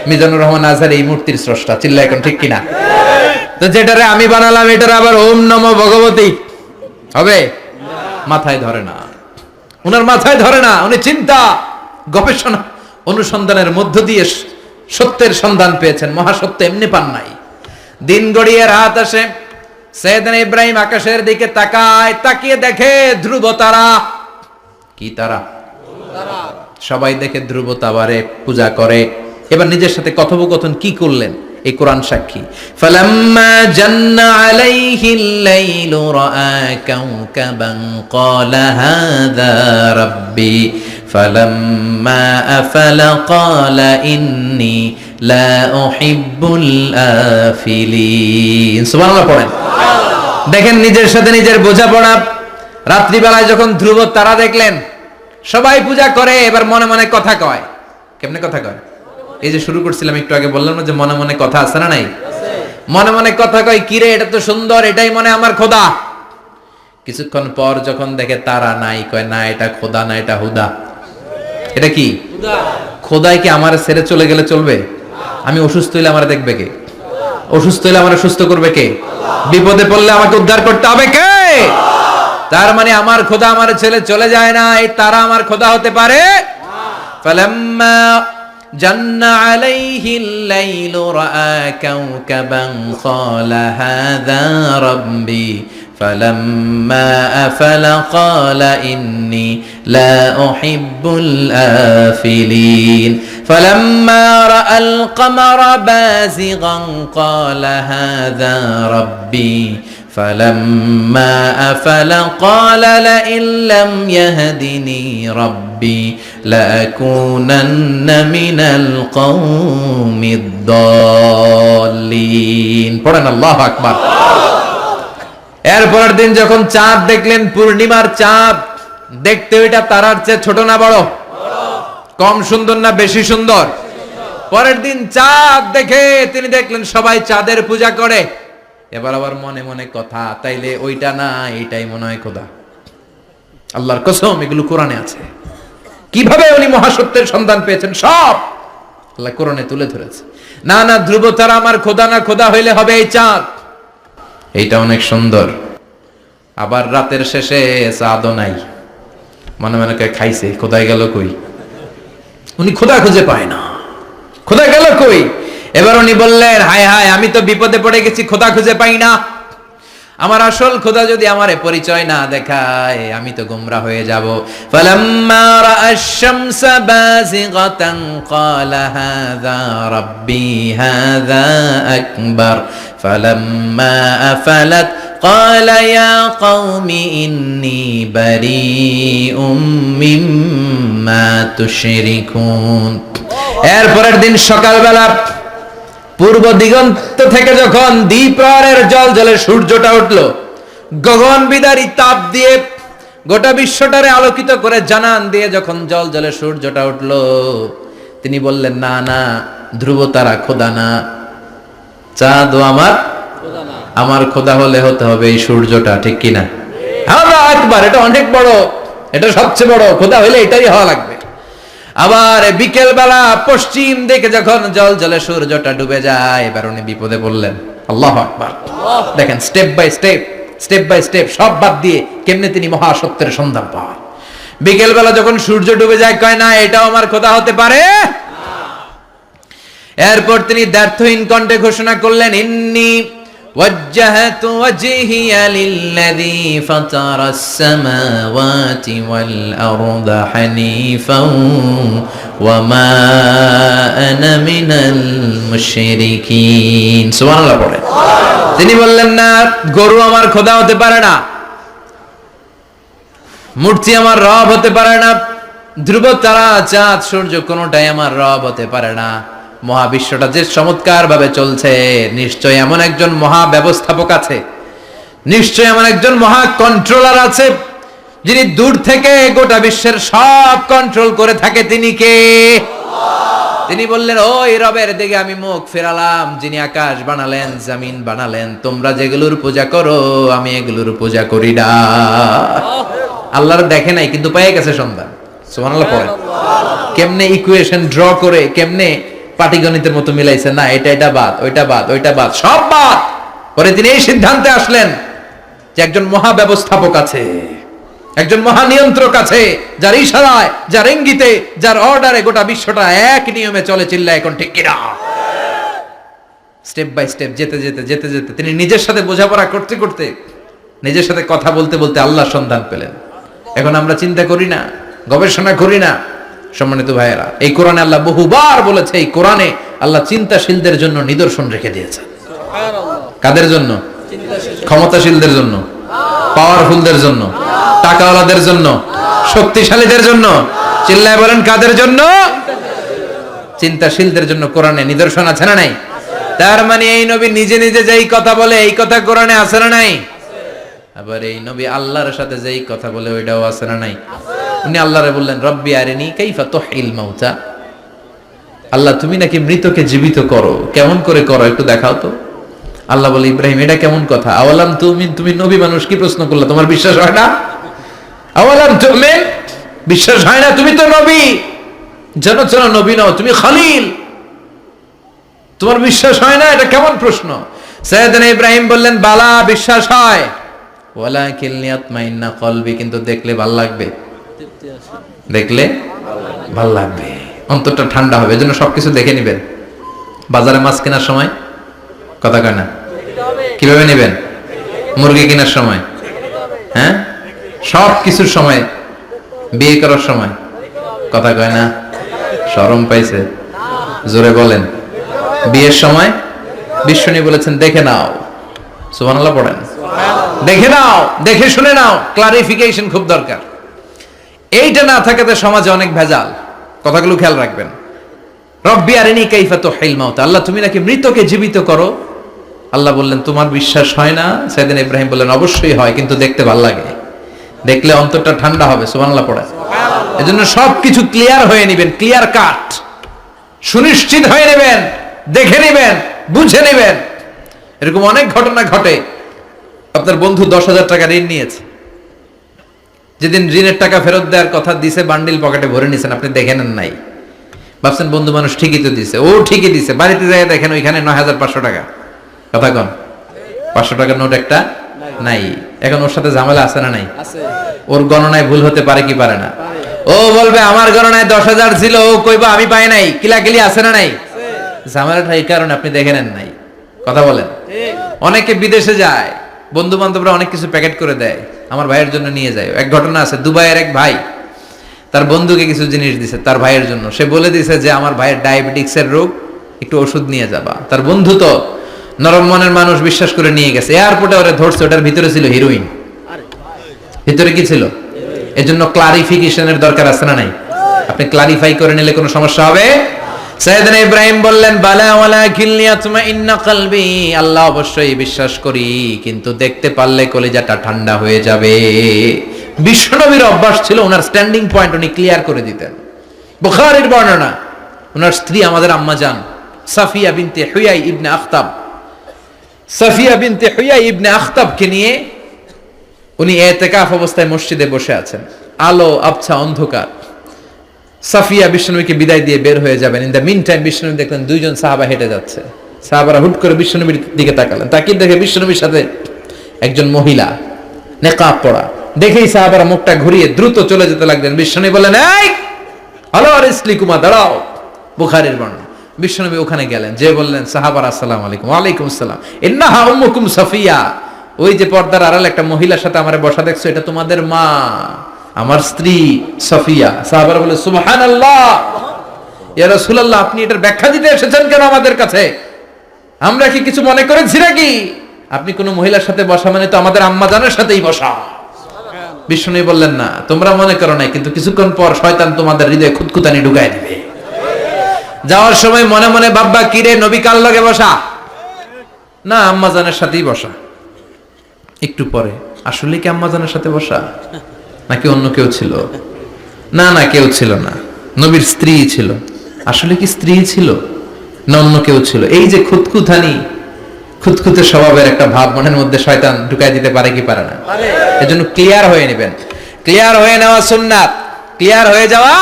মিজানুর রহমান আজহারি এই মূর্তির স্রষ্টা। চিল্লা এখন ঠিক কিনা? তো যেটারে আমি বানালাম এটার আবার ওম নমঃ ভগবতী হবে? মাথায় ধরে না, উনার মাথায় ধরে না। উনি চিন্তা গবেষণা অনুসন্ধানের মধ্য দিয়ে সত্যের সন্ধান পেয়েছেন। মহাসত্য এমনি পান নাই। দিন গড়িয়ে রাত আসে, সাইয়েদনা ইব্রাহিম আকাশের দিকে তাকায়, তাকিয়ে দেখে ধ্রুব তারা। কি তারা? সবাই দেখে ধ্রুব তারারে পূজা করে। এবার নিজের সাথে কথোপকথন কি করলেন এই কোরআন সাক্ষী। ফালাম্মা জান্না আলাইহিল লাইলু রাআ কাওকাবান ক্বালা হাযা রাব্বি ফালাম্মা আফালা ক্বালা ইন্নী লা উহিব্বুল আফিলিন। সুবহানাল্লাহ পড়েন। দেখেন নিজের সাথে নিজের বোঝাপড়া। রাত্রিবেলায় যখন ধ্রুব তারা দেখলেন সবাই পূজা করে, এবার মনে মনে কথা কয়। কেমনে কথা কয়? এই যে শুরু করছিলাম একটু আগে, বললাম না যে মনে মনে কথা আছে না নাই? মনে মনে কথা কয়, কিরে এটা তো সুন্দর, এটাই মনে আমার খোদা। কিছুক্ষণ পর যখন দেখে তারা নাই, কয় না এটা খোদা না, এটা হুদা। এটা কি? খোদাই কি আমার ছেড়ে চলে গেলে চলবে? আমি অসুস্থ হইলে আমার দেখবে কে? অসুস্থ হইলে আমার সুস্থ করবে কে? বিপদে পড়লে আমাকে উদ্ধার করতে হবে কে? তার মানে আমার খোদা আমার ছেলে চলে যায় না, এই তারা আমার খোদা হতে পারে? ফালাম্মা জান্না আলাইহিল লাইলু রাআ কাওকাবান ক্বালা হাযা রাব্বি ফালাম্মা আফালা ক্বালা ইন্নী লা উহিব্বুল আফিলিন ফালাম্মা রাআল কমারা বাযিগান ক্বালা হাযা রাব্বি فلما أفل قال لئن لم يهدني ربي لأكونن من القوم الضالين পড়েন আল্লাহু আকবার। এরপরের দিন যখন চাঁদ দেখলেন, পূর্ণিমার চাঁদ, দেখতে ওইটা তারার চেয়ে ছোট না বড়? কম সুন্দর না বেশি সুন্দর? পরের দিন চাঁদ দেখে তিনি দেখলেন সবাই চাঁদের পূজা করে। এবার আবার মনে মনে কথা, তাইলে ওইটা না এইটাই মনে হয় খোদা। আল্লাহর কসম এগুলো কোরআনে আছে। কিভাবে উনি মহাসত্যের সন্ধান পেয়েছেন সব আল্লাহ কোরআনে তুলে ধরেছে। না না, ধ্রুব তারা আমার খোদা না, খোদা হইলে হবে এই চাঁদ। এইটা অনেক সুন্দর। আবার রাতের শেষে চাঁদও নাই, মনে মনে খাইছে খোদাই গেল কই? উনি খোদা খুঁজে পায় না, খোদা গেল কই? এবার উনি বললেন, হায় হায়, আমি তো বিপদে পড়ে গেছি, খোদা খুঁজে পাই না। আমার আসল খোদা যদি আমারে পরিচয় না দেখায় আমি তো গোমরা হয়ে যাব। ফালাম্মা রাআশ শামসা বাযিগাতান ক্বালা হাযা রাব্বি হাযা আকবার ফালাম্মা আফালাত ক্বালা ইয়া কওমি ইন্নী বারীউম মিম্মা তুশরিকুন। এরপরের দিন সকালবেলা পূর্ব দিগন্ত থেকে যখন দ্বিপ্রহরের জলে সূর্যটা উঠলো, গগন বিদারী তাপ দিয়ে গোটা বিশ্বটারে আলোকিত করে জানান দিয়ে যখন জলে সূর্যটা উঠলো, তিনি বললেন, না না, ধ্রুব তারা খোদা না, চাঁদও আমার খোদা হলে হতে হবে এই সূর্যটা। ঠিক কিনা? আল্লাহু আকবার। এটা অনেক বড়, এটা সবচেয়ে বড় খোদা হইলে এটাই হওয়া লাগবে। আবার বিকেল বেলা পশ্চিম দিকে যখন জলে সূর্যটা ডুবে যায়, এবার উনি বিপদে পড়লেন। আল্লাহু আকবার। দেখেন স্টেপ বাই স্টেপ সব বাদ দিয়ে কেমনে তিনি মহাসত্যের সন্ধান পান। বিকেল বেলা যখন সূর্য ডুবে যায়, কয় না এটাও আমার খোদা হতে পারে। এরপর তিনি দ্ব্যর্থহীন কণ্ঠে ঘোষণা করলেন, ইন্নী وجهت وجهي للذي فطر السماوات والأرض حنيفا وما أنا من المشركين। সুবহান আল্লাহ পড়ে। তিনি বললেন, না, গরু আমার খোদা হতে পারে না, মূর্তি আমার রব হতে পারে না, ধ্রুব তারা, চাঁদ, সূর্য কোনোটাই আমার রব হতে পারে না। মহাবিশ্বটা যে চমৎকার ভাবে চলছে, নিশ্চয় এমন একজন মহা ব্যবস্থাপক আছে, নিশ্চয় এমন একজন মহা কন্ট্রোলার আছে, যিনি দূর থেকে গোটা বিশ্বের সব কন্ট্রোল করে থাকে। তিনি কে? তিনি বললেন, ওই রবের দিকে আমি মুখ ফেরালাম, যিনি আকাশ বানালেন, জমিন বানালেন। তোমরা যেগুলোর পূজা করো, আমি এগুলোর পূজা করি না। আল্লাহর দেখে নাই, কিন্তু পেয়ে গেছে সন্তান। সুবহানাল্লাহ পড়েন। কেমনে ইকুয়েশন ড্র করে, কেমনে পাটিগণিতের মতো মিলাইছে, না এটা এটা বাদ, ওইটা বাদ, ওইটা বাদ, সব বাদ। পরে তিনি এই সিদ্ধান্তে আসলেন যে একজন মহা ব্যবস্থাপক আছে, একজন মহা নিয়ন্ত্রক আছে, যার ইশারায়, যার ইঙ্গিতে, যার অর্ডারে গোটা বিশ্বটা এক নিয়মে চলে। চিল্লা এখন ঠিক কিনা? স্টেপ বাই স্টেপ যেতে যেতে যেতে যেতে তিনি নিজের সাথে বোঝাপড়া করতে করতে, নিজের সাথে কথা বলতে বলতে আল্লাহর সন্ধান পেলেন। এখন আমরা চিন্তা করি না, গবেষণা করি না। সম্মানিত ভাইয়েরা, এই কোরআনে আল্লাহ বহুবার বলেছে, এই কোরআনে আল্লাহ চিন্তাশীলদের জন্য নিদর্শন রেখে দিয়েছে। কাদের জন্য? ক্ষমতাশীলদের জন্য, পাওয়ারফুলদের জন্য, টাকাওয়ালাদের জন্য, শক্তিশালীদের জন্য। চিল্লায় বলেন, কাদের জন্য? চিন্তাশীলদের জন্য কোরআনে নিদর্শন আছে না নাই? তার মানে এই নবী নিজে নিজে যেই কথা বলে, এই কথা কোরআনে আছে না নাই? আবার এই নবী আল্লাহর সাথে যেই কথা বলে, ওইটাও আছে না নাই? উনি আল্লাহরে বললেন, রব্বি আরিনি কাইফা তুহিল মাউতা। আল্লাহ, তুমি নাকি মৃতকে জীবিত করো, কেমন করে করো একটু দেখাও তো। আল্লাহ বলে, ইব্রাহিম এটা কেমন কথা? আওয়ালাম তুমিন, তুমি নবী মানুষ, কি প্রশ্ন করলা? তোমার বিশ্বাস হয় না? আওয়ালাম তুমিন, বিশ্বাস হয় না? তুমি তো নবী, জানো জানো নবী নও, তুমি খলিল, তোমার বিশ্বাস হয় না? এটা কেমন প্রশ্ন? সাইয়েদনা ইব্রাহিম বললেন, বালা, বিশ্বাস হয়, ওয়ালাকিন লিয়াতমাইন্না কলবি, কিন্তু দেখলে ভাল লাগবে, দেখলে ভাল লাগবে, অন্তরটা ঠান্ডা হবে। এজন্য সবকিছু দেখে নিবেন। বাজারে মাছ কেনার সময় কথা কয় না, কিভাবে নেবেন? মুরগি কেনার সময়, হ্যাঁ, সব কিছুর সময়, বিয়ে করার সময় কথা কয় না, শরম পাইছে, জোরে বলেন। বিয়ের সময় বিশ্বনী বলেছেন, দেখে নাও। সুবহানাল্লাহ পড়েন। দেখে নাও, দেখে শুনে নাও, ক্লারিফিকেশন খুব দরকার। এইটা না থাকাতে সমাজে অনেক ভেজাল। কথাগুলো খেয়াল রাখবেন। রব্বি আরিনি কাইফা তুহিল মাউতা, আল্লাহ তুমি নাকি মৃতকে জীবিত করো। আল্লাহ বললেন, তোমার বিশ্বাস হয় না? সাইয়েদনা ইব্রাহিম বললেন, অবশ্যই হয়, কিন্তু দেখতে ভালো লাগে, দেখলে অন্তরটা ঠান্ডা হবে। সুবহানাল্লাহ পড়েন। এজন্য সবকিছু ক্লিয়ার হয়ে নেবেন, ক্লিয়ার কাট, সুনিশ্চিত হয়ে নেবেন, দেখে নেবেন, বুঝে নেবেন। এরকম অনেক ঘটনা ঘটে। আপনার বন্ধু 10,000 টাকা ঋণ নিয়েছে, যেদিন ঋণের টাকা ফেরত দেওয়ার কথা দিছে, বান্ডিল পকেটে ভরে নিয়েছেন, আপনি দেখে নেন নাই। ভাবছেন বন্ধু মানুষ, ঠিকই তো দিছে, ও ঠিকই দিছে। বাড়িতে যাই দেখেন ওইখানে 9,500 টাকা। কথা কন, 500 টাকার নোট একটা নাই। এখন ওর সাথে ঝামেলা আছে না নাই? ওর গণনায় ভুল হতে পারে কি পারে না? ও বলবে আমার গণনায় 10,000 ছিল, ও কইবা আমি পাই নাই। কিলাকিলি আছে না নাই? ঝামেলাটা এই কারণে আপনি দেখে নেন নাই। কথা বলেন। অনেকে বিদেশে যায়, বন্ধু বান্ধবরা অনেক কিছু প্যাকেট করে দেয়, আমার ভাইয়ের জন্য নিয়ে যায়। এক ঘটনা আছে, দুবাইয়ের এক ভাই তার বন্ধুকে কিছু জিনিস দিছে তার ভাইয়ের জন্য। সে বলে দিছে যে আমার ভাইয়ের ডায়াবেটিক্সের রোগ, একটু ওষুধ নিয়ে যাবা। তার বন্ধু তো নরম মনের মানুষ, বিশ্বাস করে নিয়ে গেছে। এয়ারপোর্টে ওরে ধরছে, ওটার ভিতরে ছিল হিরোইন। ভিতরে কি ছিল? এজন্য ক্লারিফিকেশনের দরকার আছে না নাই? আপনি ক্লারিফাই করে নিলে কোনো সমস্যা হবে? সাইয়েদনা ইব্রাহিম বললেন, বালা ওয়ালাকিন লিয়াতমাইন্না কলবি, আল্লাহ অবশ্যই বিশ্বাস করি, কিন্তু দেখতে পারলে কলিজাটা ঠান্ডা হয়ে যাবে। বিশ্বনবীর অভ্যাস ছিল, ওনার স্ট্যান্ডিং পয়েন্ট উনি ক্লিয়ার করে দিতেন। বুখারীর বর্ণনা, ওনার স্ত্রী আমাদের আম্মা জান সাফিয়া বিনতে হুয়াই ইবনে আখতাব, সাফিয়া বিনতে হুয়াই ইবনে আখতাবকে নিয়ে উনি ইতিকাফ অবস্থায় মসজিদে বসে আছেন। আলো আবছা অন্ধকার। সাফিয়া বিশ্বনবীকে বিদায় দিয়ে বের হয়ে যাবেন। ইন দ্য মিন টাইম বিশ্বনবী দেখলেন 2 জন সাহাবা হেঁটে যাচ্ছে। সাহাবারা হুট করে বিশ্বনবীর দিকে তাকালেন। তাকিয়ে দেখে বিশ্বনবীর সাথে একজন মহিলা, নেকাব পরা। দেখেই সাহাবারা মুখটা ঘুরিয়ে দ্রুত চলে যেতে লাগলেন। বিশ্বনবী বললেন, এই হ্যালো আরিসলিকুমা, দাঁড়াও। বুখারীর বর্ণনা। বিশ্বনবী ওখানে গেলেন, যে বললেন, সাহাবারা আসসালামু আলাইকুম। ওয়ালাইকুম আসসালাম। ইন্নাহা উম্মুকুম সাফিয়া, ওই যে পর্দার আড়ালে একটা মহিলার সাথে আমারে বসা দেখছো, এটা তোমাদের মা, আমার স্ত্রী সাফিয়া। সাহাবারা বলে, সুবহানাল্লাহ, ইয়া রাসূলুল্লাহ, আপনি এটার ব্যাখ্যা দিতে এসেছেন কেন আমাদের কাছে? আমরা কি কিছু মনে করেছি নাকি? আপনি কোন মহিলার সাথে বসা মানে তো আমাদের আম্মা জানের সাথেই বসা। বিষ্ণু বললেন না, তোমরা মনে করো না, কিন্তু কিছুক্ষণ পর শয়তান তোমাদের হৃদয়ে খুঁতখুঁতানি ঢুকায় দিবে। যাওয়ার সময় মনে মনে ভাববা, কিরে নবী কার লগে বসা? না, আম্মাজানের সাথেই বসা। একটু পরে আসলে কি আম্মাজানের সাথে বসা, নাকি অন্য কেউ ছিল? না না, কেউ ছিল না, নবীর স্ত্রী ছিল। আসলে কি স্ত্রী ছিল না অন্য কেউ ছিল? এই যে খুঁতখুঁতানি, খুঁতখুঁতে স্বভাবের একটা ভাব মনের মধ্যে শয়তান ঢুকাই দিতে পারে কি পারে না? এজন্য ক্লিয়ার হয়ে নেবেন। ক্লিয়ার হয়ে নেওয়া সুন্নাত, ক্লিয়ার হয়ে যাওয়া।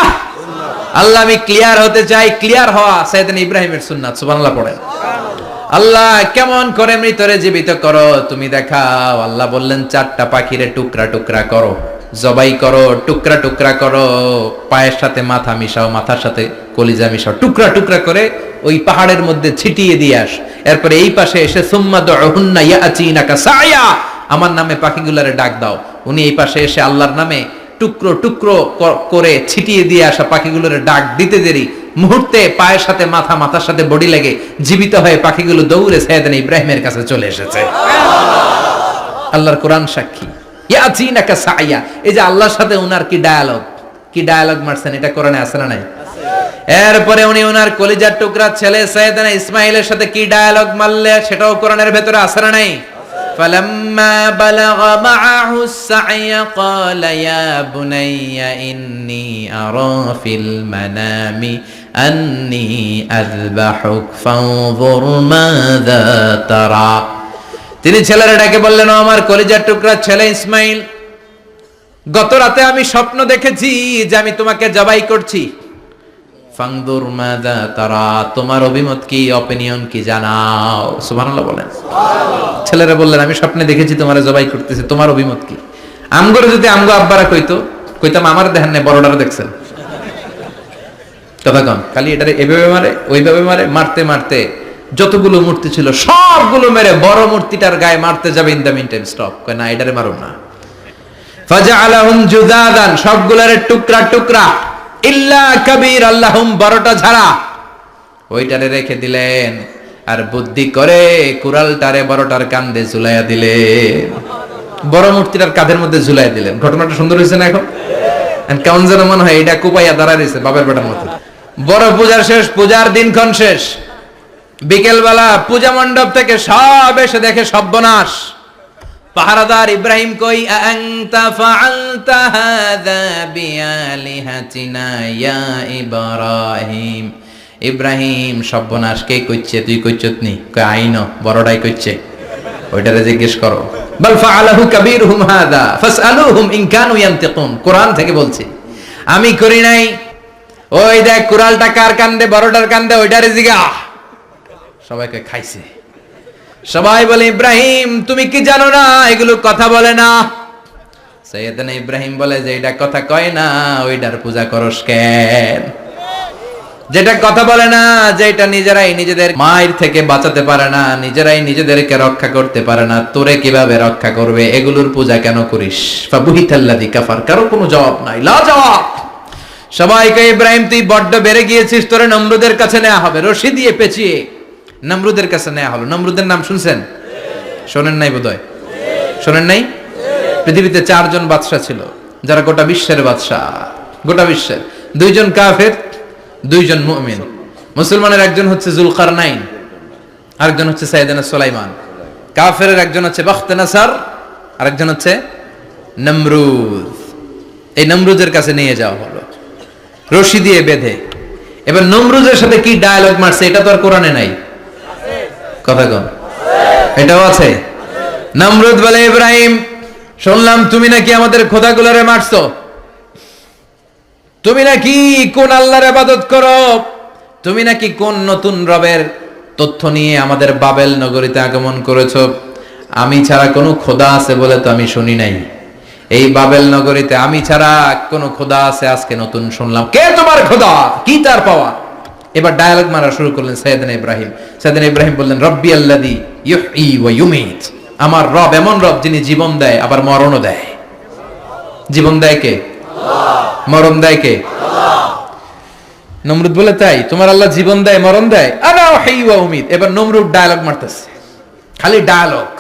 আল্লাহ আমি ক্লিয়ার হতে চাই, ক্লিয়ার হওয়া সাইয়েদনা ইব্রাহিমের সুন্নাত। সুবহানাল্লাহ পড়েন। আল্লাহ কেমন করে মৃতরে জীবিত করো তুমি দেখাও। আল্লাহ বললেন, 4টা পাখিরে টুকরা টুকরা করো, জবাই করো, টুকরা টুকরা করো, পায়ের সাথে মাথা মিশাও, মাথার সাথে কলিজা মিশাও, টুকরা টুকরা করে ওই পাহাড়ের মধ্যে ছিটিয়ে দিয়ে আস। এরপরে এই পাশে এসে সুম্মা দুহুন্না ইয়াতিনাকা সায়া, আমার নামে পাখিগুলারে ডাক দাও। উনি এই পাশে এসে আল্লাহর নামে টুকরো টুকরো করে ছিটিয়ে দিয়ে আসা পাখিগুলোরে ডাক দিতে দেরি মুহূর্তে পায়ের সাথে মাথা, মাথার সাথে বডি লেগে জীবিত হয়ে পাখিগুলো দৌড়ে সাইয়েদনা ইব্রাহিমের কাছে চলে এসেছে। আল্লাহর কোরআন সাক্ষী। ইয়াতিনাকা সায়া, এই যে আল্লাহর সাথে উনার কি ডায়ালগ মারছেন, এটা কোরআনে আছে না নাই? এরপরে উনি ওনার কলিজার টুকরা ছেলে সাইয়েদনা ইসমাইলের সাথে কি ডায়ালগ মারলে, সেটাও কোরআনের ভেতরে আছে না নাই? فلما بلغ معه السعي قال يا بني إني أرى في المنام أني أذبحك فانظر ماذا ترى। তিনি ছেলের ডাকে বললেন, ও আমার কলিজার টুকরা ছেলে ইসমাইল, গত রাতে আমি স্বপ্ন দেখেছি যে আমি তোমাকে জবাই করছি। ফাংদুর মাযা তারা, তোমার অভিমত কি, অপিনিয়ন কি জানাও। সুবহানাল্লাহ বলেন। ছেলেরা বললেন, আমি স্বপ্নে দেখেছি তোমারে জবাই করতেছি, তোমার অভিমত কি? আমগরে যদি আমগো আব্বারা কইতাম আমার দেখেন না, বড়টারে দেখছেন। কথা কন, খালি এটারে এভাবে মারে ওইভাবে মারে, মারতে মারতে যতগুলো মূর্তি ছিল সবগুলো মেরে বড় মূর্তিটার গায়ে মারতে যাবে, in the meantime stop, কয় না এটারে মারুন না। ফাজআলাহুম জুদাদান, সবগুলোরে টুকরা টুকরা, ইল্লা কাবীর আল্লাহুম, বড়টা ছাড়া ওইটারে রেখে দিলেন। আর বুদ্ধি করে কুড়ালটারে বড়টার কাঁধে ঝুলাইয়া দিলেন, বড় মূর্তিটার কাঁধের মধ্যে ঝুলাইয়া দিলেন। ঘটনাটা সুন্দর হয়েছে না? এখন কেমন যেন মনে হয় এটা কুপাইয়া দাঁড়ায় রয়েছে বাবার বেটার মতো। বড় পূজার শেষ, পূজার দিনক্ষণ শেষ। বিকেলবেলা পূজা মণ্ডপ থেকে সব এসে দেখে সর্বনাশ। পাহারাদার ইব্রাহিম কই, আনতা ফাআলতা হাযা বিআলিহাতিনা ইয়া ইব্রাহিম। ইব্রাহিম সর্বনাশ কে কইছে? তুই কইছত নি? কই আইনো, বড়টাই কইছে, ওইটারে জিজ্ঞেস করো। বাল ফাআলাহু কাবীরুহুম হাযা ফাসআলুহুম ইন কানু ইয়ানতিকুন। কোরআন থেকে বলছি, আমি করি নাই। ওই দেখ কুড়ালটা কার কান্দে, বড়টার কান্দে, ওইটারে জিগা। সবাইকে খাইছে। সবাই বলে, ইব্রাহিম তুমি কি জানো না এগুলো কথা বলে না? সাইয়েদনা ইব্রাহিম বলে যে এটা কথা কয় না, ওইটার পূজা করস কেন? যেটা কথা বলে না, যেটা নিজেরাই নিজেদের মায়ের থেকে বাঁচাতে পারে না, নিজেরাই নিজেদেরকে রক্ষা করতে পারে না, তোরে কিভাবে রক্ষা করবে? এগুলোর পূজা কেন করিস? ফাবুহিতাল্লাযী কাফার, কারো কোনো জবাব নাই, লা জবাব। সবাইকে, ইব্রাহিম তুই বড্ড বেড়ে গিয়েছিস, তোরে নমরুদের কাছে নেওয়া হবে, রশি দিয়ে পেঁচিয়ে নমরুদের কাছে নেওয়া হলো। নমরুদের নাম শুনছেন? শোনেন নাই বোধহয়। শোনেন নাই? পৃথিবীতে 4 জন বাদশা ছিল, যারা গোটা বিশ্বের বাদশা। গোটা বিশ্বের 2 জন কাফের, 2 জন মুমিন। মুসলমানের একজন হচ্ছে যুলকারনাইন, আরেকজন হচ্ছে সাইয়েদনা সুলাইমান। কাফেরের একজন হচ্ছে বাখতেনাসার, আরেকজন হচ্ছে নমরুদ। এই নমরুদের কাছে নিয়ে যাওয়া হলো রশি দিয়ে বেঁধে। এবার নমরুদের সাথে কি ডায়ালগ মারছে, এটা তো আর কোরআনে নাই। কথা কন, এটাও আছে। নমরুদ বলে, ইব্রাহিম শুনলাম তুমি নাকি আমাদের খোদাগুলোরে মারছো, তুমি নাকি কোন আল্লাহর ইবাদত করো, তুমি নাকি কোন নতুন রবের তথ্য নিয়ে আমাদের বাবেল নগরীতে আগমন করেছো। আমি ছাড়া কোনো খোদা আছে বলে তো আমি শুনি নাই। এই বাবেল নগরীতে আমি ছাড়া কোনো খোদা আছে আজকে নতুন শুনলাম। কে তোমার খোদা? কি তার পাওয়া? এবার ডায়ালগ মারা শুরু করলেন সাইয়েদনা ইব্রাহিম। সাইয়েদনা ইব্রাহিম বললেন, রব্বি আল্লাযী ইউহয়ী ওয়া ইউমীত, আমার রব এমন রব যিনি জীবন দেয় আবার মরণও দেয়। জীবন দেয় কে? আল্লাহ। মরণ দেয় কে? আল্লাহ। নমরুদ বলে, তাই তোমার আল্লাহ জীবন দেয় মরণ দেয়? আনা উহয়ী ওয়া উমীত। এবার নমরুদ ডায়ালগ মারতেছে, খালি ডায়ালগ।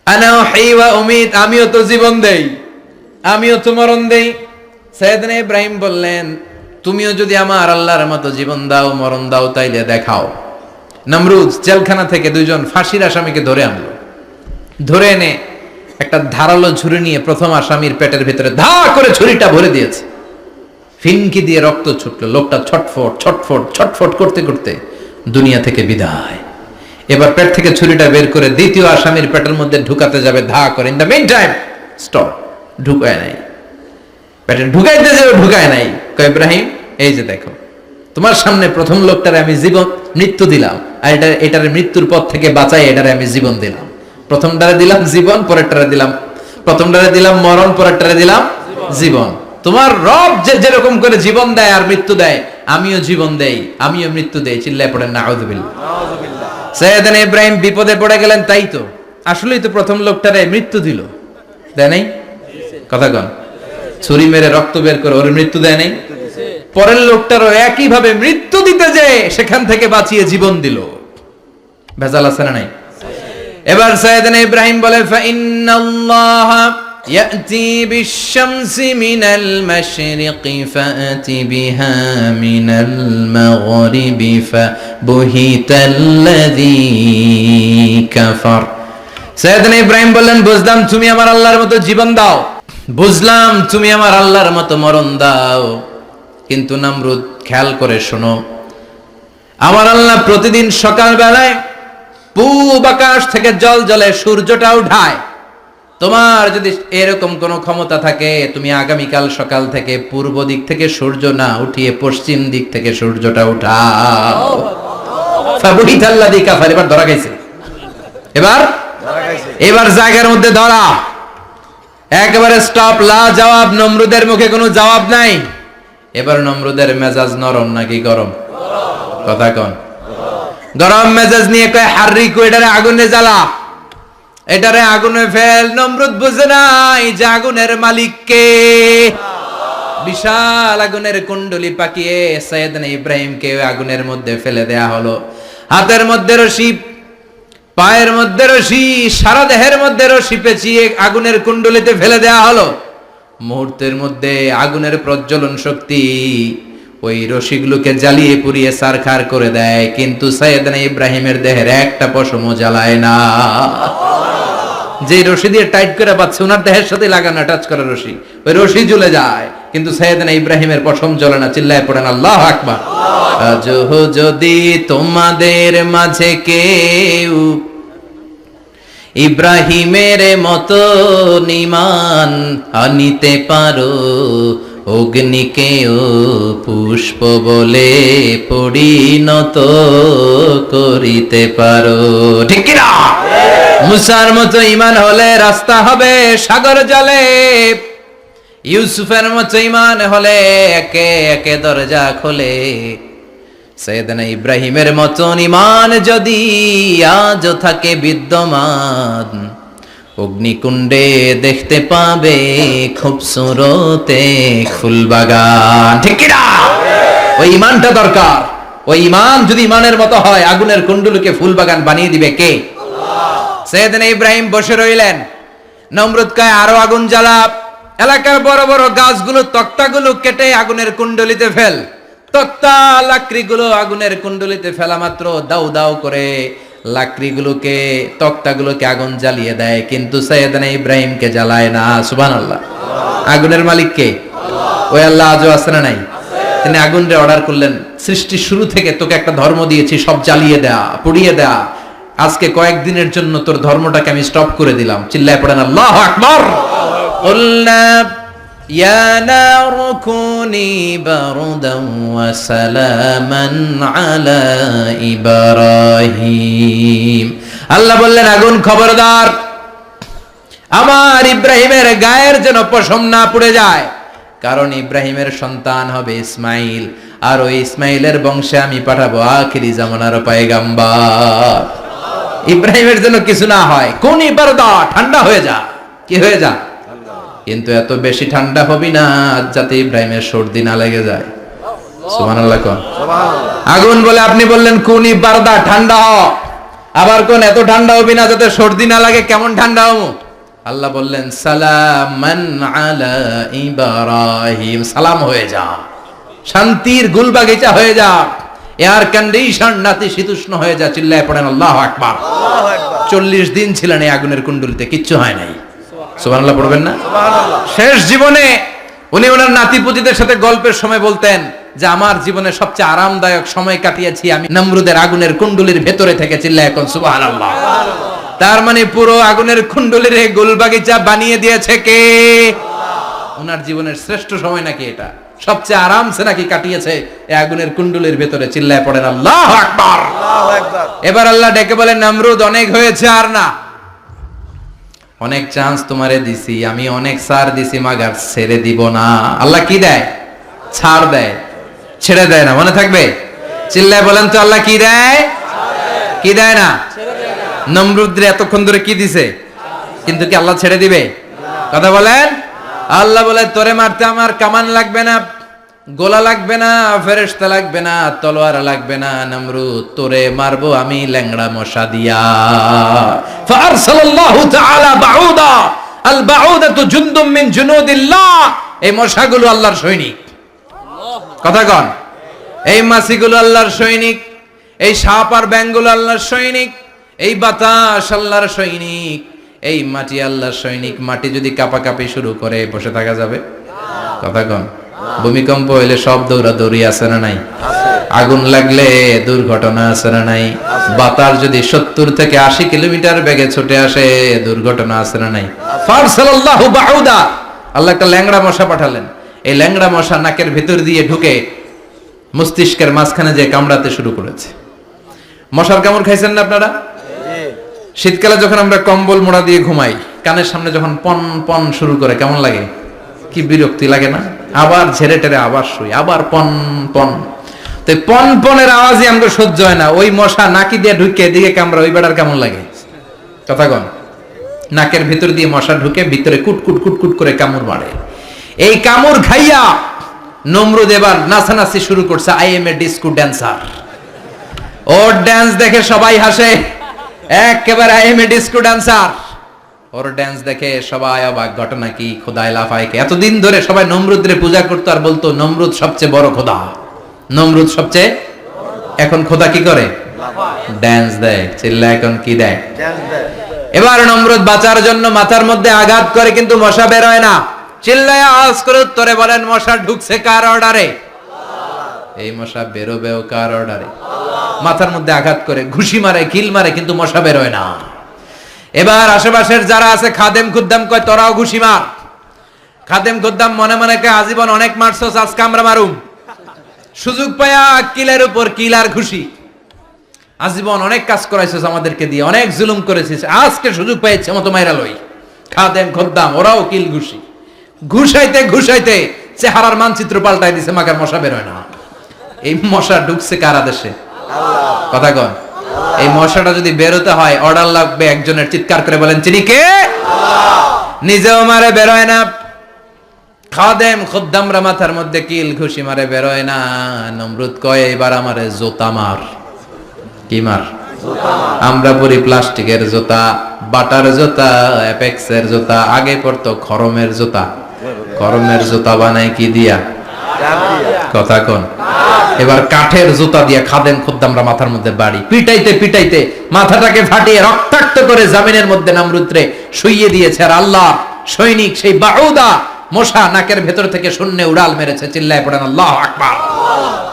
আনা উহয়ী ওয়া উমীত, আমিও তো জীবন দেই আমিও তো মরণ দেই। সাইয়েদনা ইব্রাহিম বললেন, তুমিও যদি আমার আল্লাহর মতো জীবন দাও, মরণ দাও, তাইলে দেখাও। নমরুদ জেলখানা থেকে দুইজন ফাঁসির আসামিকে ধরে আনলো। ধরে এনে একটা ধারালো ছুরি নিয়ে প্রথম আসামির পেটের ভিতরে ধা করে ছুরিটা ভরে দিয়েছে। ফিনকি দিয়ে রক্ত ছুটলো। লোকটা ছটফট ছটফট ছটফট করতে করতে দুনিয়া থেকে বিদায়। এবার পেট থেকে ছুরিটা বের করে দ্বিতীয় আসামির পেটের মধ্যে ঢুকাতে যাবে ধা করে। In the meantime stop, ঢুকায় নাই। পেটে ঢুকাইতে যাবে, ঢুকায় নাই। কয় ইব্রাহিম, এই যে দেখো, তোমার সামনে প্রথম লোকটারে আমি জীবন মৃত্যু দিলাম, আর এটার মৃত্যুর পথ থেকে বাঁচাই এটারে আমি জীবন দিলাম। প্রথমটারে দিলাম জীবন, পরেরটারে দিলাম, প্রথমটারে দিলাম মরণ, পরেরটারে দিলাম জীবন। তোমার রব যেরকম করে জীবন দেয় আর মৃত্যু দেয়, আমিও জীবন দেই, আমিও মৃত্যু দেই। চিল্লায় পড়েন নাউযুবিল্লাহ। সাইয়েদনা ইব্রাহিম বিপদে পড়ে গেলেন। তাই তো, আসলেই তো প্রথম লোকটারে মৃত্যু দিল, দেয় নাই? কথা কন। ছুরি মেরে রক্ত বের করে ওর মৃত্যু দেয় নাই? পরের লোকটারও একই ভাবে মৃত্যু দিতে যে সেখান থেকে বাঁচিয়ে জীবন দিল। ভেজাল আছে না নাই? এবার সাইয়েদনা ইব্রাহিম বলে, ফাইন্নাল্লাহা ইয়াতি বিশ-শামসি মিনাল মাশরিকি ফাতি বিহা মিনাল মাগরিবি ফাবুহিতাল্লাযী কাফার। সাইয়েদনা ইব্রাহিম বললেন, বুঝলাম তুমি আমার আল্লাহর মতো জীবন দাও, বুঝলাম তুমি আমার আল্লাহর মতো মরণ দাও, কিন্তু নমরুদ খেয়াল করে শোনো, আমার আল্লাহ প্রতিদিন সকাল বেলায় পূব আকাশ থেকে জল জলে সূর্যটা উঠায়। তোমার যদি এরকম কোন ক্ষমতা থাকে, তুমি আগামীকাল সকাল থেকে পূর্ব দিক থেকে সূর্য না উঠিয়ে পশ্চিম দিক থেকে সূর্যটা উঠাও। ফাবুহিতাল্লাযী কাফার। এবার ধরা খাইছে, এবার জায়গার মধ্যে ধরা, একেবারে স্টপ, লা জবাব। নমরুদের মুখে কোনো জবাব নাই। এবার নমরুদের মেজাজ নরম নাকি গরম? কথা কন। গরম মেজাজ নিয়ে কয়, হাররিকু, এটারে আগুনে জ্বালা, এটারে আগুনে ফেল। নমরুদ বুঝে নাই যে আগুনের মালিক কে। বিশাল আগুনের কুণ্ডলি পাকিয়ে সাইয়েদনা ইব্রাহিমকে আগুনের মধ্যে ফেলে দেয়া হলো। হাতের মধ্যে রশি, পায়ের মধ্যে রশি, সারা দেহের মধ্যে রশি পেঁচিয়ে আগুনের কুণ্ডলিতে ফেলে দেয়া হলো। মুহূর্তের মধ্যে আগুনের প্রজ্বলন শক্তি ওই রশিগুলোকে জ্বালিয়ে পুড়িয়ে সারখার করে দেয়, কিন্তু সাইয়েদনা ইব্রাহিমের দেহের একটা পশমও জ্বালায় না। যে রশি দিয়ে টাইট করে বাঁধছে, ওনার দেহের সাথে লাগানো টাচ করা রশি, ওই রশি জ্বলে যায়, কিন্তু সাইয়েদনা ইব্রাহিমের পশম জ্বলে না। চিল্লায় পড়েন আল্লাহু আকবার। আজো যদি তোমাদের মাঝে কেউ ইব্রাহিমের মতো ঈমান আনিতে পারো, অগ্নিকেও পুষ্প বলে পরিণত করিতে পারো। ঠিক কি না? মুসার মতো ঈমান হলে রাস্তা হবে সাগর জলে, ইউসুফের মতো ঈমান হলে একে একে দরজা খোলে। সাইয়েদনা ইব্রাহিমের মতন ঈমান যদি আজ থাকে বিদ্যমান, অগ্নিকুণ্ডে দেখতে পাবে খুবসুরতে ফুলবাগান। ঠিক কি না? ওই ঈমানটা দরকার। ওই ঈমান যদি ঈমানের মতো হয়, আগুনের কুণ্ডলকে ফুলবাগান বানিয়ে দিবে কে? আল্লাহ। সাইয়েদনা ইব্রাহিম বসে রইলেন। নমরুদ কয়, আরো আগুন জ্বালা, এলাকার বড় বড় গাছগুলো, তক্তাগুলো কেটে আগুনের কুণ্ডলিতে ফেল। তক্তা লাকড়িগুলো আগুনের কুণ্ডলিতে ফেলা মাত্র দাউ দাউ করে লাকড়িগুলোকে, তক্তাগুলোকে আগুন জ্বালিয়ে দেয়, কিন্তু সাইয়েদনা ইব্রাহিমকে জ্বালায় না। সুবহানাল্লাহ। আগুনের মালিক কে? আল্লাহ। ওই আল্লাহ আজও আছে না নাই? তিনি আগুনরে অর্ডার করলেন, সৃষ্টির শুরু থেকে তোকে একটা ধর্ম দিয়েছি, সব জ্বালিয়ে দেয়া, পুড়িয়ে দেয়া, আজকে কয়েকদিনের জন্য তোর ধর্মটাকে আমি স্টপ করে দিলাম। চিল্লায় পড়েন আল্লাহু আকবার। কুলনা ইয়া নারু কুনি বারদান ওয়া সালামান আলা ইব্রাহিম। আল্লাহ বললেন, আগুন খবরদার, আমার ইব্রাহিমের গায়ের যেন পশম না পুড়ে যায়, কারণ ইব্রাহিমের সন্তান হবে ইসমাইল, আর ওই ইসমাইলের বংশে আমি পাঠাবো আখিরি জামানার পয়গাম্বর। ইব্রাহিমের জন্য কিছু না হয়, কোন বারদা, ঠান্ডা হয়ে যা। কি হয়ে যা? কিন্তু এত বেশি ঠান্ডা হবি না যাতে ইব্রাহিমের সর্দি না লেগে যায়। সুবহানাল্লাহ কোন। আগুন বলে, আপনি বললেন কোন বারদা, ঠান্ডা হ, আবার কোন এত ঠান্ডা হবি না যাতে সর্দি না লাগে। কেমন ঠান্ডা হবো? আল্লাহ বললেন সালামান আলা ইব্রাহিম, সালাম হয়ে যা, শান্তির গুলবাগিচা হয়ে যা, এয়ার কন্ডিশন নাতিশীতোষ্ণ হয়ে যা। চিল্লায় পড়েন আল্লাহু আকবার। 40 দিন ছিলেন এই আগুনের কুণ্ডুলিতে, কিচ্ছু হয় নাই। সুবহানাল্লাহ পড়বেন না? শেষ জীবনে উনি ওনার নাতিপুতিদের সাথে গল্পের সময় বলতেন যে আমার জীবনে সবচেয়ে আরামদায়ক সময় কাটিয়েছি আমি নমরুদের আগুনের কুণ্ডুলির ভেতরে থেকে। চিল্লায় এখন সুবহানাল্লাহ। তার মানে পুরো আগুনের কুণ্ডুলির গুলবাগিচা বানিয়ে দিয়েছে কে? ওনার জীবনের শ্রেষ্ঠ সময় নাকি এটা, সবচেয়ে আরামসে নাকি কাটিয়েছে এই আগুনের কুণ্ডুলির ভেতরে। চিল্লায় পড়েন আল্লাহু আকবার। এবার আল্লাহ ডেকে বলেন নমরুদ অনেক হয়েছে, আর না, অনেক চান্স তোমারে দিছি আমি, অনেক ছাড় দিছি, মাগার ছেড়ে দিব না। আল্লাহ কি দেয়? ছাড় দেয়, ছেড়ে দেয় না। মনে থাকবে? চিল্লায় বলেন তো আল্লাহ কি দেয়? কি দেয় না? নমরুদরে এতক্ষণ ধরে কি দিছে, কিন্তু কি আল্লাহ ছেড়ে দিবে? কথা বলেন। আল্লাহ বলে তোরে মারতে আমার কামান লাগবে না, গোলা লাগবে না, ফেরেশতা লাগবে না, তলোয়ার লাগবে না, নমরুদ তোরে মারবো আমি ল্যাংড়া মশা দিয়া। ফারসালাল্লাহু তাআলা বাউদা, আল বাউদাতু জুনদুম মিন জুনুদিল্লাহ। এই মশাগুলো আল্লাহর সৈনিক। কথা কন। এই মাছিগুলো আল্লাহর সৈনিক, এই সাপ আর ব্যাঙগুলো আল্লাহর সৈনিক, এই বাতাস আল্লাহর সৈনিক, এই মাটি আল্লাহর সৈনিক। মাটি যদি কাঁপাকাঁপি শুরু করে বসে থাকা যাবে? কথা কন। ভূমিকম্প হইলে সব দৌড়াদৌড়ি আছে না নাই? আগুন লাগলে দুর্ঘটনা আছে না নাই? বাতাস যদি 70 থেকে 80 কিলোমিটার বেগে ছুটে আসে দুর্ঘটনা আছে না নাই? ফারসালাল্লাহু বাউদা, আল্লাহ একটা ল্যাংড়া মশা পাঠালেন। এই ল্যাংড়া মশা নাকের ভিতর দিয়ে ঢুকে মস্তিষ্কের মাঝখানে যে কামড়াতে শুরু করেছে। মশার কামড় খাইছেন না আপনারা? শীতকালে যখন আমরা কম্বল মোড়া দিয়ে ঘুমাই, কানের সামনে যখন পন পন শুরু করে কেমন লাগে? কি বিরক্তি লাগে না? আবার ঝেড়ে টেরে আবার শুই, আবার পন পন। তো পন পনের আওয়াজই আমাদের সহ্য হয় না। ওই মশা নাকি দিয়ে ঢুকে এদিকে কামড়া, ওই বেড়ার কেমন লাগে? কথা কন। নাকের ভিতর দিয়ে মশা ঢুকে ভিতরে কুটকুট কুটকুট করে কামড় মারে। এই কামড় খাইয়া নমরুদ এবার নাচানাচি শুরু করছে। I M A disco dancer. Or dance দেখে সবাই হাসে, একেবারে I M A disco dancer. Or dance দেখে সবাই অবাক। ঘটনা কি? খোদায় লাফায় কে? এতদিন ধরে সবাই নমরুদরে পূজা করতো আর বলতো নমরুদ সবচেয়ে বড় খোদা, নমরুদ সবচেয়ে। এখন খোদা কি করে? ড্যান্স দেয়। চিল্লা এখন কি দেয়? এবার নমরুদ বাঁচার জন্য মাথার মধ্যে আঘাত করে, কিন্তু মশা বের হয় না। চিল্লায় আওয়াজ করে উত্তরে বলেন মশা ঢুকছে কার অর্ডারে? এই মশা বেরোবেও কার অর্ডারে? মাথার মধ্যে আঘাত করে ঘুষি মারে, কিল মারে, কিন্তু মশা বের হয় না। এবার আশেপাশের যারা আছে খাদেম খুদ্দাম কয় তোরাও ঘুষি মার। খাদেম খুদ্দাম মনে মনে কয় আজীবন অনেক মারছস, আজকে আমরা মারুম। সুযোগ পায়া কিলের উপর কিল আর ঘুষি। আজীবন অনেক কাজ করাইছস আমাদেরকে দিয়ে, অনেক জুলুম করেছিস, আজকে সুযোগ পাইছে মতো মাইরা লই। খাদেম খুদ্দাম ওরাও কিল ঘুষি। ঘুষাইতে ঘুষাইতে চেহারার মানচিত্র পাল্টাই দিছে, মাকার মশা বের হয় না। এই মশা ঢুকছে কার আদেশে? কথা কন। এই মশাটা যদি বেরোতে হয় অর্ডার লাগবে একজনের। চিৎকার করে বলেন তিনি কে? নিজেও মারে, বেরোয় না। খাদেম খুদ্দামরা মাথার মধ্যে কিল ঘুষি মারে, বেরোয় না। নমরুদ কয় এবার আমারে জোতা মার। কি মার? আমরা পরি প্লাস্টিকের জুতা, বাটার জুতা, অ্যাপেক্সের জুতা। আগে পড়তো খরমের জুতা। খরমের জুতা বানাই কি দিয়া? কথা কোন। এবার কাঠের জুতা দিয়া খাদেম খুদ্দামরা মাথার মধ্যে বাড়ি। পিটাইতে পিটাইতে মাথাটাকে ফাটিয়ে রক্তাক্ত করে জামিনের মধ্যে নমরুদরে শুইয়ে দিয়েছে। আর আল্লাহ সৈনিক সেই বাউদা মশা নাকের ভেতর থেকে শূন্যে উড়াল মেরেছে। চিল্লায় পড়েন আল্লাহু আকবার।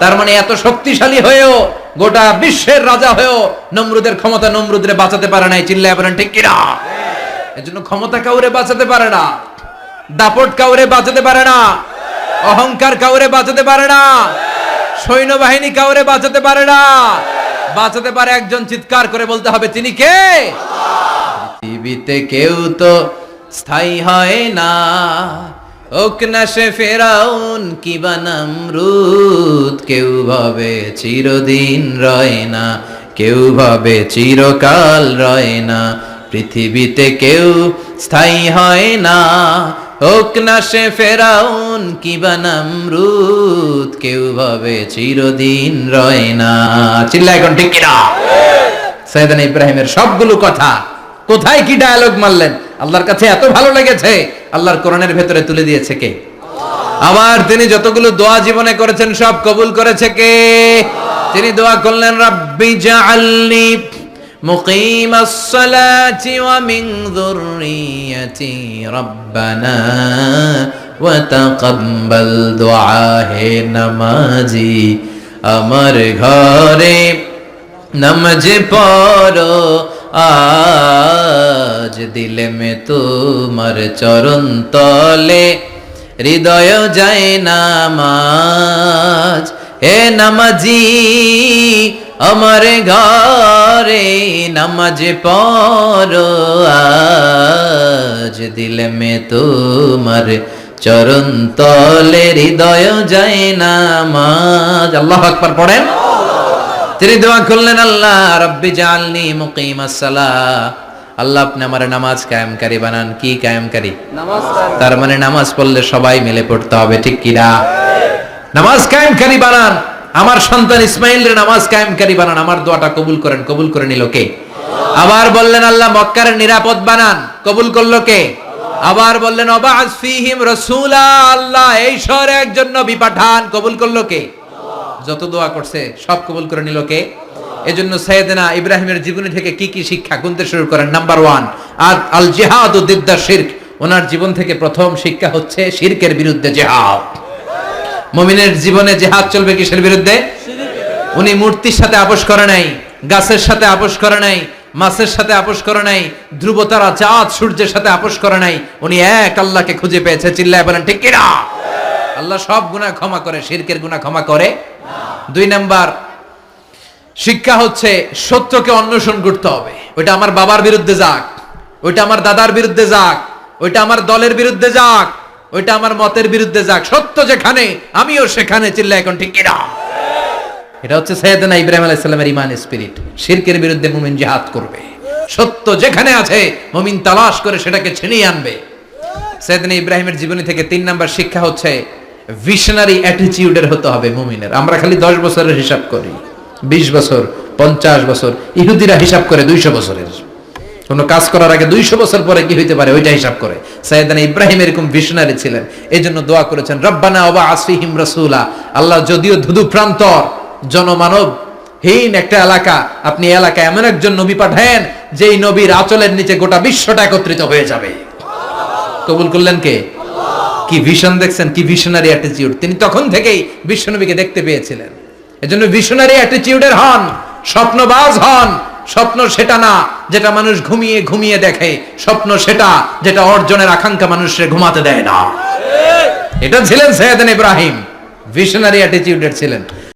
তার মানে এত শক্তিশালী হয়েও, গোটা বিশ্বের রাজা হয়েও নমরুদের ক্ষমতা নমরুদরে বাঁচাতে পারে নাই। চিল্লায় পড়েন ঠিক কিনা? এজন্য ক্ষমতা কাউরে বাঁচাতে পারে না, দাপট কাউরে বাঁচাতে পারে না, অহংকার কাউরে বাঁচাতে পারে না, সৈন্যবাহিনী কাউরে বাঁচাতে পারে না। বাঁচাতে পারে একজন। চিৎকার করে বলতে হবে তিনি কে? পৃথিবীতে কেউ তো স্থায়ী হয় না, হোক না সে ফেরাউন কিবা নমরুদ। কেউ ভাবে চিরদিন রয় না, কেউ ভাবে চিরকাল রয় না। পৃথিবীতে কেউ স্থায়ী হয় না, হোক না সে ফেরাউন কিবা নমরুদ। কেউ ভাবে চিরদিন রয় না। চিল্লা এখন ঠিক কিনা? সাইয়েদনা ইব্রাহিমের সবগুলো কথা কোথায় কি ডায়ালগ মারলেন? আল্লাহর কাছে এত ভালো লেগেছে, আল্লাহর কোরআনের ভেতরে তুলে দিয়েছে কে? আবার তিনি যতগুলো দোয়া জীবনে করেছেন সব কবুল করেছে কে? তিনি দোয়া করলেন, রাব্বি জাআলনি মুকিমাস সালাতি ওয়া মিন যুররিয়াতি রাব্বানা ওয়া তাকাব্বাল দুআ। হে নামাজি, আমার ঘরে নামাজ পড়ো আজ, দিলে মে তোমার চরণ তলে হৃদয় যায় নামাজ। হে নামাজি, আমার ঘরে নামাজ পড়ো আজ, দিলে মে তোমার চরণ তলে হৃদয় যায় নামাজ। আল্লাহু আকবার পড়েন। তিনি দোয়া করলেন, আল্লাহ রাব্বি জাআলনি মুকিমাস সালাহ, আল্লাহ আপনি আমার নামাজ কায়েমকারী বানান। কি কায়েমকারী? নামাজ। তার মানে নামাজ পড়লে সবাই মিলে পড়তে হবে, ঠিক কি না? নামাজ কায়েমকারী বানান। আমার সন্তান ইসমাইলের নামাজ কায়েমকারী বানান। আমার দোয়াটা কবুল করেন। কবুল করে নিল কে? আবার বললেন, আল্লাহ মক্কার নিরাপদ বানান। কবুল করলো কে? আবার বললেন, ওয়াবা'আস ফীহিম রাসূলা, আল্লাহ এই শহরে একজন নবী পাঠান। কবুল করলো কে? যত দোয়া করছে সব কবুল করে নিল কে? এজন্য সাইয়েদনা ইব্রাহিমের জীবনী থেকে কি কি শিক্ষা গুনতে শুরু করেন। নাম্বার 1, আল জিহাদু দিদ্দা শিরক। ওনার জীবন থেকে প্রথম শিক্ষা হচ্ছে শিরকের বিরুদ্ধে জিহাদ। মুমিনের জীবনে জিহাদ চলবে কিসের বিরুদ্ধে? উনি মূর্তির সাথে আপোষ করে নাই, গাছের সাথে আপোষ করে নাই, মাছের সাথে আপোষ করে নাই, ধ্রুবতারা চাঁদ সূর্যের সাথে আপোষ করে নাই। উনি এক আল্লাহকে খুঁজে পেয়েছে। চিল্লায় বলেন ঠিক কি না? আল্লাহ সব গুনাহ ক্ষমা করে, শিরকের গুনাহ ক্ষমা করে না। 2 নাম্বার শিক্ষা হচ্ছে সত্যকে অন্বেষণ করতে হবে। ওইটা আমার বাবার বিরুদ্ধে যাক, ওইটা আমার দাদার বিরুদ্ধে যাক, ওইটা আমার দলের বিরুদ্ধে যাক, ওইটা আমার মতের বিরুদ্ধে যাক, সত্য যেখানে আমিও সেখানে। চিল্লায় এখন ঠিক কি না? এটা হচ্ছে সাইয়েদনা ইব্রাহিম আলাইহিস সালামের ঈমান স্পিরিট। শিরকের বিরুদ্ধে মুমিন জিহাদ করবে। সত্য যেখানে আছে মুমিন তালাশ করে সেটাকে ছিনিয়ে আনবে। সাইয়েদনা ইব্রাহিমের জীবনী থেকে 3 নাম্বার শিক্ষা হচ্ছে ভিশনারি অ্যাটিটিউডের হতে হবে মুমিনের। আমরা খালি 10 বছরের হিসাব করি, 20 বছর, 50 বছর। ইহুদিরা হিসাব করে 200 বছরের। কোন কাজ করার আগে 200 বছর পরে কি হইতে পারে ওইটা হিসাব করে। সাইয়েদনা ইব্রাহিম এরকম ভিশনারি ছিলেন। এজন্য দোয়া করেছেন, রব্বানা ওয়াবা'আস ফীহিম রাসূলা, আল্লাহ যদিও ধুধু প্রান্তর জনমানব হীন একটা এলাকা, আপনি এলাকায় এমন একজন নবী পাঠায়েন যেই নবীর আঁচলের নিচে গোটা বিশ্বটা একত্রিত হয়ে যাবে। কবুল করলেন কে? কি ভিশন দেখছেন, কি ভিশনারি অ্যাটিটিউড। তিনি তখন থেকেই বিশ্বনবীকে দেখতে পেয়েছিলেন। এজন্য ভিশনারি অ্যাটিটিউডের হন, স্বপ্নবাজ হন। স্বপ্ন সেটা না যেটা মানুষ ঘুমিয়ে ঘুমিয়ে দেখে, স্বপ্ন সেটা যেটা অর্জনের আকাঙ্ক্ষা মানুষকে ঘুমাতে দেয় না। এটা ছিলেন সাইয়েদনা ইব্রাহিম, ভিশনারি অ্যাটিটিউডের ছিলেন।